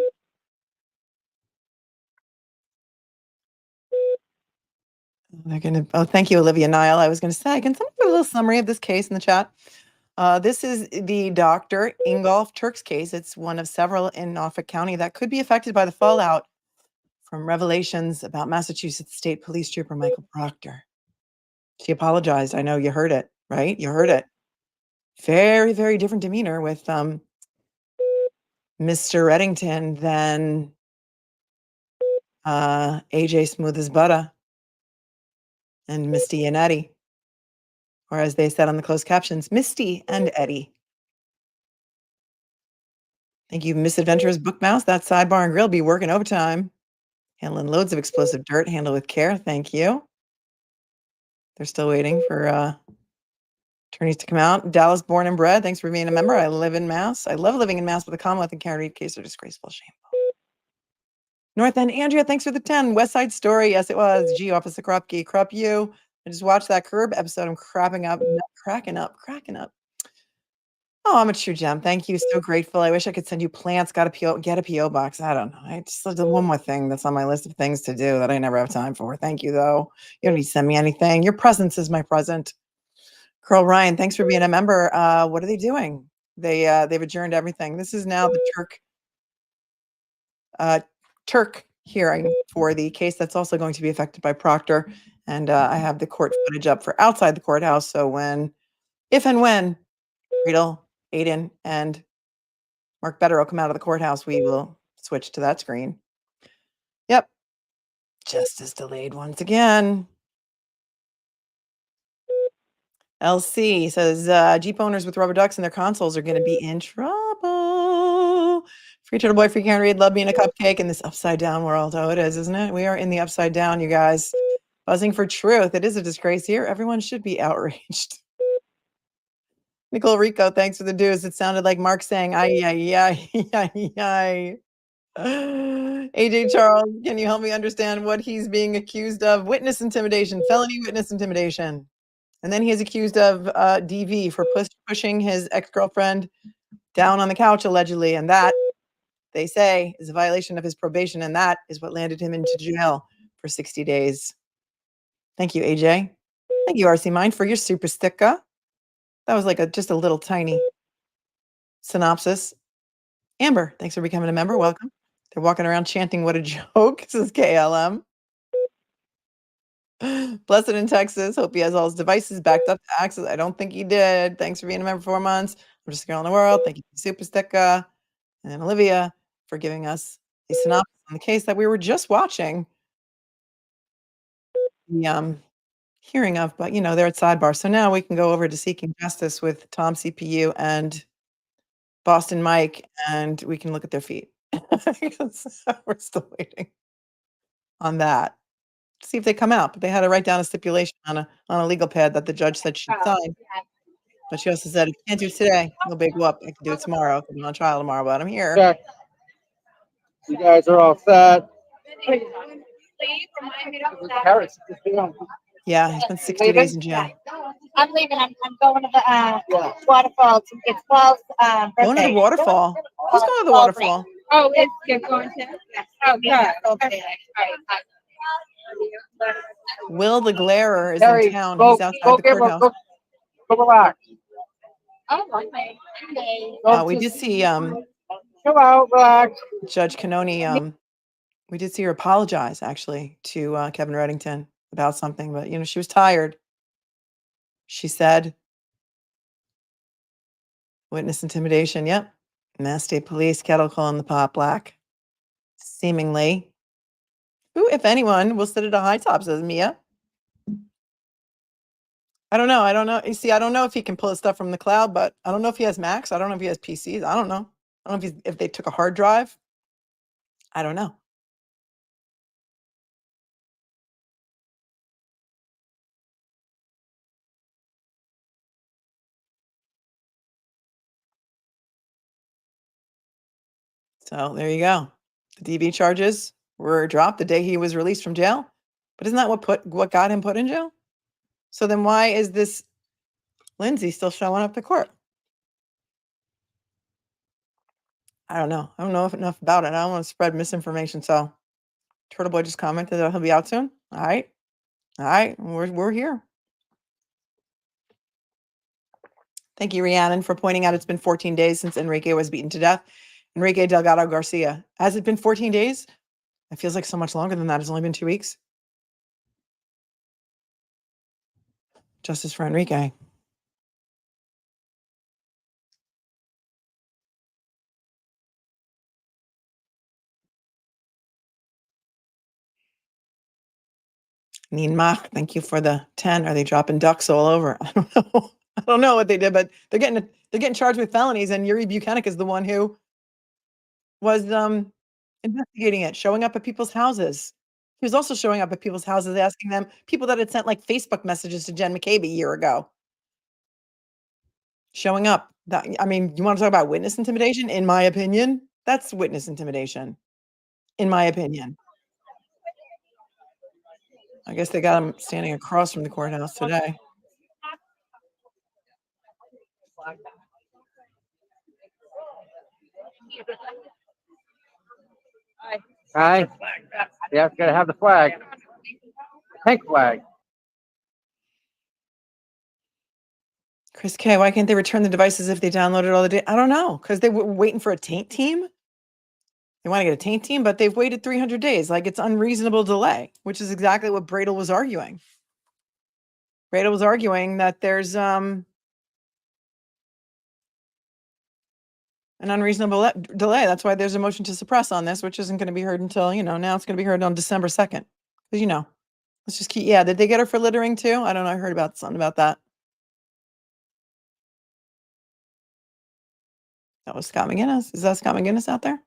They're gonna. Oh, thank you, Olivia Nile. I was going to say, can someone put a little summary of this case in the chat? This is the Dr. Ingolf Turk's case. It's one of several in Norfolk County that could be affected by the fallout from revelations about Massachusetts State Police Trooper Michael Proctor. She apologized. I know you heard it, right? You heard it. Very, very different demeanor with Mr. Reddington than AJ Smooth as Butter and Misty and Eddie. Or as they said on the closed captions, Misty and Eddie. Thank you, Misadventurous Book Mouse. That sidebar and grill be working overtime. Handling loads of explosive dirt. Handle with care. Thank you. They're still waiting for attorneys to come out. Dallas born and bred. Thanks for being a member. I live in Mass. I love living in Mass, but the Commonwealth and Kearney case are disgraceful, shameful. North End Andrea, thanks for the 10. West Side Story. Yes, it was. G Officer Krupke. Krupp you. I just watched that Curb episode. I'm cracking up. Oh, I'm a true gem. Thank you. So grateful. I wish I could send you plants. Get a PO box. I don't know. I just the one more thing that's on my list of things to do that I never have time for. Thank you, though. You don't need to send me anything. Your presence is my present. Curl Ryan, thanks for being a member. What are they doing? They've adjourned everything. This is now the Turk hearing for the case that's also going to be affected by Proctor. And I have the court footage up for outside the courthouse. So if and when Riedel, Aidan, and Mark Bederow come out of the courthouse, we will switch to that screen. Yep. Justice delayed once again. LC says Jeep owners with rubber ducks in their consoles are going to be in trouble. Free Turtleboy, free Karen Reed, love being a cupcake in this upside down world. Oh, it is, isn't it? We are in the upside down, you guys. Buzzing for truth. It is a disgrace here. Everyone should be outraged. Nicole Rico, thanks for the dues. It sounded like Mark saying, ay, ay, ay, ay, ay. AJ Charles, can you help me understand what he's being accused of? Witness intimidation, felony witness intimidation. And then he is accused of DV for pushing his ex-girlfriend down on the couch, allegedly. And that, they say, is a violation of his probation. And that is what landed him into jail for 60 days. Thank you, AJ. Thank you, RC Mind, for your super sticker. That was like just a little tiny synopsis. Amber, thanks for becoming a member. Welcome. They're walking around chanting, what a joke. This is KLM. Blessed in Texas. Hope he has all his devices backed up to access. I don't think he did. Thanks for being a member for 4 months. I'm just a girl in the world. Thank you, Super Sticker. And then Olivia for giving us a synopsis on the case that we were just watching the hearing of, but they're at sidebar. So now we can go over to Seeking Justice with Tom CPU and Boston Mike, and we can look at their feet. We're still waiting on that. See if they come out, but they had to write down a stipulation on a legal pad that the judge said she'd sign. But she also said, if you can't do it today, no big whoop. I can do it tomorrow. I'm on trial tomorrow, but I'm here. Okay. You guys are all set. Yeah, he spent 60 days in jail. I'm leaving. I'm going to the waterfall. It's Paul's birthday. Going to the waterfall? Who's going to the waterfall? Oh, you're going to? Oh, yeah. Okay. Will the Glarer is in town. He's outside the courthouse. Go relax. Oh, we did see Chill out, relax. Judge Canoni. We did see her apologize actually to Kevin Reddington about something, but she was tired. She said, witness intimidation. Yep. Mass State Police, kettle calling the pot black. Seemingly. Who, if anyone, will sit at a high top, says Mia. I don't know. You see, I don't know if he can pull his stuff from the cloud, but I don't know if he has Macs. I don't know if he has PCs. I don't know. I don't know if they took a hard drive. I don't know. So there you go. The DV charges were dropped the day he was released from jail. But isn't that what got him put in jail? So then why is this Lindsay still showing up to court? I don't know. I don't know enough about it. I don't want to spread misinformation. So Turtleboy just commented that he'll be out soon. All right. All right, we're here. Thank you, Rhiannon, for pointing out it's been 14 days since Enrique was beaten to death. Enrique Delgado Garcia. Has it been 14 days? It feels like so much longer than that. It's only been 2 weeks. Justice for Enrique. Ninmach, thank you for the 10. Are they dropping ducks all over? I don't know. I don't know what they did, but they're getting charged with felonies, and Yuri Buchanan is the one who was investigating it, showing up at people's houses. He was also showing up at people's houses, asking them, people that had sent like Facebook messages to Jen McCabe a year ago. Showing up. That, I mean, you want to talk about witness intimidation? In my opinion, that's witness intimidation. In my opinion. I guess they got him standing across from the courthouse today. Hi. Yeah, gotta have the flag. Pink flag. Chris K, why can't they return the devices if they downloaded all the data? I don't know, because they were waiting for a taint team. They want to get a taint team, but they've waited 300 days. Like, it's unreasonable delay, which is exactly what Bradel was arguing. Bradel was arguing that there's an unreasonable delay. That's why there's a motion to suppress on this, which isn't going to be heard until, now it's going to be heard on December 2nd. Because, let's just keep, yeah, did they get her for littering too? I don't know. I heard about something about that. That was Scott McGinnis. Is that Scott McGinnis out there?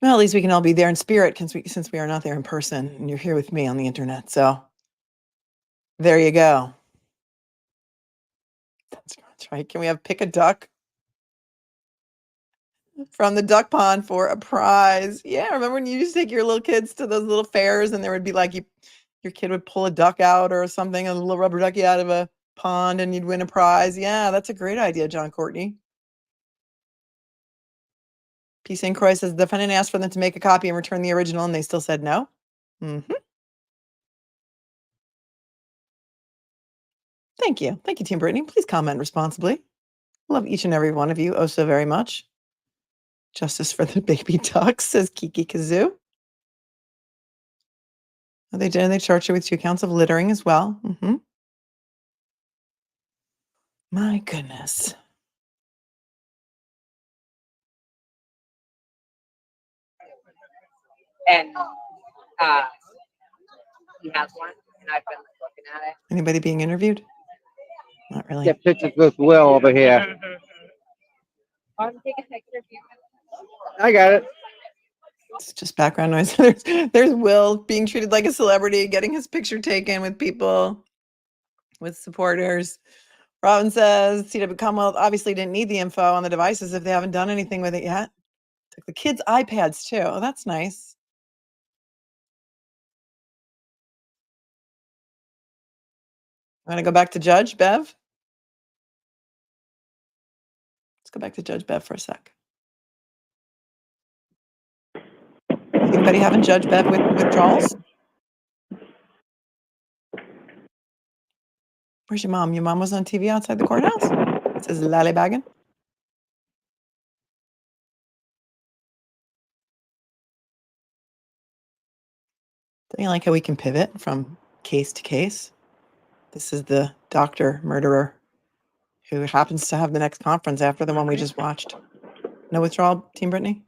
Well, at least we can all be there in spirit since we are not there in person, and you're here with me on the internet. So there you go. That's right. Can we have pick a duck from the duck pond for a prize? Yeah, remember when you used to take your little kids to those little fairs, and there would be like your kid would pull a duck out or something, a little rubber ducky out of a pond, and you'd win a prize. Yeah, that's a great idea, John Courtney. P. St. Croix says the defendant asked for them to make a copy and return the original, and they still said no. Thank you. Thank you, Team Brittany. Please comment responsibly. Love each and every one of you oh so very much. Justice for the baby ducks, says Kiki Kazoo. Oh, they did. They charged her with 2 counts of littering as well. My goodness. And he has one, and I've been looking at it. Anybody being interviewed? Not really. Get pictures with Will over here. I'm taking a picture of you. I got it. It's just background noise. There's Will being treated like a celebrity, getting his picture taken with people, with supporters. Robin says CW Commonwealth obviously didn't need the info on the devices if they haven't done anything with it yet. Took the kids' iPads too. Oh, that's nice. Want to go back to Judge Bev? Let's go back to Judge Bev for a sec. Anybody having Judge Bev with withdrawals? Where's your mom? Your mom was on TV outside the courthouse? It says lallybagging. Don't you like how we can pivot from case to case? This is the doctor murderer who happens to have the next conference after the one we just watched. No withdrawal, Team Brittany?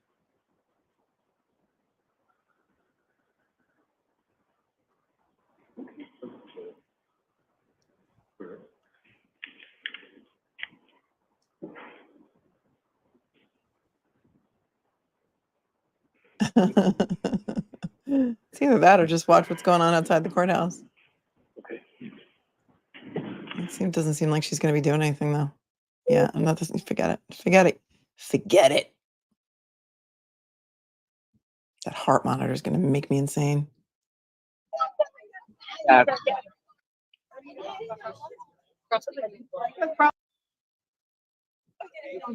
It's either that or just watch what's going on outside the courthouse. It doesn't seem like she's going to be doing anything, though. Yeah, I'm not. Forget it. Forget it. Forget it. That heart monitor is going to make me insane.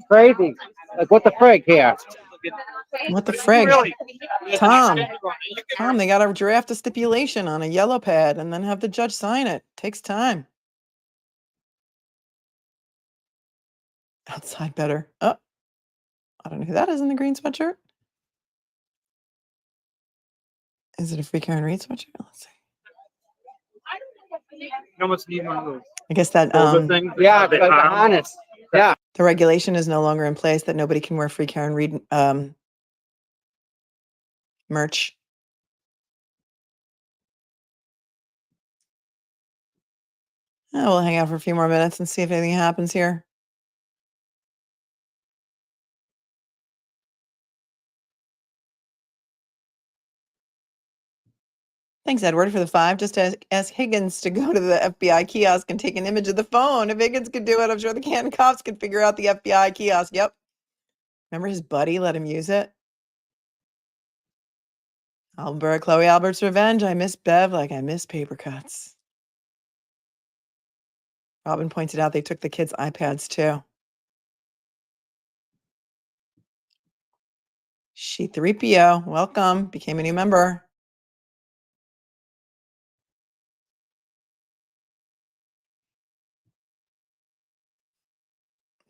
Crazy. Like, what the frig here? What the frig? Tom, they got to draft a stipulation on a yellow pad and then have the judge sign it. Takes time. Outside better. Oh, I don't know who that is in the green sweatshirt. Is it a free Karen Reed sweatshirt? Let's see. How much need one of those? I guess that Yeah, because the harness. Yeah. the regulation is no longer in place that nobody can wear free Karen Reed merch. We'll hang out for a few more minutes and see if anything happens here. Thanks, Edward, for the 5. Just ask Higgins to go to the FBI kiosk and take an image of the phone. If Higgins could do it, I'm sure the Canton cops could figure out the FBI kiosk. Yep. Remember his buddy let him use it? Albert, Chloe Albert's revenge. I miss Bev like I miss paper cuts. Robin pointed out they took the kids' iPads too. She 3PO, welcome, became a new member.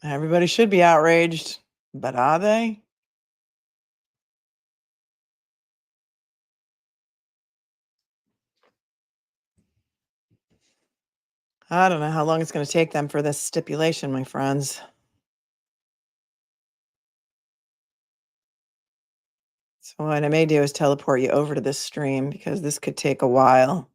Everybody should be outraged, but are they? I don't know how long it's going to take them for this stipulation, my friends. So what I may do is teleport you over to this stream because this could take a while.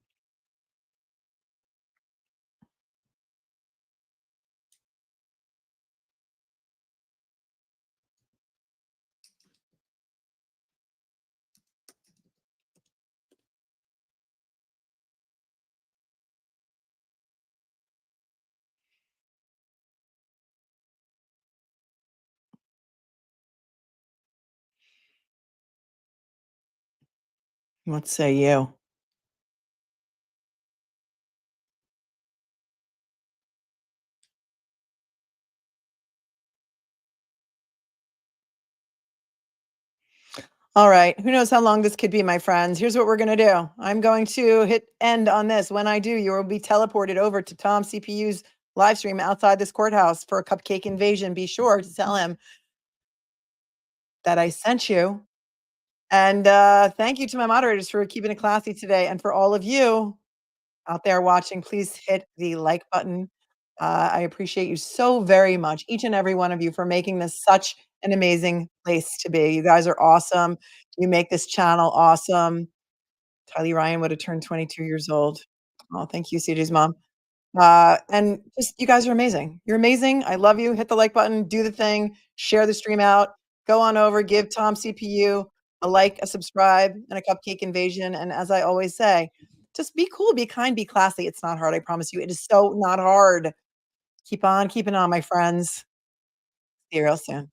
What say you? All right, who knows how long this could be, my friends. Here's what we're going to do. I'm going to hit end on this. When I do, you will be teleported over to Tom CPU's live stream outside this courthouse for a cupcake invasion. Be sure to tell him that I sent you. And thank you to my moderators for keeping it classy today. And for all of you out there watching, please hit the like button. I appreciate you so very much, each and every one of you, for making this such an amazing place to be. You guys are awesome. You make this channel awesome. Tylee Ryan would have turned 22 years old. Oh, thank you, CJ's mom. And just, you guys are amazing. You're amazing. I love you. Hit the like button, do the thing, share the stream out, go on over, give Tom CPU a like, a subscribe, and a cupcake invasion. And as I always say, just be cool, be kind, be classy. It's not hard. I promise you. It is so not hard. Keep on keeping on, my friends. See you real soon.